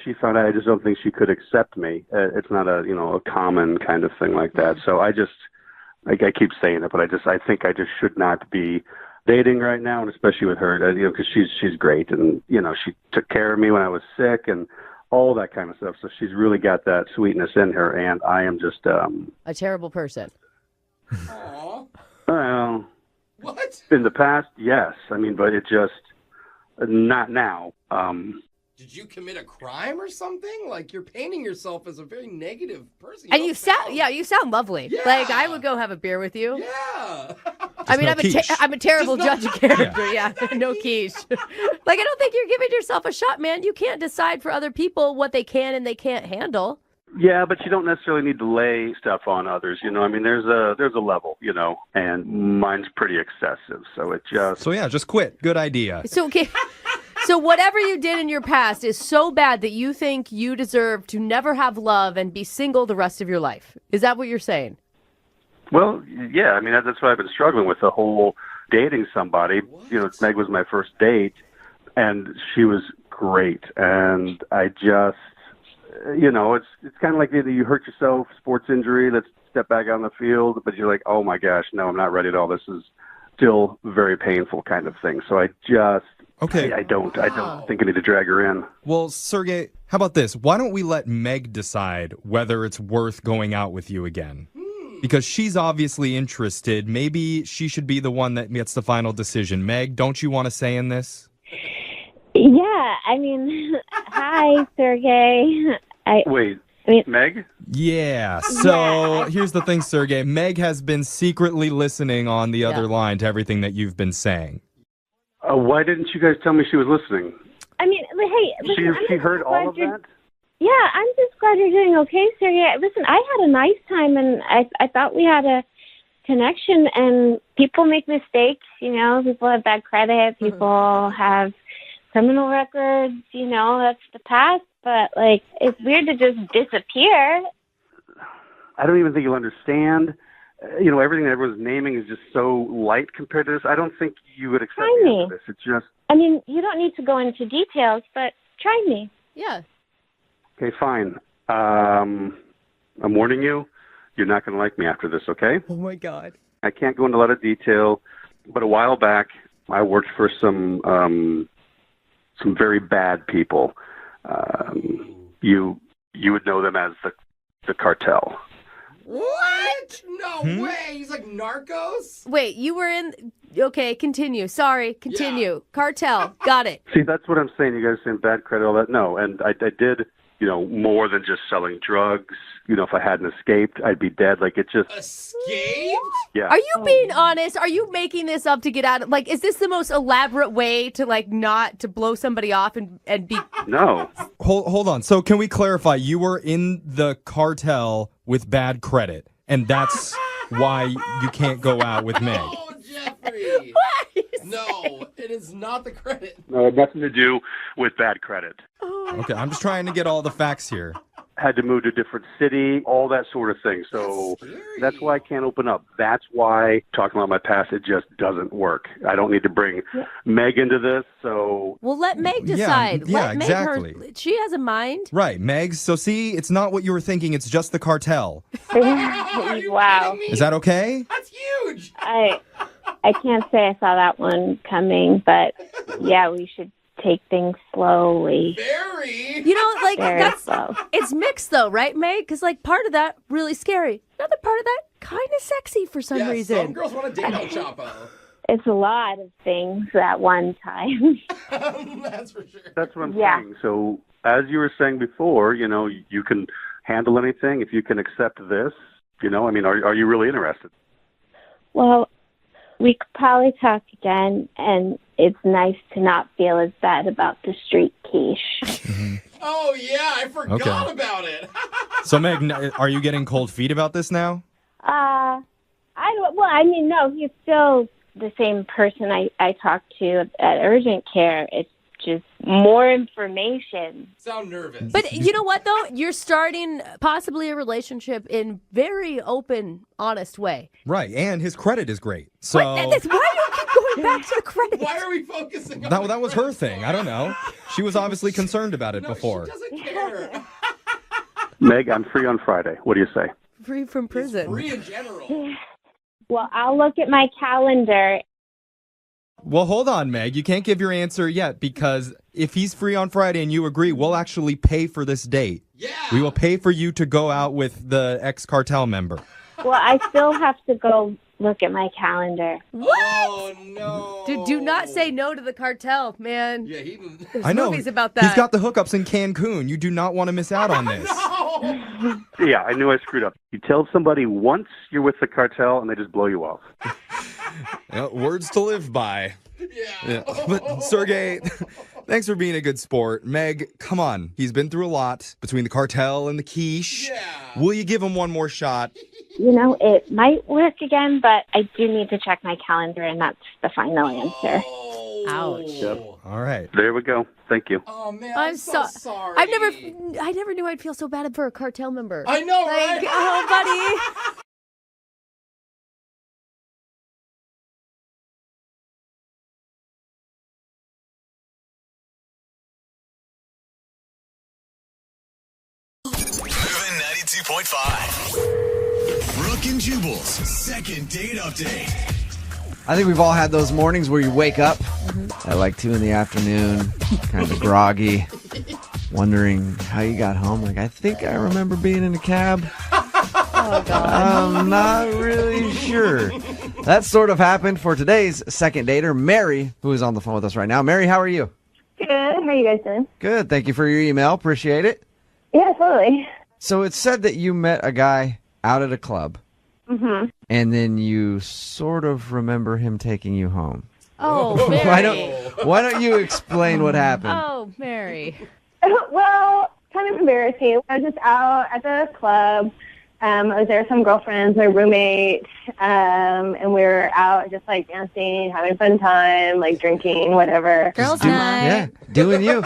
she found out, I just don't think she could accept me. It's not a common kind of thing like that. So I keep saying it, but I think I just should not be dating right now, and especially with her, because she's great, and she took care of me when I was sick and all that kind of stuff. So she's really got that sweetness in her, and I am just a terrible person. Aww. Well, what? In the past, yes. But it just not now. Did you commit a crime or something? Like, you're painting yourself as a very negative person. And you sound lovely. Yeah. Like, I would go have a beer with you. Yeah. I'm a terrible judge of character. Yeah, no quiche. Like, I don't think you're giving yourself a shot, man. You can't decide for other people what they can and they can't handle. Yeah, but you don't necessarily need to lay stuff on others. There's a level, and mine's pretty excessive. So it just... So yeah, just quit. Good idea. So, okay. So whatever you did in your past is so bad that you think you deserve to never have love and be single the rest of your life. Is that what you're saying? Well, yeah. That's what I've been struggling with, the whole dating somebody. Meg was my first date, and she was great. And I just, it's kind of like either you hurt yourself, sports injury, let's step back on the field, but you're like, oh my gosh, no, I'm not ready at all. This is still very painful kind of thing. So I just, I don't think I need to drag her in. Well, Sergey, how about this? Why don't we let Meg decide whether it's worth going out with you again? Because she's obviously interested. Maybe she should be the one that gets the final decision. Meg, don't you want to say in this? Yeah, I mean, hi, Sergey. Meg? Yeah. So here's the thing, Sergey. Meg has been secretly listening on the other line to everything that you've been saying. Why didn't you guys tell me she was listening? I mean, hey, listen, She heard all of that? Yeah, I'm just glad you're doing okay, Sergey. Listen, I had a nice time, and I thought we had a connection, and people make mistakes, People have bad credit, people have criminal records, that's the past, but, it's weird to just disappear. I don't even think you'll understand. Everything that everyone's naming is just so light compared to this. I don't think you would accept me into this. It's just... I mean, you don't need to go into details, but try me. Yeah. Okay, fine. I'm warning you, you're not going to like me after this, okay? Oh, my God. I can't go into a lot of detail, but a while back, I worked for some very bad people. You would know them as the cartel. What? No way. He's like Narcos? Wait, you were in... Okay, continue. Sorry, continue. Cartel. Got it. See, that's what I'm saying. You guys saying bad credit, all that. No, and I did, more than just selling drugs. If I hadn't escaped, I'd be dead. It just... Escaped? Yeah. Are you being honest? Are you making this up to get out of... is this the most elaborate way to, not to blow somebody off and be... No. Hold on. So can we clarify? You were in the cartel with bad credit, and that's why you can't go out with Meg. Oh, Jeffrey. No, it is not the credit. No, it had nothing to do with bad credit. Okay, I'm just trying to get all the facts here. Had to move to a different city, all that sort of thing. So that's why I can't open up. That's why talking about my past, it just doesn't work. I don't need to bring Meg into this, so... Well, let Meg decide. Yeah, let exactly. Meg she has a mind. Right, Meg. So see, it's not what you were thinking. It's just the cartel. Wow. Is that okay? That's huge. I can't say I saw that one coming, but yeah, we should take things slowly. Very. Very that's slow. It's mixed though, right, Meg? Because part of that really scary. Another part of that kind of sexy for some reason. Some girls want to date El Chapo. It's a lot of things at one time. That's for sure. That's what I'm saying. So as you were saying before, you can handle anything if you can accept this. Are you really interested? Well, we could probably talk again, and it's nice to not feel as bad about the street quiche. Oh, yeah, I forgot about it. So, Meg, are you getting cold feet about this now? No, he's still the same person I talked to at urgent care. It's just more information. Sound nervous. But you know what, though? You're starting possibly a relationship in very open, honest way. Right, and his credit is great. So why do you keep going back to the credit? Why are we focusing on that was her thing. I don't know. She was obviously concerned about it before. She doesn't care. Meg, I'm free on Friday. What do you say? Free from prison. Free in general. Well, I'll look at my calendar. Well, hold on, Meg. You can't give your answer yet because if he's free on Friday and you agree, we'll actually pay for this date. Yeah. We will pay for you to go out with the ex-cartel member. Well, I still have to go look at my calendar. What? Oh, no. Dude, do not say no to the cartel, man. Yeah, There's I know. movies about that. He's got the hookups in Cancun. You do not want to miss out on this. Yeah, I knew I screwed up. You tell somebody once you're with the cartel and they just blow you off. Words to live by. Yeah. But Sergey, thanks for being a good sport. Meg, come on. He's been through a lot between the cartel and the quiche. Yeah. Will you give him one more shot? It might work again, but I do need to check my calendar, and that's the final answer. Ouch. Yep. All right. There we go. Thank you. Oh, man, I'm so sorry. I never knew I'd feel so bad for a cartel member. I know, right? Oh, buddy. 92.5. Brooke and Jubal's second date update. I think we've all had those mornings where you wake up at like 2 in the afternoon, kind of groggy, wondering how you got home. Like, I think I remember being in a cab. Oh, God. I'm not really sure. That sort of happened for today's second dater, Mary, who is on the phone with us right now. Mary, how are you? Good. How are you guys doing? Good. Thank you for your email. Appreciate it. Yeah, totally. So it said that you met a guy out at a club, and then you sort of remember him taking you home. Oh, Mary. Why don't you explain what happened? Oh, Mary. Well, kind of embarrassing. I was just out at the club. I was there with some girlfriends, my roommate, and we were out just like dancing, having a fun time, like drinking, whatever. Girls' night. Yeah, doing you.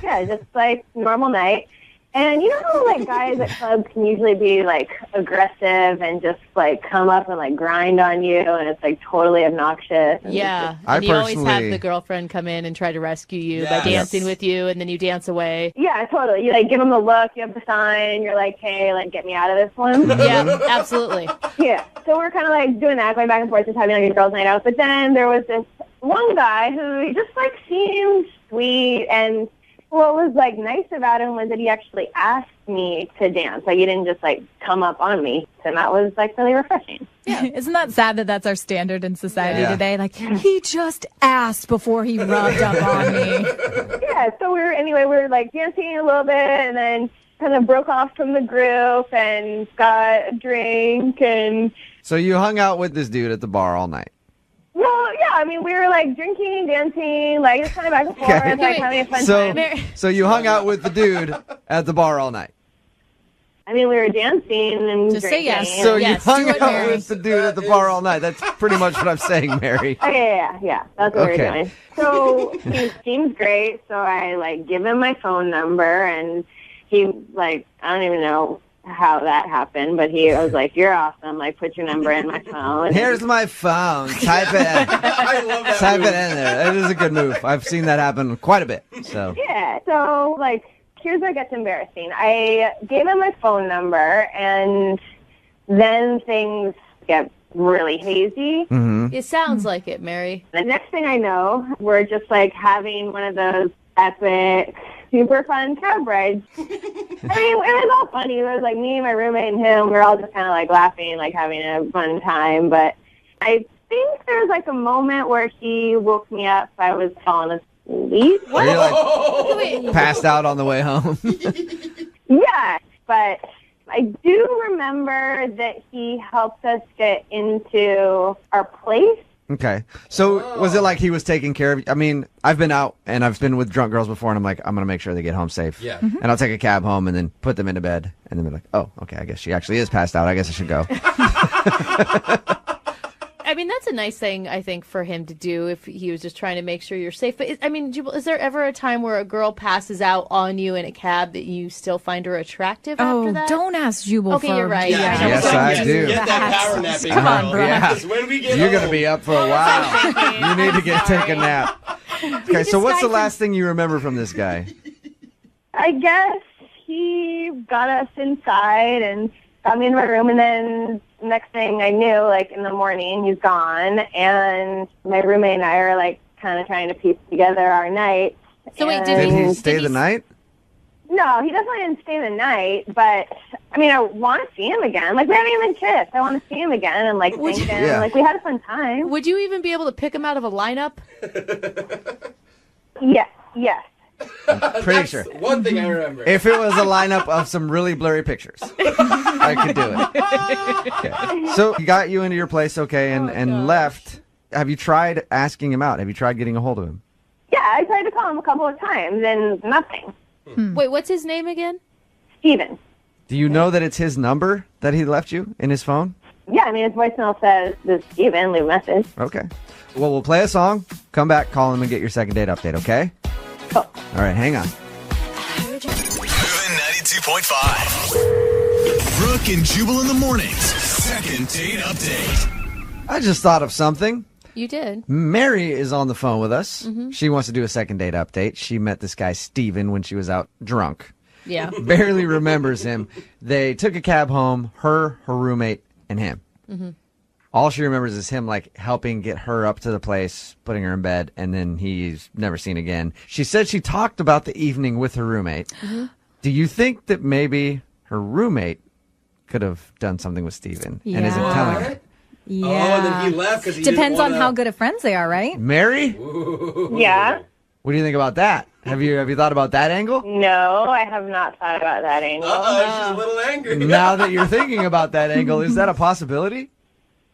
Yeah, just like normal night. And you know how like guys at clubs can usually be like aggressive and just like come up and like grind on you, and it's like totally obnoxious. And Yeah. I And you always have personally- the girlfriend come in and try to rescue you by Yes. dancing with you, and then you dance away. yeah, totally. You like give them the look, you have the sign, you're like, hey, like get me out of this one. Yeah, absolutely. Yeah. So we're kind of like doing that, going back and forth, just having like a girls' night out. But then there was this one guy who just like seemed sweet, and what was like nice about him was that he actually asked me to dance. Like he didn't just like come up on me, and that was like really refreshing. Isn't that sad that that's our standard in society Yeah. today? Like, he just asked before he rubbed up on me. Yeah. So we were like dancing a little bit, and then kind of broke off from the group and got a drink and. So you hung out with this dude at the bar all night. Well, yeah, I mean, we were like drinking, dancing, like just kind of back and forth, Okay. like having a fun So, time. so you hung out with the dude at the bar all night. I mean, we were dancing and Just say drinking. yes. So Yes, you hung do it, out Mary. with the dude at the bar all night. That's pretty much what I'm saying, Mary. Okay, yeah, that's what we Okay. were doing. So he seems great, so I like give him my phone number, and he like, I don't even know how that happened, but he was like, you're awesome, like put your number in my phone. Here's my phone. Type it. I love that. Type it move. in there. That is a good move. I've seen that happen quite a bit. So Yeah, so like here's where it gets embarrassing. I gave him my phone number, and then things get really hazy. It sounds like it, Mary. The next thing I know, we're just like having one of those epic, super fun cab rides. I mean, it was all funny. It was like me and my roommate and him. We were all just kind of like laughing, like having a fun time. But I think there was like a moment where he woke me up. I was falling asleep. were you like passed out on the way home? Yeah, but I do remember that he helped us get into our place. Okay. So was it like he was taking care of you? I mean, I've been out and I've been with drunk girls before, and I'm like, I'm going to make sure they get home safe. Yeah. And I'll take a cab home and then put them into bed. And then they're like, oh, okay, I guess she actually is passed out. I guess I should go. I mean, that's a nice thing, I think, for him to do if he was just trying to make sure you're safe. But, I mean, Jubal, is there ever a time where a girl passes out on you in a cab that you still find her attractive after that? Don't ask Jubal Okay, for you're right. Yeah, Yeah, Yes, I do. Get that power nap in. Come on, girl. bro. Yeah. Because when we get You're going to home- be up for a while. You need to take a nap. Okay, so what's the last thing you remember from this guy? I guess he got us inside and got me in my room, and then next thing I knew, like in the morning, he's gone, and my roommate and I are like kind of trying to piece together our night. So wait, Did he stay the night? No, he definitely didn't stay the night, but I mean, I want to see him again. Like we haven't even kissed. I want to see him again and like thank him. Yeah. Like we had a fun time. Would you even be able to pick him out of a lineup? Yes. Pretty sure. One thing I remember. If it was a lineup of some really blurry pictures, I could do it. Okay. So he got you into your place, okay, and left. Have you tried asking him out? Have you tried getting a hold of him? Yeah, I tried to call him a couple of times and nothing. Wait, what's his name again? Steven. Do you know that it's his number that he left you in his phone? Yeah, I mean, his voicemail says, this is Steven, leave a message. Okay. Well, we'll play a song, come back, call him, and get your second date update, okay? Cool. All right, hang on. Moving 92.5. Brooke and Jubal in the mornings. Second date update. I just thought of something. You did. Mary is on the phone with us. She wants to do a second date update. She met this guy, Steven, when she was out drunk. Yeah. barely remembers him. They took a cab home, her roommate, and him. Mm-hmm. All she remembers is him, like, helping get her up to the place, putting her in bed, and then he's never seen again. She said she talked about the evening with her roommate. Mm-hmm. Do you think that maybe her roommate could have done something with Steven and isn't telling her? Yeah. Oh, and then he left because he Depends didn't on how good of friends they are, right? Mary? Yeah. What do you think about that? Have you thought about that angle? No, I have not thought about that angle. She's a little angry. Now that you're thinking about that angle, is that a possibility?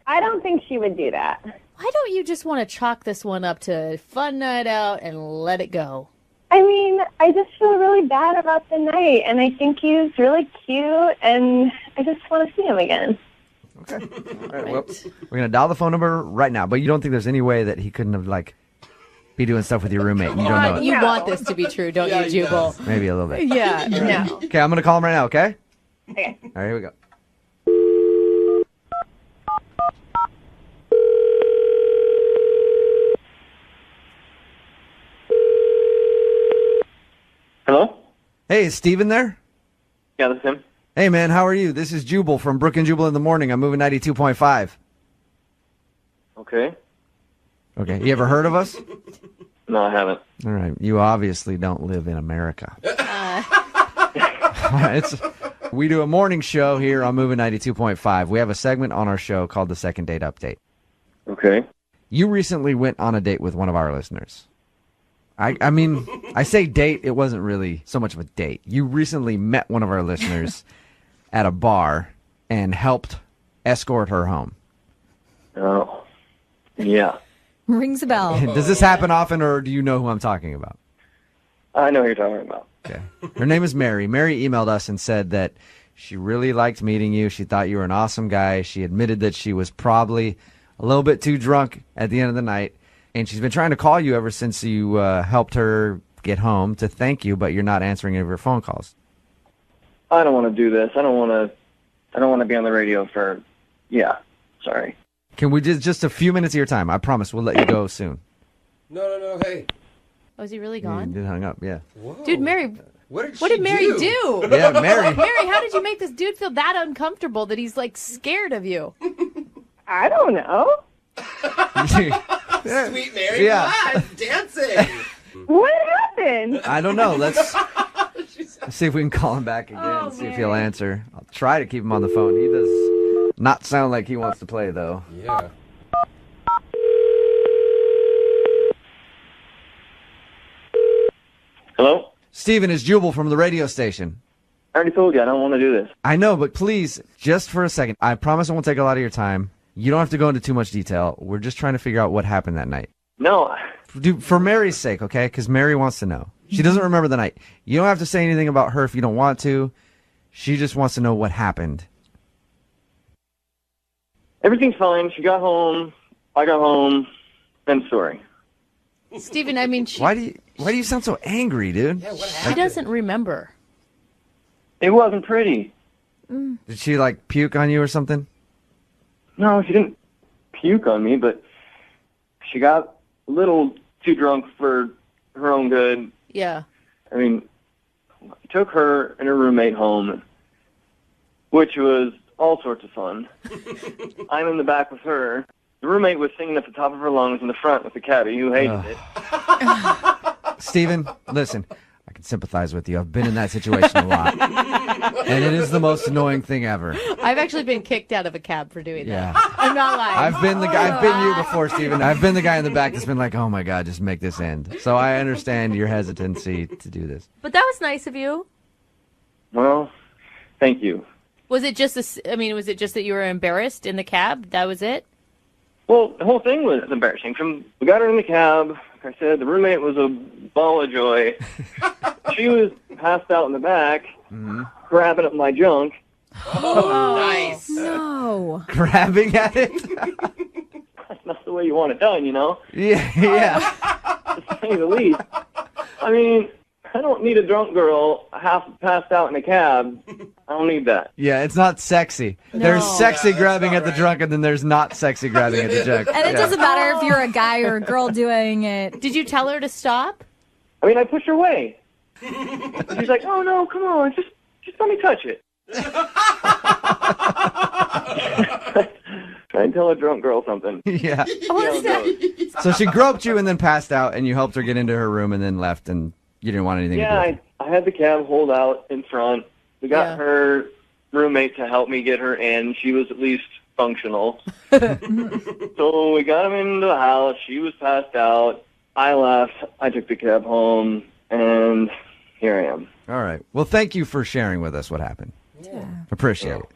I don't think she would do that. Why don't you just want to chalk this one up to fun night out and let it go? I mean, I just feel really bad about the night, and I think he's really cute, and I just want to see him again. Okay. All right, well, we're going to dial the phone number right now, but you don't think there's any way that he couldn't have, like, be doing stuff with your roommate and you don't know it? You want this to be true, don't you, Jubal? Maybe a little bit. Yeah, no. Okay, I'm going to call him right now, okay? Okay. All right, here we go. Hello? Hey, is Steven there? Yeah, this is him. Hey, man, how are you? This is Jubal from Brooke and Jubal in the Morning. I'm moving 92.5. Okay. Okay, you ever heard of us? No, I haven't. All right, you obviously don't live in America. We do a morning show here on Moving 92.5. We have a segment on our show called the Second Date Update. Okay. You recently went on a date with one of our listeners. I mean, I say date, it wasn't really so much of a date. You recently met one of our listeners at a bar and helped escort her home. Oh, yeah. Rings a bell. Does this happen often, or do you know who I'm talking about? I know who you're talking about. Okay. Her name is Mary. Mary emailed us and said that she really liked meeting you. She thought you were an awesome guy. She admitted that she was probably a little bit too drunk at the end of the night. And she's been trying to call you ever since you helped her get home to thank you, but you're not answering any of her phone calls. I don't want to do this. I don't want to be on the radio for. Yeah. Sorry. Can we just a few minutes of your time? I promise we'll let you go soon. No, hey. Oh, is he really You gone? did hung up, yeah. Whoa. Dude, Mary, What what did Mary do? Yeah, Mary. Mary, how did you make this dude feel that uncomfortable that he's, like, scared of you? I don't know. Sweet Mary, Yeah. come on, dancing. What happened? I don't know. Let's see if we can call him back again and see if he'll answer. I'll try to keep him on the phone. He does not sound like he wants to play, though. Yeah. Hello? Steven, is Jubal from the radio station. I already told you I don't want to do this. I know, but please, just for a second, I promise I won't take a lot of your time. You don't have to go into too much detail. We're just trying to figure out what happened that night. No. Dude, for Mary's sake, okay? Because Mary wants to know. She doesn't remember the night. You don't have to say anything about her if you don't want to. She just wants to know what happened. Everything's fine. She got home. I got home. End story. Steven, I mean, she Why do you sound so angry, dude? she doesn't remember. It wasn't pretty. Did she, like, puke on you or something? No, she didn't puke on me, but she got a little too drunk for her own good. Yeah. I mean, took her and her roommate home, which was all sorts of fun. I'm in the back with her. The roommate was singing at the top of her lungs in the front with the cabbie who hated it. Steven, listen, I can sympathize with you. I've been in that situation a lot. And it is the most annoying thing ever. I've actually been kicked out of a cab for doing Yeah. that. I'm not lying. I've been you before, Steven. I've been the guy in the back that's been like, oh my God, just make this end. So I understand your hesitancy to do this. But that was nice of you. Well, thank you. Was it just was it just that you were embarrassed in the cab? That was it? Well, the whole thing was embarrassing. We got her in the cab. Like I said, the roommate was a ball of joy. She was passed out in the back, grabbing at my junk. Oh, nice. No. Grabbing at it? That's not the way you want it done, you know? Yeah. To say the least. I mean, I don't need a drunk girl half passed out in a cab. I don't need that. Yeah, it's not sexy. No. There's sexy grabbing at the drunk, and then there's not sexy grabbing at the junk. And it doesn't matter if you're a guy or a girl doing it. Did you tell her to stop? I mean, I pushed her away. And she's like, oh, no, come on, just let me touch it. Try and tell a drunk girl something. Yeah. What So she groped you and then passed out, and you helped her get into her room and then left, and you didn't want anything to do with it. I had the cab hold out in front. We got her roommate to help me get her in. She was at least functional. So we got him into the house. She was passed out. I left. I took the cab home, and here I am. All right. Well, thank you for sharing with us what happened. Yeah. Appreciate it.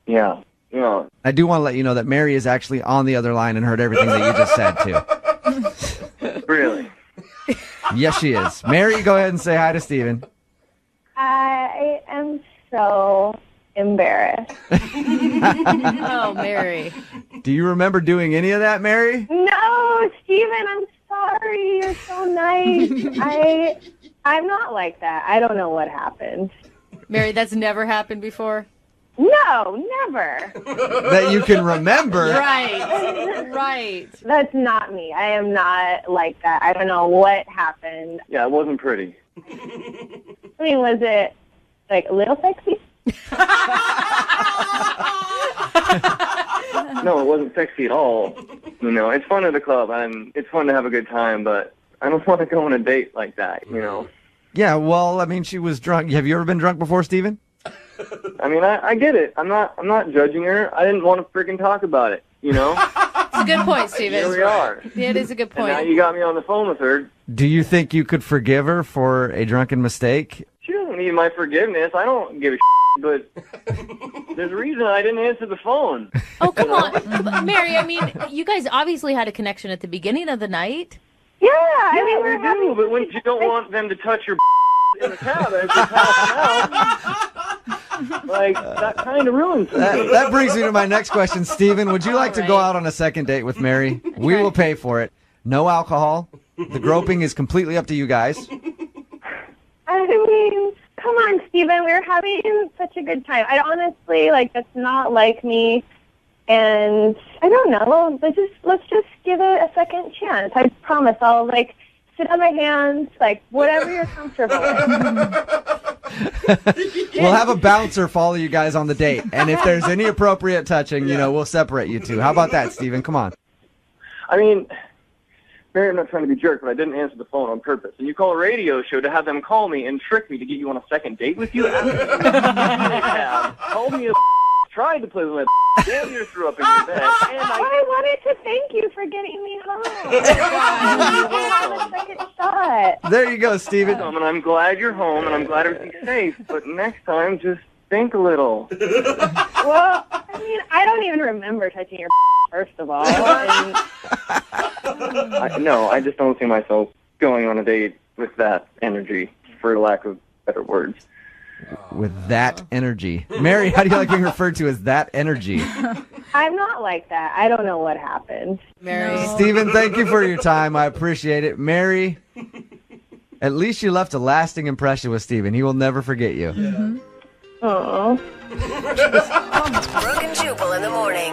Yeah. Yeah. I do want to let you know that Mary is actually on the other line and heard everything that you just said, too. Really? Yes, she is. Mary, go ahead and say hi to Steven. I am so embarrassed. Oh, Mary. Do you remember doing any of that, Mary? No, Steven, I'm sorry. You're so nice. I'm not like that. I don't know what happened. Mary, that's never happened before? No, never. That you can remember. Right. That's not me. I am not like that. I don't know what happened. Yeah, it wasn't pretty. I mean, was it like a little sexy? No, it wasn't sexy at all. You know, it's fun at the club, and it's fun to have a good time, but I don't want to go on a date like that, you know? Yeah, well, I mean, she was drunk. Have you ever been drunk before, Steven? I mean, I get it. I'm not judging her. I didn't want to freaking talk about it, you know? It's a good point, Steven. Here we are. Yeah, it is a good point. And now you got me on the phone with her. Do you think you could forgive her for a drunken mistake? She doesn't need my forgiveness. I don't give a but there's a reason I didn't answer the phone. Oh, come on. Mary, I mean, you guys obviously had a connection at the beginning of the night. Yeah, I mean, we do, but when you don't want them to touch your in the cab as you're passing out, like, that kind of ruins it. That brings me to my next question. Steven, would you like to go out on a second date with Mary? We will pay for it. No alcohol. The groping is completely up to you guys. I mean, come on, Steven. We were having such a good time. I honestly, that's not like me. And I don't know. Let's just give it a second chance. I promise I'll, sit on my hands, whatever you're comfortable with. We'll have a bouncer follow you guys on the date. And if there's any appropriate touching, we'll separate you two. How about that, Steven? Come on. I mean, Mary, I'm not trying to be a jerk, but I didn't answer the phone on purpose. And you call a radio show to have them call me and trick me to get you on a second date with you? Called me a tried to play with my damn near threw up in your bed. And I wanted to thank you for getting me home. Have a second shot. There you go, Steven. And I'm glad you're home, and I'm glad everything's safe. But next time, just think a little. Well, I mean, I don't even remember touching your first of all. And I just don't see myself going on a date with that energy, for lack of better words. With that energy. Mary, how do you like being referred to as that energy? I'm not like that. I don't know what happened. Mary. No. Steven, thank you for your time. I appreciate it. Mary, at least you left a lasting impression with Steven. He will never forget you. Mm-hmm. Oh. Brooke and Jubal in the morning.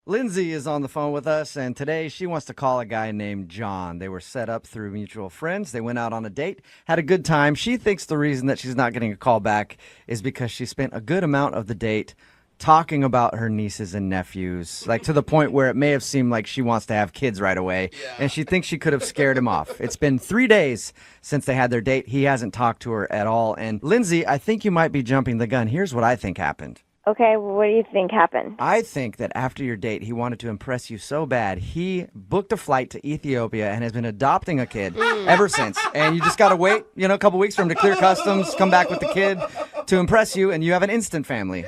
Lindsay is on the phone with us, and today she wants to call a guy named John. They were set up through mutual friends. They went out on a date, had a good time. She thinks the reason that she's not getting a call back is because she spent a good amount of the date talking about her nieces and nephews, to the point where it may have seemed like she wants to have kids right away, and she thinks she could have scared him off. It's been 3 days since they had their date. He hasn't talked to her at all. And Lindsay, I think you might be jumping the gun. Here's what I think happened. Okay, what do you think happened? I think that after your date, he wanted to impress you so bad, he booked a flight to Ethiopia and has been adopting a kid ever since. And you just got to wait, a couple weeks for him to clear customs, come back with the kid to impress you, and you have an instant family.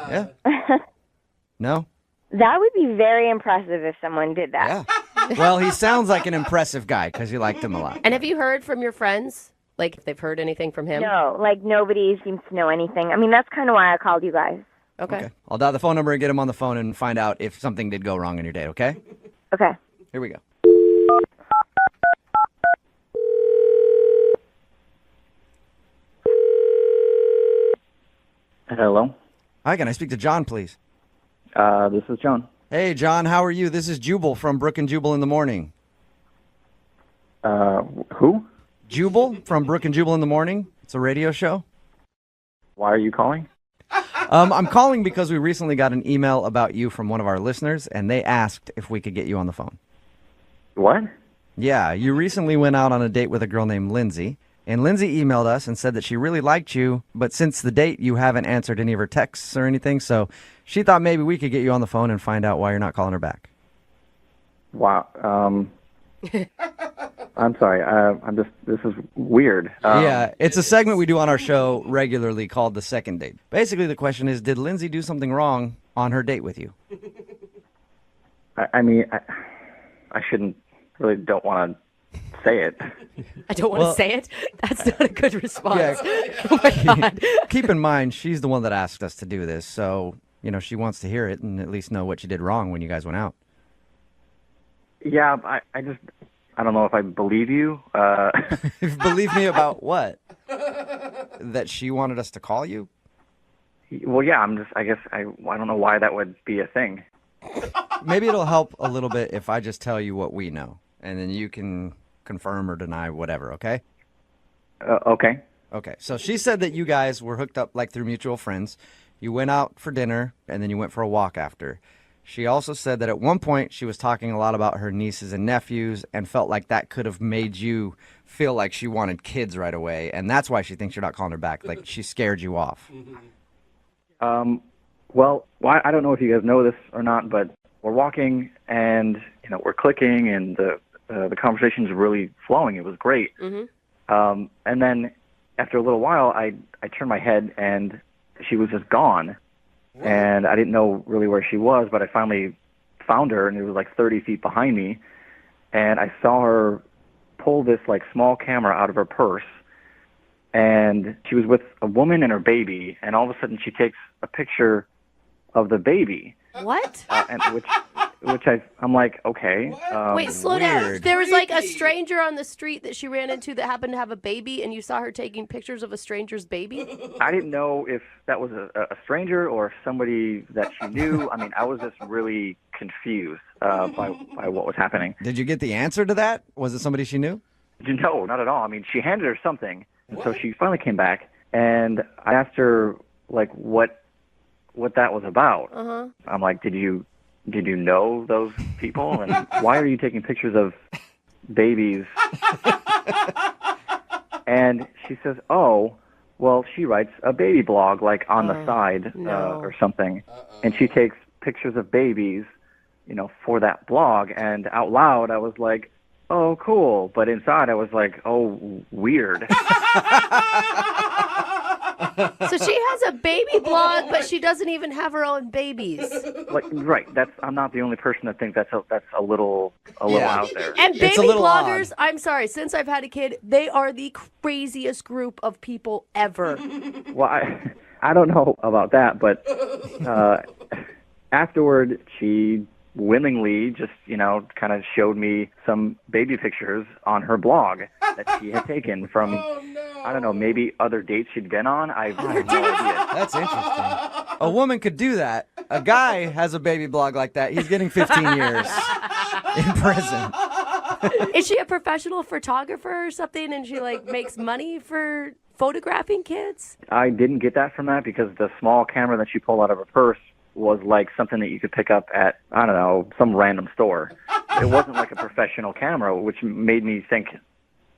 Yeah? No? That would be very impressive if someone did that. Well, he sounds like an impressive guy because you liked him a lot. And have you heard from your friends? Like, if they've heard anything from him? No, like nobody seems to know anything. I mean, that's kind of why I called you guys. Okay. I'll dial the phone number and get him on the phone and find out if something did go wrong in your date, okay? Okay. Here we go. Hello. Hi, can I speak to John, please? This is John. Hey, John, how are you? This is Jubal from Brooke and Jubal in the Morning. Who? Jubal from Brooke and Jubal in the Morning. It's a radio show. Why are you calling? I'm calling because we recently got an email about you from one of our listeners, and they asked if we could get you on the phone. What? Yeah, you recently went out on a date with a girl named Lindsay, and Lindsay emailed us and said that she really liked you, but since the date, you haven't answered any of her texts or anything, so she thought maybe we could get you on the phone and find out why you're not calling her back. Wow. I'm sorry. This is weird. Yeah, it's a segment we do on our show regularly called The Second Date. Basically, the question is, did Lindsay do something wrong on her date with you? I mean, I shouldn't, really don't want to say it. I don't want to say it? That's not a good response. Yeah. Oh, my God. Keep in mind, she's the one that asked us to do this, so, she wants to hear it and at least know what you did wrong when you guys went out. Yeah, I don't know if I believe you. Believe me about what? That she wanted us to call you? Well, yeah, I guess I don't know why that would be a thing. Maybe it'll help a little bit if I just tell you what we know, and then you can confirm or deny whatever, okay? Okay. Okay, so she said that you guys were hooked up like through mutual friends. You went out for dinner, and then you went for a walk after. She also said that at one point she was talking a lot about her nieces and nephews and felt like that could have made you feel like she wanted kids right away, and that's why she thinks you're not calling her back, like she scared you off. Well, I don't know if you guys know this or not, but we're walking and we're clicking, and the conversation's really flowing. It was great. And then after a little while, I turned my head and she was just gone. And I didn't know really where she was, but I finally found her, and it was like 30 feet behind me. And I saw her pull this like small camera out of her purse, and she was with a woman and her baby. And all of a sudden, she takes a picture of the baby. What? And which I'm like, okay. Wait, slow down. There was like a stranger on the street that she ran into that happened to have a baby, and you saw her taking pictures of a stranger's baby? I didn't know if that was a stranger or if somebody that she knew. I mean, I was just really confused by what was happening. Did you get the answer to that? Was it somebody she knew? No, not at all. I mean, she handed her something, and so she finally came back, and I asked her like what that was about. I'm like, did you know those people, and why are you taking pictures of babies? And she says, oh, well, she writes a baby blog like on the side or something, and she takes pictures of babies, for that blog. And out loud, I was like, oh, cool, but inside I was like, oh, weird. So she has a baby blog, but she doesn't even have her own babies. Like, right. I'm not the only person that thinks that's a little out there. And baby bloggers, I'm sorry, since I've had a kid, they are the craziest group of people ever. Well, I don't know about that, but afterward, she willingly just, kind of showed me some baby pictures on her blog that she had taken from, I don't know, maybe other dates she'd been on. I have no idea. That's interesting. A woman could do that. A guy has a baby blog like that. He's getting 15 years in prison. Is she a professional photographer or something, and she makes money for photographing kids? I didn't get that from that because the small camera that she pulled out of her purse was like something that you could pick up at, I don't know, some random store. It wasn't like a professional camera, which made me think,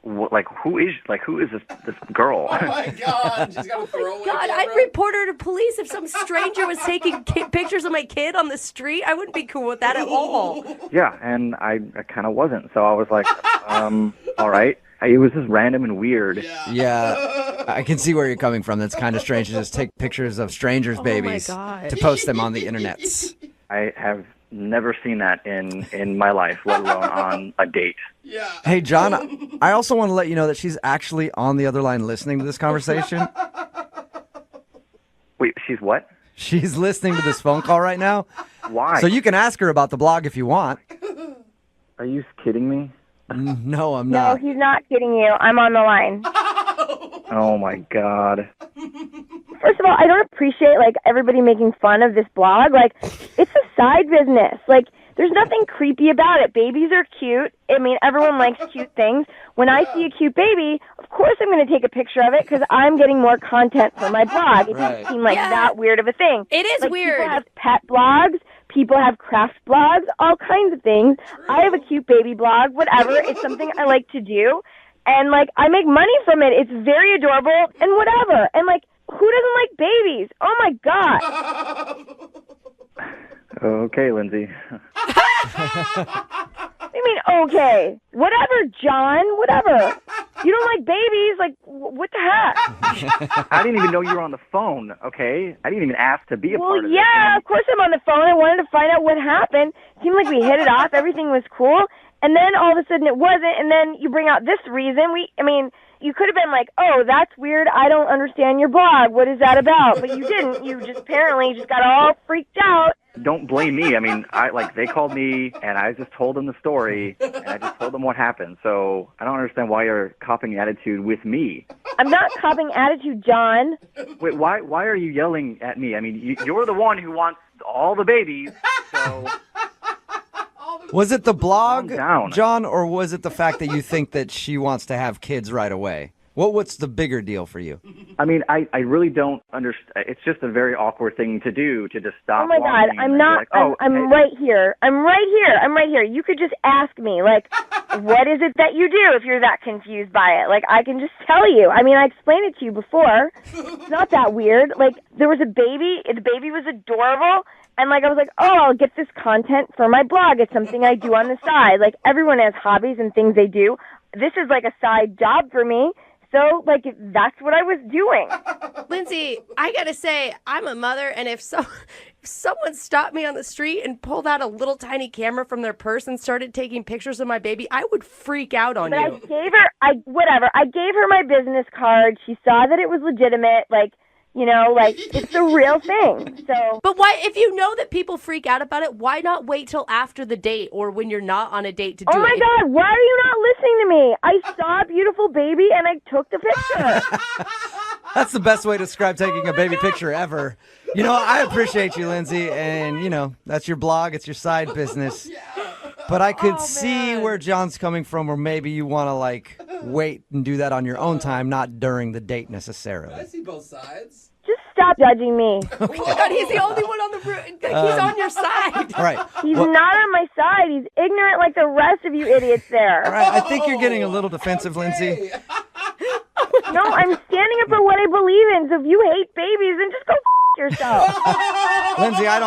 who is this girl? Oh my God! She's got a throwaway camera. I'd report her to police if some stranger was taking pictures of my kid on the street. I wouldn't be cool with that at all. Yeah, and I kind of wasn't. So I was like, all right. It was just random and weird. Yeah, I can see where you're coming from. That's kind of strange to just take pictures of strangers' babies my God. to post them on the internet. I have never seen that in my life, let alone on a date. Yeah. Hey, John, I also want to let you know that she's actually on the other line listening to this conversation. Wait, she's what? She's listening to this phone call right now. Why? So you can ask her about the blog if you want. Are you kidding me? No, I'm No, not. he's not kidding you. I'm on the line. Oh my God. First of all, I don't appreciate like everybody making fun of this blog. Like, it's a side business. Like, there's nothing creepy about it. Babies are cute. I mean, everyone likes cute things. When I see a cute baby, of course I'm going to take a picture of it because I'm getting more content for my blog. It doesn't seem like that weird of a thing. It is like, weird. People have pet blogs. People have craft blogs. All kinds of things. I have a cute baby blog. Whatever. It's something I like to do. And, like, I make money from it. It's very adorable and whatever. And, like, who doesn't like babies? Oh, my God. Okay, Lindsay. I mean, okay. Whatever, John. Whatever. You don't like babies? Like, what the heck? I didn't even know you were on the phone, okay? I didn't even ask to be a part of it. Yeah, of course I'm on the phone. I wanted to find out what happened. Seemed like we hit it off. Everything was cool. And then all of a sudden it wasn't. And then you bring out this reason. You could have been like, oh, that's weird. I don't understand your blog. What is that about? But you didn't. You just apparently just got all freaked out. Don't blame me. I mean, they called me and I just told them the story and I just told them what happened. So I don't understand why you're copying attitude with me. I'm not copying attitude, John. Wait, why are you yelling at me? I mean, you're the one who wants all the babies. So Was it the blog, calm down. John, or was it the fact that you think that she wants to have kids right away? What's the bigger deal for you? I mean, I really don't understand. It's just a very awkward thing to do, to just stop. Oh my God, walking I'm and not. be like, oh, I'm hey. right here. I'm right here. You could just ask me, like, what is it that you do if you're that confused by it? Like, I can just tell you. I mean, I explained it to you before. It's not that weird. Like, there was a baby. The baby was adorable. And, like, I was like, oh, I'll get this content for my blog. It's something I do on the side. Like, everyone has hobbies and things they do. This is, like, a side job for me. So, like, that's what I was doing. Lindsay, I gotta say, I'm a mother, and if someone stopped me on the street and pulled out a little tiny camera from their purse and started taking pictures of my baby, I would freak out on But you. I gave her my business card. She saw that it was legitimate. Like, it's the real thing. So, But why, if you know that people freak out about it, why not wait till after the date or when you're not on a date to do it? oh my God, why are you not listening to me? I saw a beautiful baby and I took the picture. That's the best way to describe taking a baby picture ever. I appreciate you, Lindsay, and, that's your blog. It's your side business. But I could see where John's coming from, or maybe you want to, wait and do that on your own time, not during the date necessarily. I see both sides. Just stop judging me. Oh my God, he's the only one on the room. He's on your side. All right. He's not on my side. He's ignorant like the rest of you idiots there. All right. I think you're getting a little defensive, Lindsay. No, I'm standing up for what I believe in. So if you hate babies, then just go yourself. Lindsay, I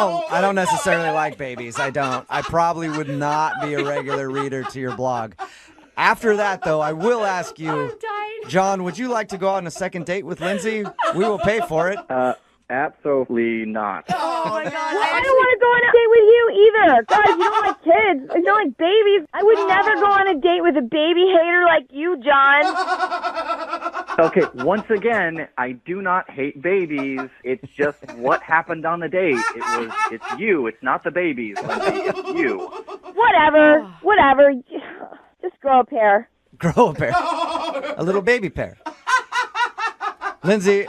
don't necessarily like babies. I don't. I probably would not be a regular reader to your blog. After that, though, I will ask you, John, would you like to go on a second date with Lindsay? We will pay for it. Absolutely not. Oh my God. I don't want to go on a date with you either. God, you don't like kids. You don't like babies. I would never go on a date with a baby hater like you, John. Okay, once again, I do not hate babies. It's just what happened on the date. It's you. It's not the babies, Lindsay. It's you. Whatever. Just grow a pair. Grow a pair. A little baby pair. Lindsay,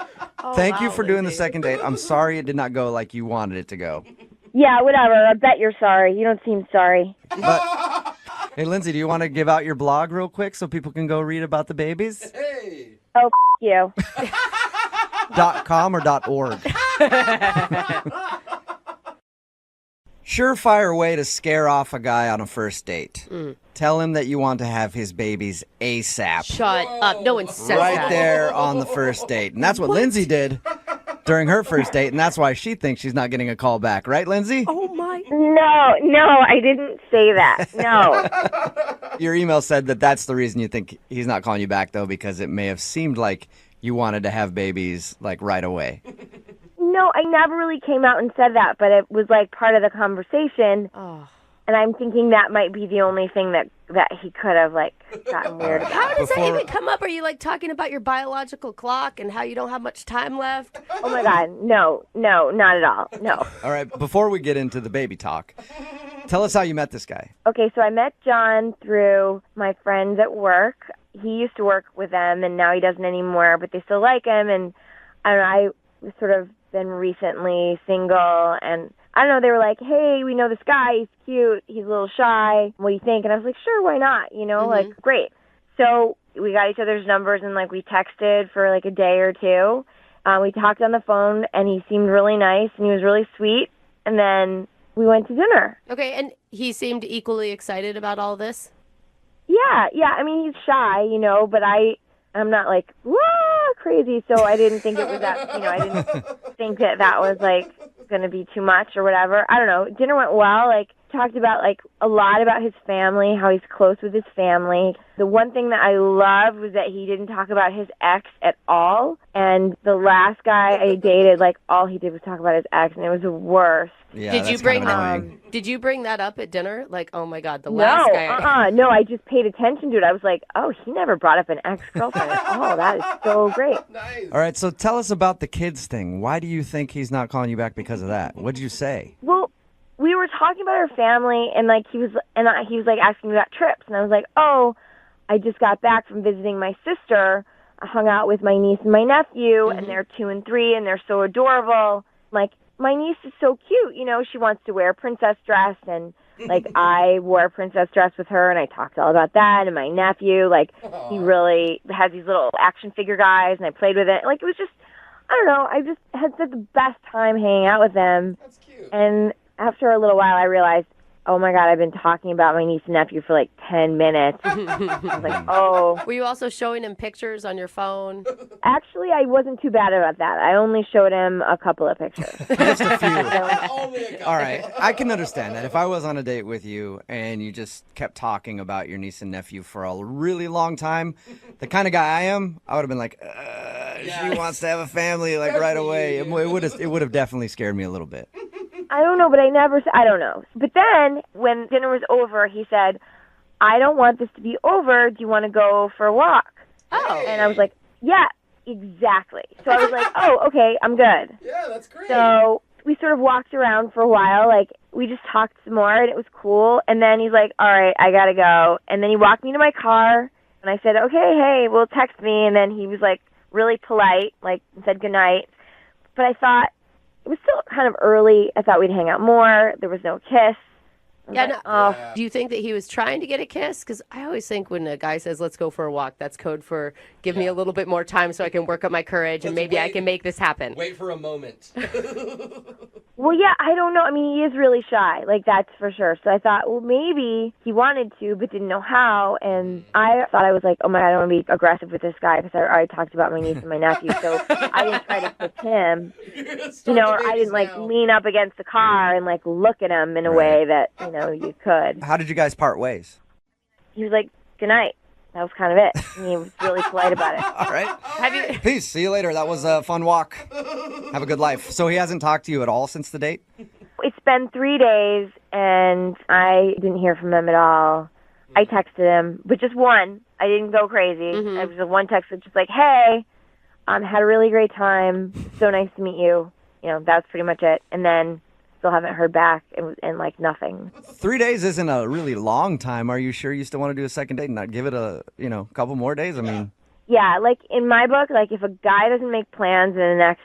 thank you for doing the second date. I'm sorry it did not go like you wanted it to go. Yeah, whatever. I bet you're sorry. You don't seem sorry. But, hey, Lindsay, do you want to give out your blog real quick so people can go read about the babies? Hey. Oh, you. .com or .org? Surefire way to scare off a guy on a first date. Tell him that you want to have his babies ASAP. Shut up. No one says right that. there on the first date. And that's what Lindsay did during her first date, and that's why she thinks she's not getting a call back. Right, Lindsay? Oh, my. No, I didn't say that. No. Your email said that that's the reason you think he's not calling you back, though, because it may have seemed like you wanted to have babies, right away. No, I never really came out and said that, but it was like part of the conversation. Oh. And I'm thinking that might be the only thing that he could have like gotten weird about. How does that even come up? Are you like talking about your biological clock and how you don't have much time left? Oh my God, no, not at all, no. All right, before we get into the baby talk, tell us how you met this guy. Okay, so I met John through my friends at work. He used to work with them, and now he doesn't anymore, but they still like him. And I don't know, I've sort of been recently single, and I don't know, they were like, hey, we know this guy, he's cute, he's a little shy, what do you think? And I was like, sure, why not, like, great. So we got each other's numbers, and, like, we texted for, like, a day or two. We talked on the phone, and he seemed really nice, and he was really sweet, and then we went to dinner. Okay, and he seemed equally excited about all this? Yeah, I mean, he's shy, but I'm not, like, whoa, crazy, so I didn't think it was that, I didn't think that was, like, going to be too much or whatever. I don't know. Dinner went well. Like, talked about, like, a lot about his family, how he's close with his family. The one thing that I loved was that he didn't talk about his ex at all. And the last guy I dated, like, all he did was talk about his ex, and it was the worst. Yeah, Did you bring that up at dinner? Like, oh my God, the last guy. No, I just paid attention to it. I was like, oh, he never brought up an ex-girlfriend at all. That is so great. All right, so tell us about the kids thing. Why do you think he's not calling you back because of that? What did you say? Well, we were talking about our family, and like he was like asking me about trips, and I was like, oh, I just got back from visiting my sister. I hung out with my niece and my nephew, and they're 2 and 3, and they're so adorable. Like, my niece is so cute, she wants to wear a princess dress, and like I wore a princess dress with her, and I talked all about that. And my nephew, like, he really has these little action figure guys, and I played with it. Like, it was just, I don't know, I just had such the best time hanging out with them. That's cute. And after a little while, I realized, oh my God, I've been talking about my niece and nephew for like 10 minutes. I was like, oh. Were you also showing him pictures on your phone? Actually, I wasn't too bad about that. I only showed him a couple of pictures. Just a few. All right, I can understand that. If I was on a date with you and you just kept talking about your niece and nephew for a really long time, the kind of guy I am, I would have been like, she wants to have a family like right away. It would have definitely scared me a little bit. I don't know, but I don't know. But then when dinner was over, he said, I don't want this to be over. Do you want to go for a walk? Oh. And I was like, yeah, exactly. So I was like, oh, okay, I'm good. Yeah, that's great. So we sort of walked around for a while. Like, we just talked some more, and it was cool. And then he's like, all right, I got to go. And then he walked me to my car, and I said, okay, hey, well, text me. And then he was, like, really polite, like, said goodnight. But I thought, it was still kind of early. I thought we'd hang out more. There was no kiss. Do you think that he was trying to get a kiss? Because I always think when a guy says, let's go for a walk, that's code for give me a little bit more time so I can work up my courage and maybe I can make this happen. Wait for a moment. Well, yeah, I don't know. I mean, he is really shy. Like, that's for sure. So I thought, well, maybe he wanted to but didn't know how. And I thought, I was like, oh, my God, I don't want to be aggressive with this guy because I already talked about my niece and my nephew. So I didn't try to kiss him. Or I didn't, like, lean up against the car and, like, look at him in a way that, you could. How did you guys part ways? He was like, good night. That was kind of it. And he was really polite about it. All right. Peace. See you later. That was a fun walk. Have a good life. So he hasn't talked to you at all since the date? It's been 3 days, and I didn't hear from him at all. I texted him, but just one. I didn't go crazy. I was just one text that just like, hey, had a really great time. So nice to meet you. That's pretty much it. And then still haven't heard back and like nothing. 3 days isn't a really long time. Are you sure you still want to do a second date and not give it a, couple more days? I mean. Yeah, like in my book, like if a guy doesn't make plans in the next,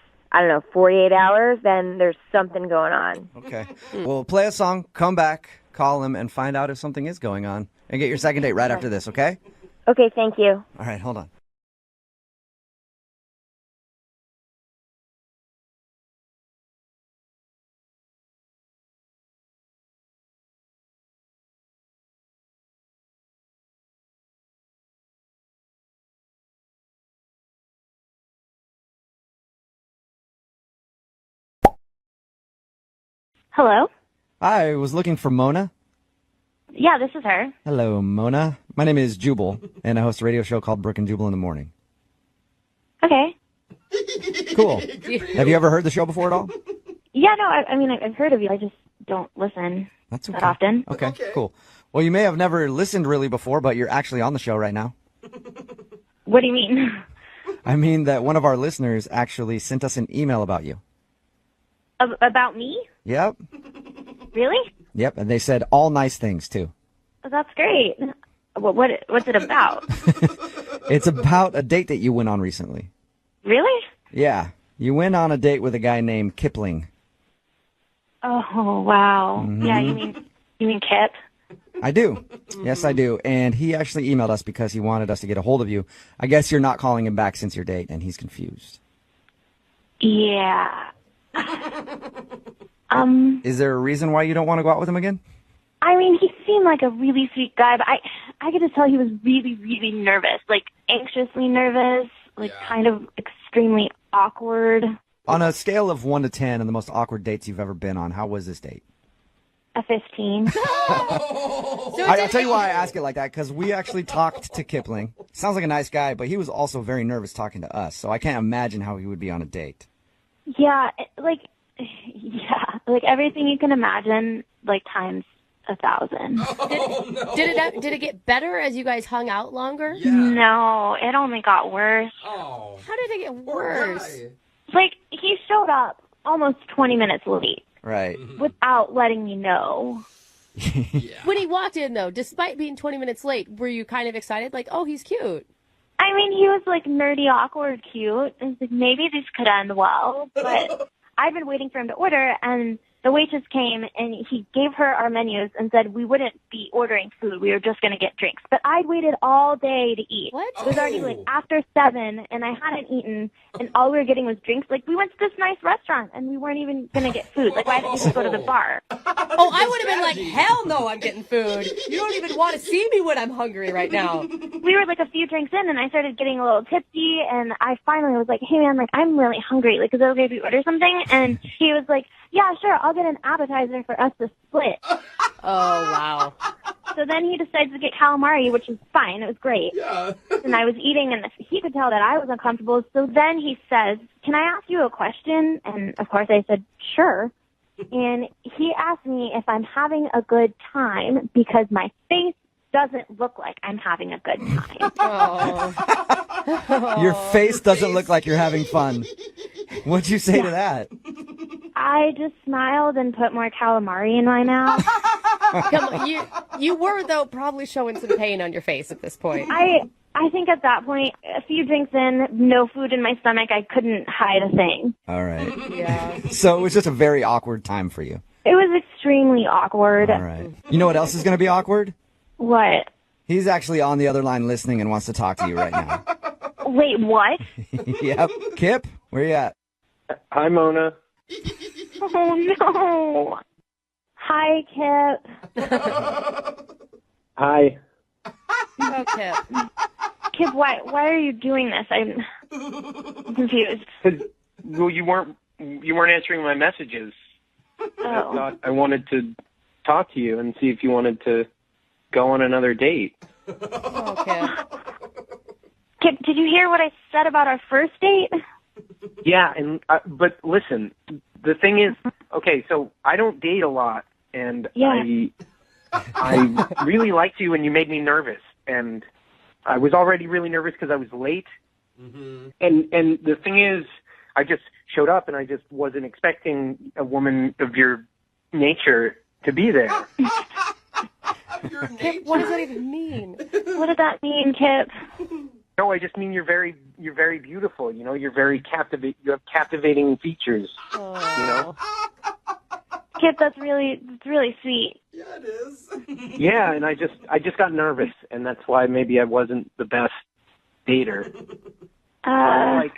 48 hours, then there's something going on. Okay. Well, play a song, come back, call him, and find out if something is going on. And get your second date right after this, okay? Okay, thank you. All right, hold on. Hello? Hi, I was looking for Mona. Yeah, this is her. Hello, Mona. My name is Jubal, and I host a radio show called Brooke and Jubal in the Morning. Okay. Cool. Have you ever heard the show before at all? Yeah, no, I mean, I've heard of you. I just don't listen That's okay. that often. Okay, cool. Well, you may have never listened really before, but you're actually on the show right now. What do you mean? I mean that one of our listeners actually sent us an email about you. About me? Yep. Really? Yep, and they said all nice things, too. That's great. What's it about? It's about a date that you went on recently. Really? Yeah, you went on a date with a guy named Kipling. Oh, wow. Mhm. Yeah, you mean Kip? I do. Yes, I do. And he actually emailed us because he wanted us to get a hold of you. I guess you're not calling him back since your date, and he's confused. Yeah. Is there a reason why you don't want to go out with him again? I mean, he seemed like a really sweet guy, but I could just tell he was really, really nervous, like anxiously nervous, like kind of extremely awkward. On a scale of 1 to 10 and the most awkward dates you've ever been on, how was this date? A 15. I'll tell you why I ask it like that, because we actually talked to Kipling. Sounds like a nice guy, but he was also very nervous talking to us, so I can't imagine how he would be on a date. Yeah, like everything you can imagine, like times 1,000. Did it get better as you guys hung out longer? No, it only got worse. How did it get worse? Like, he showed up almost 20 minutes late Right. without letting me know. When he walked in, though, despite being 20 minutes late, were you kind of excited? Like, oh, he's cute. I mean, he was like nerdy, awkward, cute. I was like, maybe this could end well. But I've been waiting for him to order, and the waitress came, and he gave her our menus and said we wouldn't be ordering food. We were just going to get drinks. But I'd waited all day to eat. What? It was already like after 7, and I hadn't eaten, and all we were getting was drinks. Like, we went to this nice restaurant, and we weren't even going to get food. Like, why didn't we just go to the bar? Oh, I would have been like, hell no, I'm getting food. You don't even want to see me when I'm hungry right now. We were like a few drinks in, and I started getting a little tipsy, and I finally was like, hey man, like, I'm really hungry. Like, is it okay if we order something? And he was like, yeah, sure, I'll get an appetizer for us to split. Oh, wow. So then he decides to get calamari, which is fine. It was great. Yeah. And I was eating, and he could tell that I was uncomfortable. So then he says, can I ask you a question? And, of course, I said, sure. And he asked me if I'm having a good time because my face doesn't look like I'm having a good time. Your face doesn't look like you're having fun. What'd you say to that? I just smiled and put more calamari in my mouth. Come on, you were, though, probably showing some pain on your face at this point. I think at that point, a few drinks in, no food in my stomach, I couldn't hide a thing. All right. Yeah. So it was just a very awkward time for you. It was extremely awkward. All right. You know what else is going to be awkward? What? He's actually on the other line listening and wants to talk to you right now. Wait, what? Yep. Kip, where you at? Hi, Mona. Oh, no. Hi, Kip. Hi. Oh, Kip. Kip, why are you doing this? I'm confused. Well, you weren't answering my messages. I thought I wanted to talk to you and see if you wanted to go on another date. Oh, Kip. Kip, did you hear what I said about our first date? Yeah, and but listen, the thing is, okay, so I don't date a lot, and I really liked you, and you made me nervous, and I was already really nervous because I was late, and the thing is, I just showed up, and I just wasn't expecting a woman of your nature to be there. Kip, what does that even mean? What did that mean, Kip? No, I just mean you're very beautiful. You know, you're very you have captivating features. Oh. You know. Kip, that's really sweet. Yeah, it is. Yeah, and I just got nervous, and that's why maybe I wasn't the best dater. I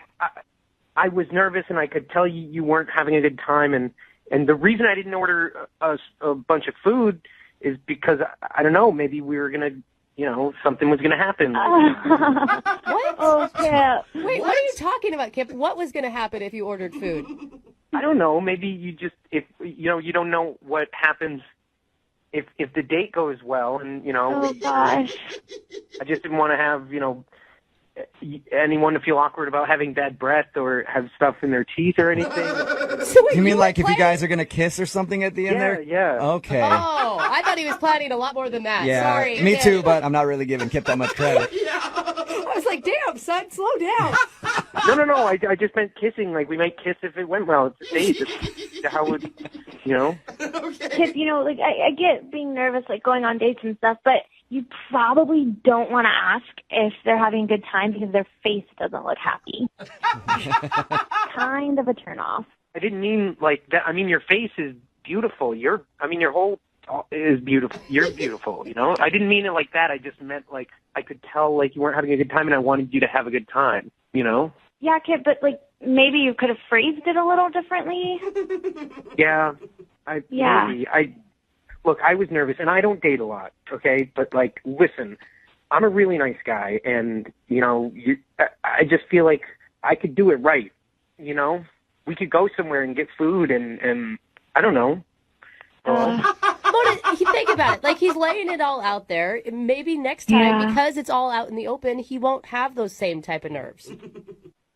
was nervous, and I could tell you weren't having a good time, and the reason I didn't order a bunch of food is because I don't know, maybe we were gonna. Something was going to happen. What? Oh, Kip. Wait, what are you talking about, Kip? What was going to happen if you ordered food? I don't know. Maybe you just, you don't know what happens if the date goes well. And, Oh, gosh. I just didn't want to have, anyone to feel awkward about having bad breath or have stuff in their teeth or anything. You mean like if you guys are going to kiss or something at the end there? Yeah. Okay. Oh, I thought he was planning a lot more than that. Yeah, Sorry. me too, but I'm not really giving Kip that much credit. I was like, damn, son, slow down. No. I just meant kissing. Like, we might kiss if it went well. It's a date. It's how would, Kip, like, I get being nervous, like, going on dates and stuff, but you probably don't want to ask if they're having a good time because their face doesn't look happy. Kind of a turnoff. I didn't mean like that. I mean, your face is beautiful. Your whole is beautiful. You're beautiful, I didn't mean it like that. I just meant like I could tell like you weren't having a good time and I wanted you to have a good time, Yeah, Kip, but like maybe you could have phrased it a little differently. Yeah. Maybe. Look, I was nervous and I don't date a lot, okay? But like, listen, I'm a really nice guy and, I just feel like I could do it right, We could go somewhere and get food and I don't know. Mona, think about it. Like, he's laying it all out there. Maybe next time, because it's all out in the open, he won't have those same type of nerves.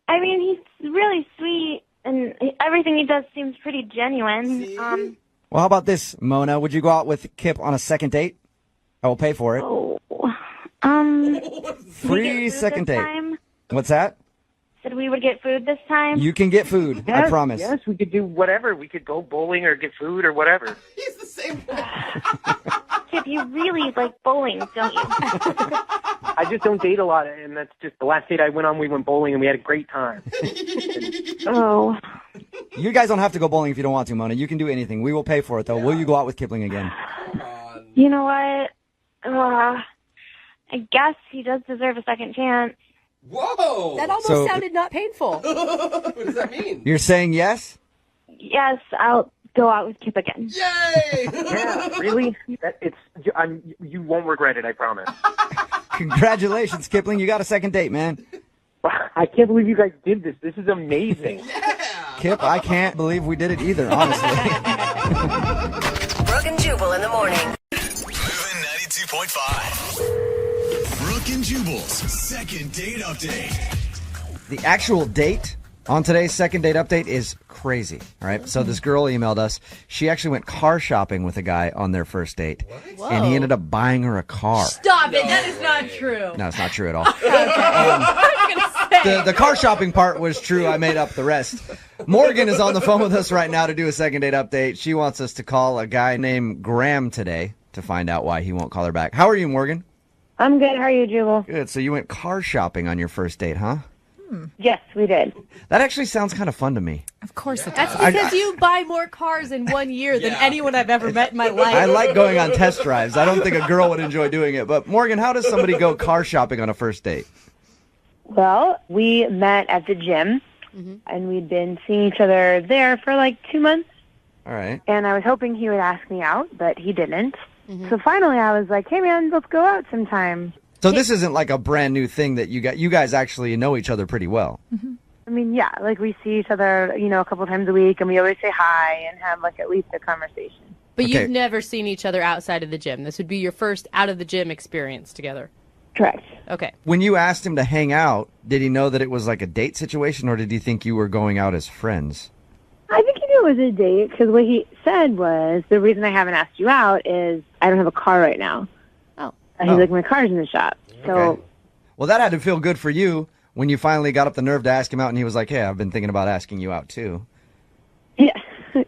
I mean, he's really sweet, and everything he does seems pretty genuine. Well, how about this, Mona? Would you go out with Kip on a second date? I will pay for it. Free second date. Time? What's that? Said we would get food this time. You can get food. I promise. Yes, we could do whatever. We could go bowling or get food or whatever. He's the same way. Kip, you really like bowling, don't you? I just don't date a lot, and that's just the last date I went on. We went bowling, and we had a great time. Oh. You guys don't have to go bowling if you don't want to, Mona. You can do anything. We will pay for it, though. Will you go out with Kipling again? You know what? I guess he does deserve a second chance. Whoa! That almost sounded not painful. What does that mean? You're saying yes? Yes, I'll go out with Kip again. Yay! Yeah, really? You won't regret it, I promise. Congratulations, Kipling. You got a second date, man. I can't believe you guys did this. This is amazing. Kip, I can't believe we did it either, honestly. Brooke and Jubal in the morning. Moving 92.5. Brooke and Jubal's second date update. The actual date on today's second date update is crazy. All right. So this girl emailed us. She actually went car shopping with a guy on their first date. And he ended up buying her a car. Stop it. That is not true. No, it's not true at all. I was going to say. The car shopping part was true. I made up the rest. Morgan is on the phone with us right now to do a second date update. She wants us to call a guy named Graham today to find out why he won't call her back. How are you, Morgan? I'm good. How are you, Jubal? Good. So you went car shopping on your first date, huh? Yes, we did. That actually sounds kind of fun to me. Of course it That's does. because you buy more cars in 1 year than anyone I've ever met in my life. I like going on test drives. I don't think a girl would enjoy doing it. But Morgan, how does somebody go car shopping on a first date? Well, we met at the gym, and we'd been seeing each other there for like 2 months. All right. And I was hoping he would ask me out, but he didn't. So finally I was like, hey, man, let's go out sometime. So this isn't like a brand new thing that you got. You guys actually know each other pretty well. I mean, yeah, like we see each other, a couple times a week, and we always say hi and have like at least a conversation. But you've never seen each other outside of the gym. This would be your first out of the gym experience together. Correct. Okay. When you asked him to hang out, did he know that it was like a date situation, or did he think you were going out as friends? I think he knew it was a date because what he said was, the reason I haven't asked you out is I don't have a car right now. Oh. He's like, my car's in the shop. So, Okay. Well, that had to feel good for you when you finally got up the nerve to ask him out, and he was like, hey, I've been thinking about asking you out too. yeah,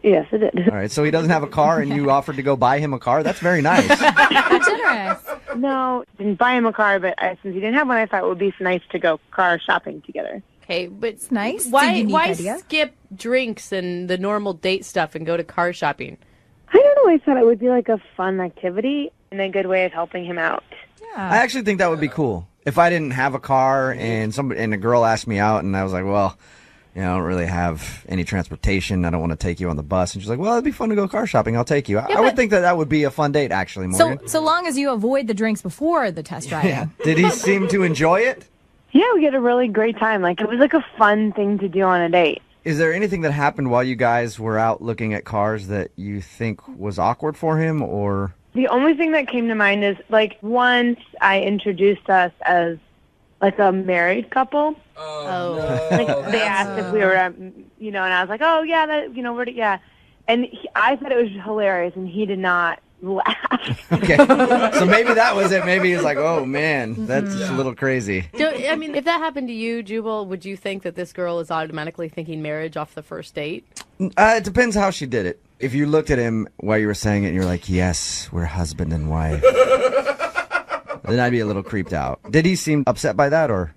yes, it did. All right, so he doesn't have a car, and you offered to go buy him a car? That's very nice. Generous. No, didn't buy him a car, but since he didn't have one, I thought it would be nice to go car shopping together. Okay, but it's nice. Why skip drinks and the normal date stuff and go to car shopping? I don't know. I thought it would be like a fun activity and a good way of helping him out. I actually think that would be cool. If I didn't have a car and a girl asked me out, and I was like, well, I don't really have any transportation. I don't want to take you on the bus. And she's like, well, it'd be fun to go car shopping. I'll take you. I would think that would be a fun date, actually, Morgan. So long as you avoid the drinks before the test drive. Yeah. Did he seem to enjoy it? Yeah, we had a really great time. Like, it was like a fun thing to do on a date. Is there anything that happened while you guys were out looking at cars that you think was awkward for him, or? The only thing that came to mind is, like, once I introduced us as like a married couple. Oh. Like they asked if we were, and I was like, oh yeah, yeah. And I thought it was hilarious, and he did not laugh. Okay. So maybe that was it. Maybe he's like, oh man, that's just a little crazy. I mean, if that happened to you, Jubal, would you think that this girl is automatically thinking marriage off the first date? It depends how she did it. If you looked at him while you were saying it and you're like, yes, we're husband and wife, then I'd be a little creeped out. Did he seem upset by that, or?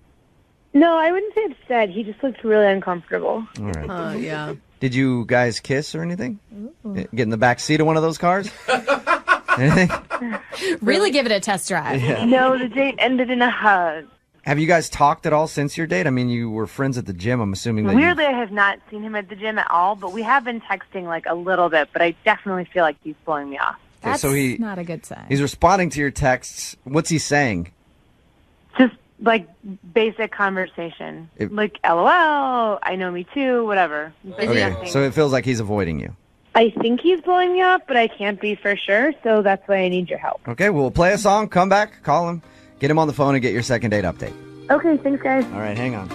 No, I wouldn't say upset. He just looked really uncomfortable. All right. Yeah. Did you guys kiss or anything? Get in the back seat of one of those cars? Anything? Really give it a test drive. Yeah. No, the date ended in a hug. Have you guys talked at all since your date? I mean, you were friends at the gym. I'm assuming that Weirdly, I have not seen him at the gym at all, but we have been texting like a little bit, but I definitely feel like he's blowing me off. That's so not a good sign. He's responding to your texts. What's he saying? Just like basic conversation. Like, LOL, I know, me too, whatever. But Okay, nothing. so it feels like he's avoiding you. I think he's blowing me off, but I can't be for sure, so that's why I need your help. Okay, we'll play a song, come back, call him, get him on the phone, and get your second date update. Okay, thanks, guys. All right, hang on.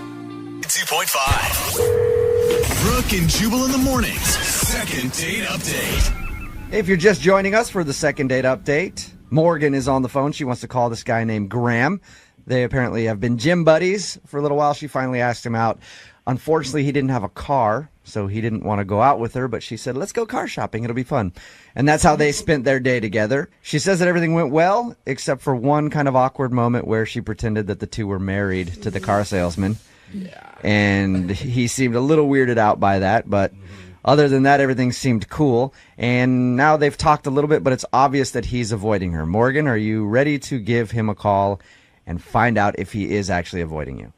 2.5. Brooke and Jubal in the mornings. Second date update. If you're just joining us for the second date update, Morgan is on the phone. She wants to call this guy named Graham. They apparently have been gym buddies for a little while. She finally asked him out. Unfortunately, he didn't have a car, so he didn't want to go out with her, but she said, let's go car shopping. It'll be fun. And that's how they spent their day together. She says that everything went well, except for one kind of awkward moment where she pretended that the two were married to the car salesman. Yeah. And he seemed a little weirded out by that, but other than that, everything seemed cool. And now they've talked a little bit, but it's obvious that he's avoiding her. Morgan, are you ready to give him a call and find out if he is actually avoiding you?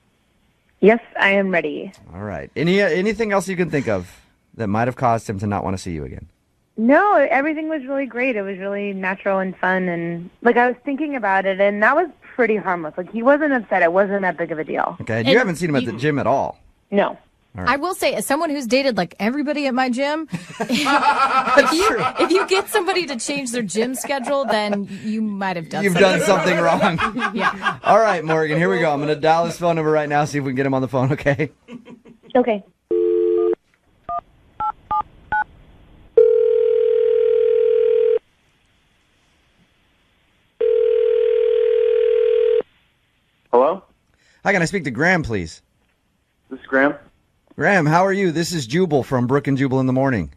Yes, I am ready. All right. Anything else you can think of that might have caused him to not want to see you again? No, everything was really great. It was really natural and fun, and like I was thinking about it, and that was pretty harmless. Like he wasn't upset. It wasn't that big of a deal. Okay. And you haven't seen him at the gym at all? No. Right. I will say, as someone who's dated like everybody at my gym, if you get somebody to change their gym schedule, then you might have done You've done something wrong. Yeah. All right, Morgan, here we go. I'm going to dial his phone number right now, see if we can get him on the phone, okay? Okay. Hello? Hi, can I speak to Graham, please? This is Graham. Graham, how are you? This is Jubal from Brooke and Jubal in the Morning.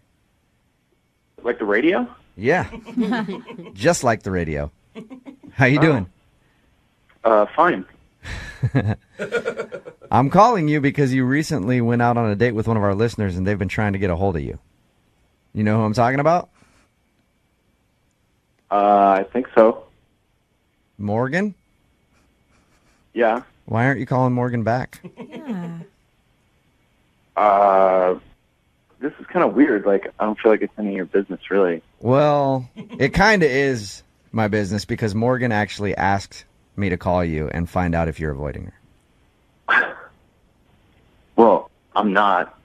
Like the radio? Yeah. Just like the radio. How you doing? Fine. I'm calling you because you recently went out on a date with one of our listeners and they've been trying to get a hold of you. You know who I'm talking about? I think so. Morgan? Yeah. Why aren't you calling Morgan back? This is kind of weird. Like, I don't feel like it's any of your business, really. Well, it kind of is my business because Morgan actually asked me to call you and find out if you're avoiding her. Well, I'm not.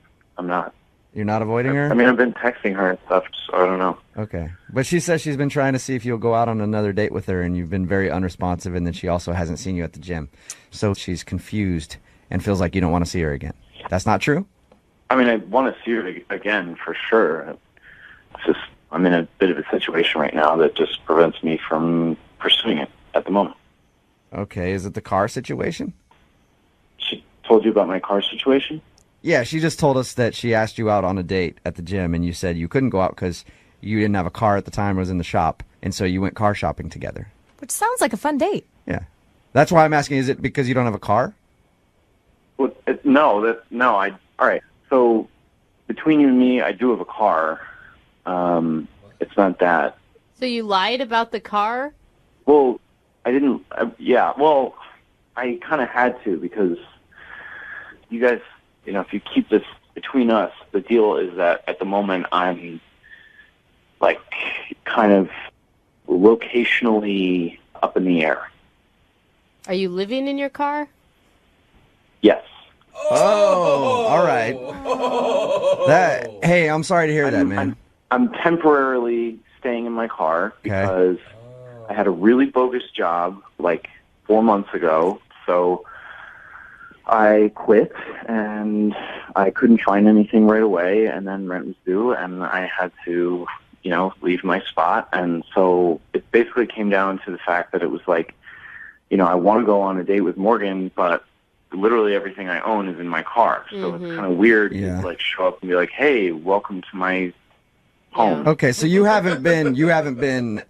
You're not avoiding her? I mean, I've been texting her and stuff, so I don't know. Okay. But she says she's been trying to see if you'll go out on another date with her, and you've been very unresponsive, and then she also hasn't seen you at the gym. So she's confused and feels like you don't want to see her again. That's not true? I mean, I want to see her again for sure. It's just I'm in a bit of a situation right now that just prevents me from pursuing it at the moment. Okay. Is it the car situation? She told you about my car situation? Yeah, she just told us that she asked you out on a date at the gym, and you said you couldn't go out because you didn't have a car at the time, it was in the shop, and so you went car shopping together. Which sounds like a fun date. Yeah. That's why I'm asking, is it because you don't have a car? Well, all right. So between you and me, I do have a car. It's not that. So you lied about the car? Well, I didn't. Well, I kind of had to because you guys, if you keep this between us, the deal is that at the moment I'm like kind of locationally up in the air. Are you living in your car? Yes. Oh, all right. Hey, I'm sorry to hear that, man. I'm temporarily staying in my car because I had a really bogus job like 4 months ago. So I quit, and I couldn't find anything right away, and then rent was due, and I had to, leave my spot. And so it basically came down to the fact that it was like, I want to go on a date with Morgan, but literally everything I own is in my car. So it's kind of weird to show up and be like, hey, welcome to my home. Okay, so you haven't been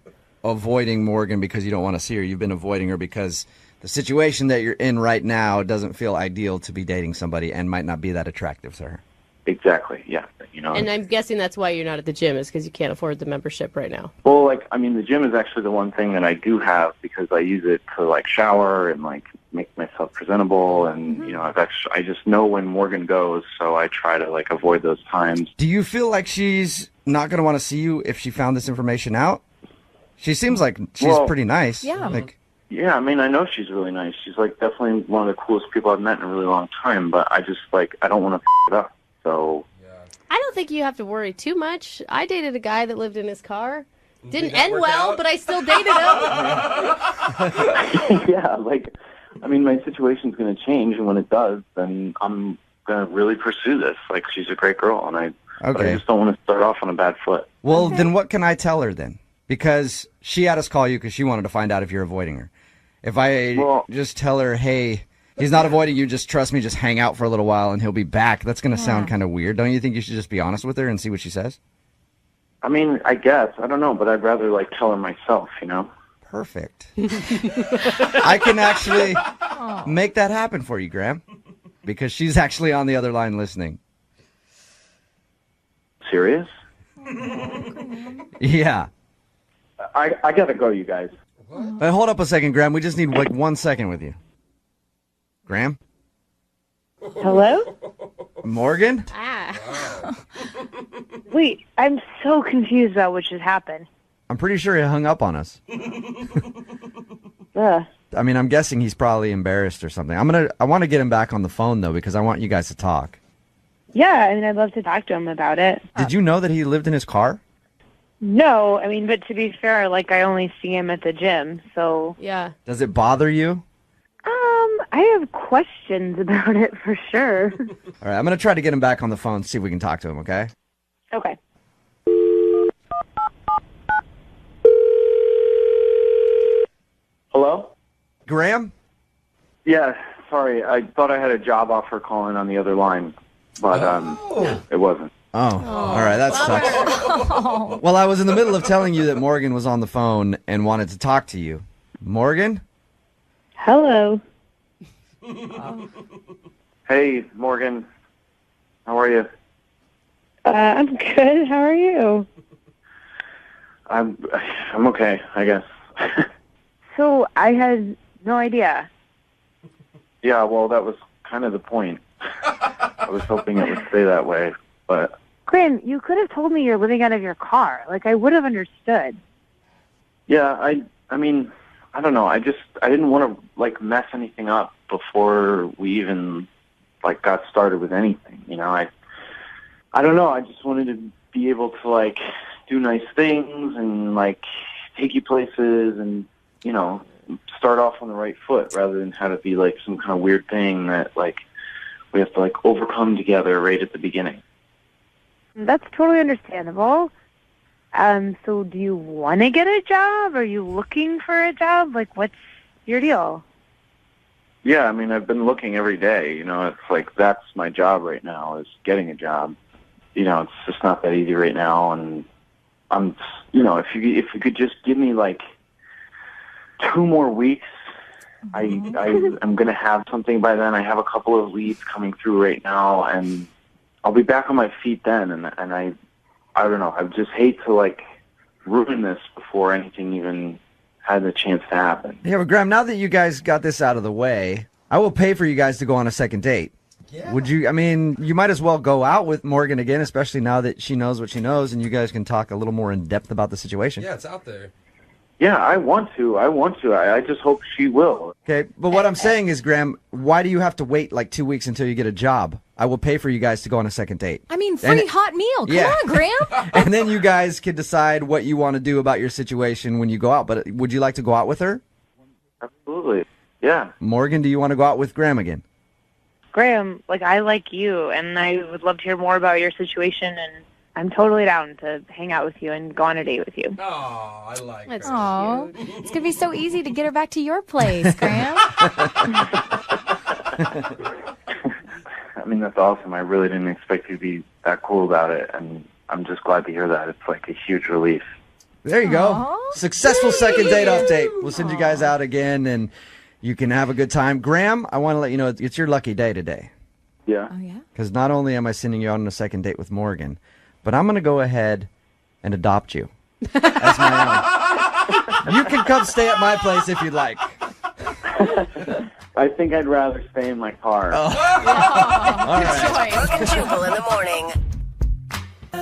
avoiding Morgan because you don't want to see her. You've been avoiding her because the situation that you're in right now doesn't feel ideal to be dating somebody and might not be that attractive to her. Exactly, yeah. And I'm guessing that's why you're not at the gym, is because you can't afford the membership right now. Well, the gym is actually the one thing that I do have because I use it to shower and make myself presentable, and I just know when Morgan goes, so I try to avoid those times. Do you feel like she's not going to want to see you if she found this information out? She seems like she's pretty nice. Yeah. Yeah, I know she's really nice. She's definitely one of the coolest people I've met in a really long time, but I just I don't want to it up. So I don't think you have to worry too much. I dated a guy that lived in his car. Didn't end well, but I still dated him. Yeah, my situation's going to change, and when it does, then I'm going to really pursue this. She's a great girl, and I just don't want to start off on a bad foot. Well, then what can I tell her then? Because she had us call you because she wanted to find out if you're avoiding her. If I just tell her, hey, he's not avoiding you, just trust me, just hang out for a little while and he'll be back, that's going to sound kind of weird. Don't you think you should just be honest with her and see what she says? I guess. I don't know, but I'd rather tell her myself, Perfect. I can actually make that happen for you, Graham, because she's actually on the other line listening. Serious? Yeah. I gotta go, you guys. Hold up a second, Graham. We just need 1 second with you. Graham? Hello? Morgan? Wait, I'm so confused about what just happened. I'm pretty sure he hung up on us. Ugh. I'm guessing he's probably embarrassed or something. I want to get him back on the phone though, because I want you guys to talk. Yeah, I'd love to talk to him about it. Did you know that he lived in his car? No, but to be fair, I only see him at the gym, so... Yeah. Does it bother you? I have questions about it for sure. All right, I'm going to try to get him back on the phone, see if we can talk to him, okay? Okay. Hello? Graham? Yeah, sorry. I thought I had a job offer calling on the other line, but it wasn't. Oh, all right, that sucks. Well, I was in the middle of telling you that Morgan was on the phone and wanted to talk to you. Morgan? Hello. Hey, Morgan. How are you? I'm good. How are you? I'm okay, I guess. So, I had no idea. Yeah, well, that was kind of the point. I was hoping it would stay that way, but... Graham, you could have told me you're living out of your car. I would have understood. Yeah, I don't know. I didn't want to, mess anything up before we even, got started with anything, I don't know. I just wanted to be able to, do nice things and, take you places and, start off on the right foot rather than have it be, some kind of weird thing that, we have to, overcome together right at the beginning. That's totally understandable. So do you want to get a job? Are you looking for a job? What's your deal? Yeah, I've been looking every day. It's that's my job right now is getting a job. It's just not that easy right now. And I'm, if you could just give me 2 more weeks, I'm going to have something by then. I have a couple of leads coming through right now, and I'll be back on my feet then. And I don't know. I just hate to ruin this before anything even had the chance to happen. Yeah, but Graham, now that you guys got this out of the way, I will pay for you guys to go on a second date. Yeah. Would you? You might as well go out with Morgan again, especially now that she knows what she knows, and you guys can talk a little more in depth about the situation. Yeah, it's out there. Yeah, I want to. I just hope she will. Okay, but what I'm saying is, Graham, why do you have to wait 2 weeks until you get a job? I will pay for you guys to go on a second date. Free hot meal. Come on, Graham. And then you guys can decide what you want to do about your situation when you go out. But would you like to go out with her? Absolutely. Yeah. Morgan, do you want to go out with Graham again? Graham, like, I like you, and I would love to hear more about your situation, and I'm totally down to hang out with you and go on a date with you. Oh, I like That's her. Aw, it's gonna be so easy to get her back to your place, Graham. I mean, that's awesome. I really didn't expect you to be that cool about it, and I'm just glad to hear that. It's like a huge relief. There you go. Successful second date update. We'll send you guys out again, and you can have a good time. Graham, I want to let you know it's your lucky day today. Yeah. Oh, yeah? Because not only am I sending you out on a second date with Morgan, but I'm going to go ahead and adopt you as my own. You can come stay at my place if you'd like. I think I'd rather stay in my car. All right. Brooke and Jubal in the morning.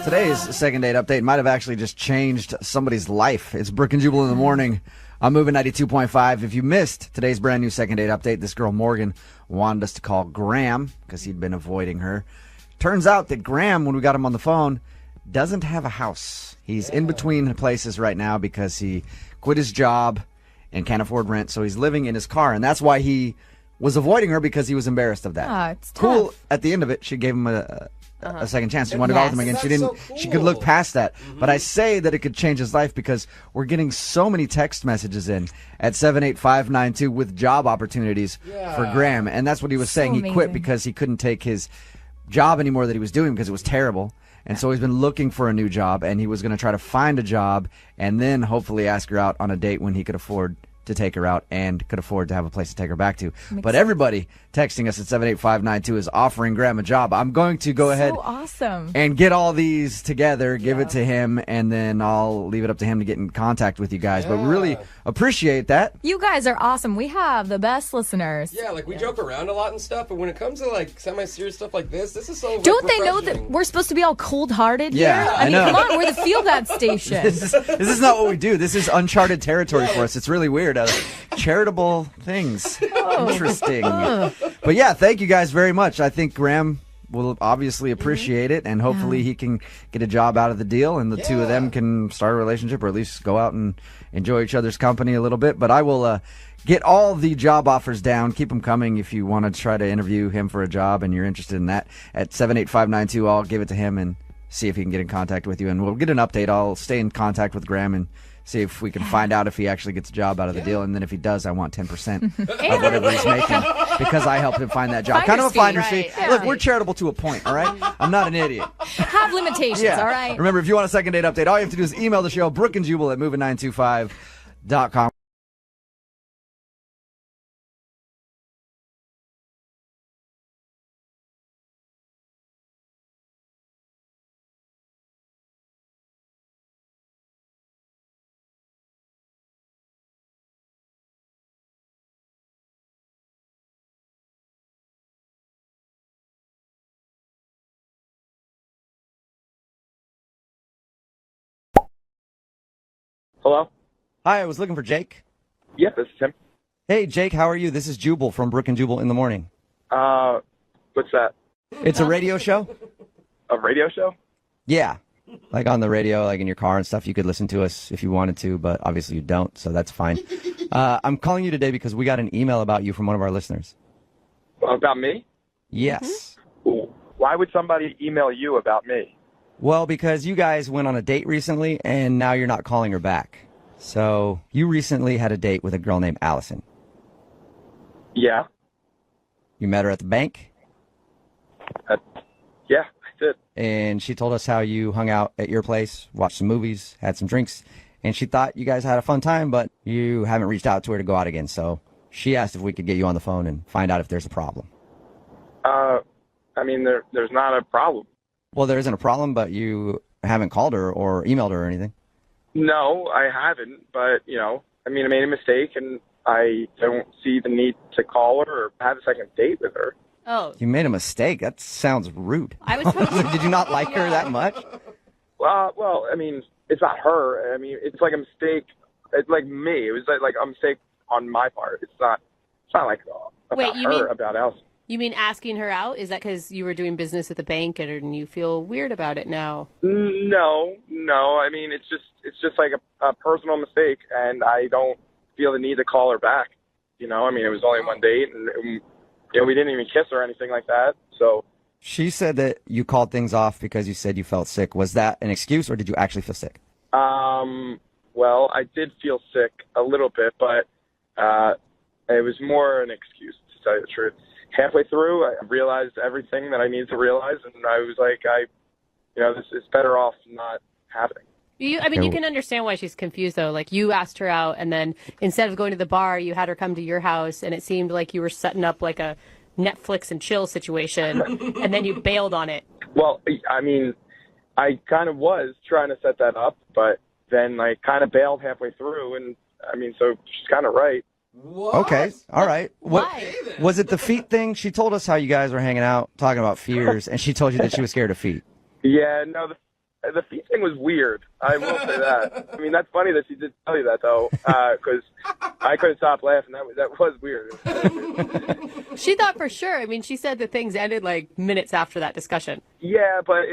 Today's second date update might have actually just changed somebody's life. It's Brooke and Jubal in the morning. I'm moving 92.5. If you missed today's brand new second date update, this girl Morgan wanted us to call Graham because he'd been avoiding her. Turns out that Graham, when we got him on the phone, doesn't have a house. He's in between places right now because he quit his job and can't afford rent, so he's living in his car, and that's why he was avoiding her, because he was embarrassed of that. Ah, it's Cool. tough. At the end of it, she gave him a second chance. She wanted to go with him again. That's She didn't. so She could look cool. past that. But I say that it could change his life because we're getting so many text messages in at 78592 with job opportunities for Graham, and that's what he was saying. He quit amazing. because he couldn't take his job anymore that he was doing because it was terrible. And so he's been looking for a new job, and he was going to try to find a job and then hopefully ask her out on a date when he could afford to take her out and could afford to have a place to take her back to. But everybody texting us at 78592 is offering Graham a job. I'm going to go ahead So awesome. and get all these together, give it to him, and then I'll leave it up to him to get in contact with you guys. But we really appreciate that. You guys are awesome. We have the best listeners. Yeah, like we joke around a lot and stuff, but when it comes to like semi-serious stuff like this is so. like, Don't they know that refreshing. we're supposed to be all cold-hearted Yeah, here? I mean, know. come on, we're the feel-bad station. This is not what we do. This is uncharted territory for us. It's really weird. Charitable things. Interesting. But yeah, thank you guys very much. I think Graham will obviously appreciate it, and hopefully he can get a job out of the deal, and the two of them can start a relationship, or at least go out and enjoy each other's company a little bit. But I will get all the job offers down. Keep them coming if you want to try to interview him for a job and you're interested in that. At 78592, I'll give it to him and see if he can get in contact with you, and we'll get an update. I'll stay in contact with Graham and see if we can find out if he actually gets a job out of the deal, and then if he does, I want 10% of whatever he's making because I helped him find that job. Kind of a finder's fee. Right. Look, we're charitable to a point, all right? I'm not an idiot. Have limitations, all right? Remember, if you want a second date update, all you have to do is email the show, brookeandjubal at moving925.com. Hello? Hi, I was looking for Jake. Yep, this is Tim. Hey, Jake, how are you? This is Jubal from Brooke and Jubal in the Morning. What's that? It's a radio show? A radio show? Yeah. Like on the radio, like in your car and stuff. You could listen to us if you wanted to, but obviously you don't, so that's fine. I'm calling you today because we got an email about you from one of our listeners. About me? Yes. Why would somebody email you about me? Well, because you guys went on a date recently, and now you're not calling her back. So you recently had a date with a girl named Allison. Yeah. You met her at the bank? Yeah, I did. And she told us how you hung out at your place, watched some movies, had some drinks, and she thought you guys had a fun time, but you haven't reached out to her to go out again. So she asked if we could get you on the phone and find out if there's a problem. I mean, there's not a problem. Well, there isn't a problem, but you haven't called her or emailed her or anything. No, I haven't, but, you know, I mean, I made a mistake, and I don't see the need to call her or have a second date with her. Oh. You made a mistake? That sounds rude. I was Did you not like her that much? Well, I mean, it's not her. I mean, it's like a mistake. It's like me. It was like a mistake on my part. It's not like about Wait, you her, mean- about Elsie. You mean asking her out? Is that because you were doing business at the bank and you feel weird about it now? No. I mean, it's just like a personal mistake, and I don't feel the need to call her back. You know, I mean, it was only one date, and we didn't even kiss or anything like that. So She said that you called things off because you said you felt sick. Was that an excuse, or did you actually feel sick? well, I did feel sick a little bit, but it was more an excuse, to tell you the truth. Halfway through, I realized everything that I needed to realize, and I was like, this is better off not happening. You can understand why she's confused, though. Like, you asked her out, and then instead of going to the bar, you had her come to your house, and it seemed like you were setting up like a Netflix and chill situation, and then you bailed on it. Well, I mean, I kind of was trying to set that up, but then I kind of bailed halfway through, and I mean, so she's kind of right. What? Okay, all right. Why? Was it the feet thing? She told us how you guys were hanging out, talking about fears, and she told you that she was scared of feet. Yeah, no, the feet thing was weird. I will say that. I mean, that's funny that she did tell you that, though, because I couldn't stop laughing. That was weird. She thought for sure. I mean, she said that things ended like minutes after that discussion. Yeah, but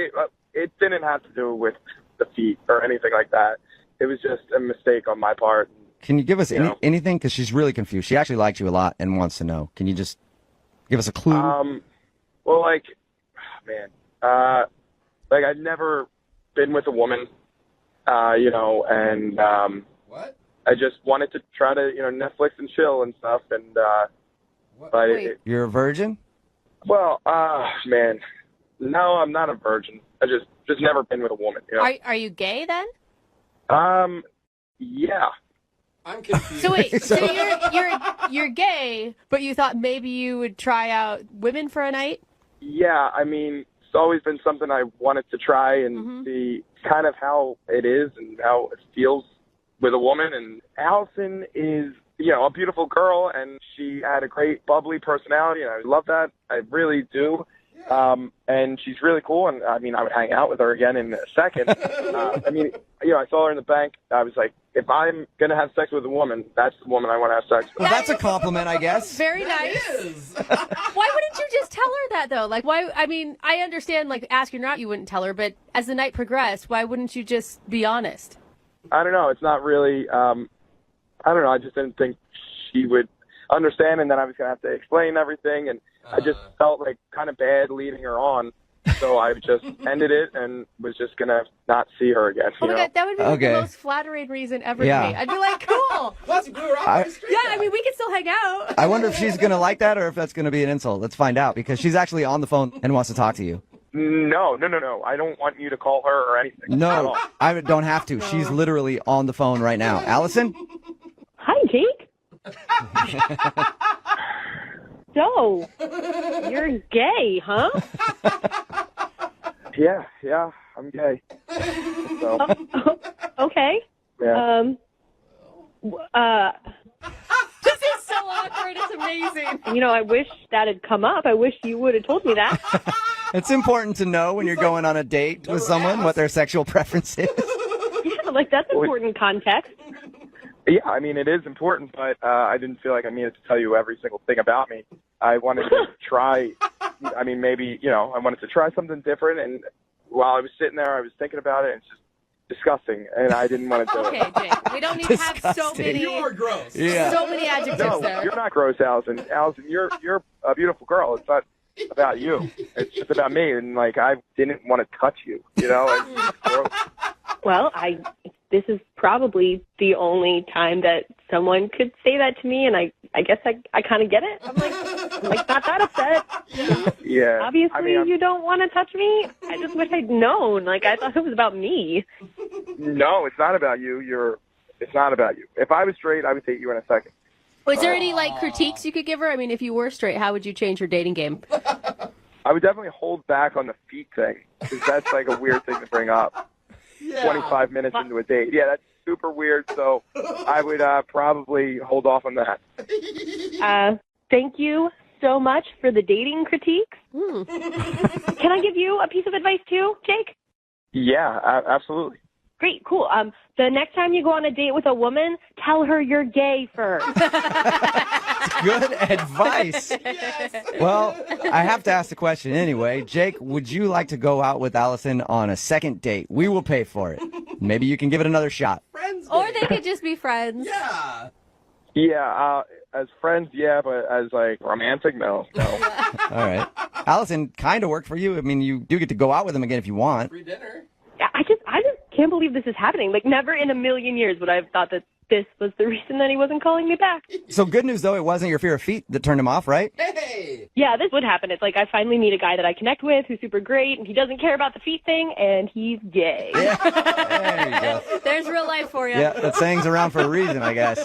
it didn't have to do with the feet or anything like that. It was just a mistake on my part. Can you give us anything? Because she's really confused. She actually liked you a lot and wants to know. Can you just give us a clue? Well, I've never been with a woman, and what? I just wanted to try to, Netflix and chill and stuff, and but You're a virgin? Well, man, no, I'm not a virgin. I just never been with a woman. Are you gay then? Yeah. I'm confused. So wait, so you're gay, but you thought maybe you would try out women for a night? Yeah, I mean, it's always been something I wanted to try and see kind of how it is and how it feels with a woman. And Allison is, a beautiful girl, and she had a great bubbly personality, and I love that. I really do. And she's really cool, and I mean, I would hang out with her again in a second. I saw her in the bank. I was like, if I'm going to have sex with a woman, that's the woman I want to have sex with. Well, that's a compliment, I guess. Very nice. Why wouldn't you just tell her that, though? Like, why? I mean, I understand, like, asking her out, you wouldn't tell her, but as the night progressed, why wouldn't you just be honest? I don't know. It's not really, I don't know. I just didn't think she would understand, and then I was going to have to explain everything, and I just felt like kind of bad leading her on. So I just ended it and was just going to not see her again. Oh my God, that would be the most flattering reason ever to me. I'd be like, cool. We can still hang out. I wonder if she's going to like that or if that's going to be an insult. Let's find out, because she's actually on the phone and wants to talk to you. No. I don't want you to call her or anything. No, I don't have to. She's literally on the phone right now. Allison? Hi, Jake. So, you're gay, huh? Yeah, I'm gay. So. Okay. Yeah. This is so awkward. It's amazing. I wish that had come up. I wish you would have told me that. It's important to know when you're going on a date with someone what their sexual preference is. Yeah, that's important context. Yeah, I mean, it is important, but I didn't feel like I needed to tell you every single thing about me. I wanted to try, I wanted to try something different, and while I was sitting there, I was thinking about it, and it's just disgusting, and I didn't want to do it. Okay, Jake, we don't need to have so many. You're gross. Yeah. So many adjectives there. You're not gross, Allison. Allison, you're a beautiful girl. It's not about you. It's just about me, and, I didn't want to touch you, It's gross. Well, this is probably the only time that someone could say that to me, and I guess I kind of get it. I'm like not that upset. Yeah. Obviously, you don't want to touch me. I just wish I'd known. I thought it was about me. No, it's not about you. It's not about you. If I was straight, I would date you in a second. Was there any critiques you could give her? I mean, if you were straight, how would you change your dating game? I would definitely hold back on the feet thing, because that's a weird thing to bring up. 25 minutes into a date. Yeah, that's super weird, so I would probably hold off on that. Thank you so much for the dating critiques. Can I give you a piece of advice too, Jake? Yeah, absolutely. Great, cool. The next time you go on a date with a woman, tell her you're gay first. Good advice. Yes. Well, I have to ask the question anyway. Jake, would you like to go out with Allison on a second date? We will pay for it. Maybe you can give it another shot. Or they could just be friends. Yeah. Yeah, as friends, yeah, but as like romantic, no. All right. Allison, kind of worked for you. I mean, you do get to go out with him again if you want. Free dinner. I just can't believe this is happening. Like, never in a million years would I have thought that this was the reason that he wasn't calling me back. So good news, though, it wasn't your fear of feet that turned him off, right? Hey! Yeah, this would happen. It's like I finally meet a guy that I connect with who's super great, and he doesn't care about the feet thing, and he's gay. There you go. There's real life for you. Yeah, that saying's around for a reason, I guess.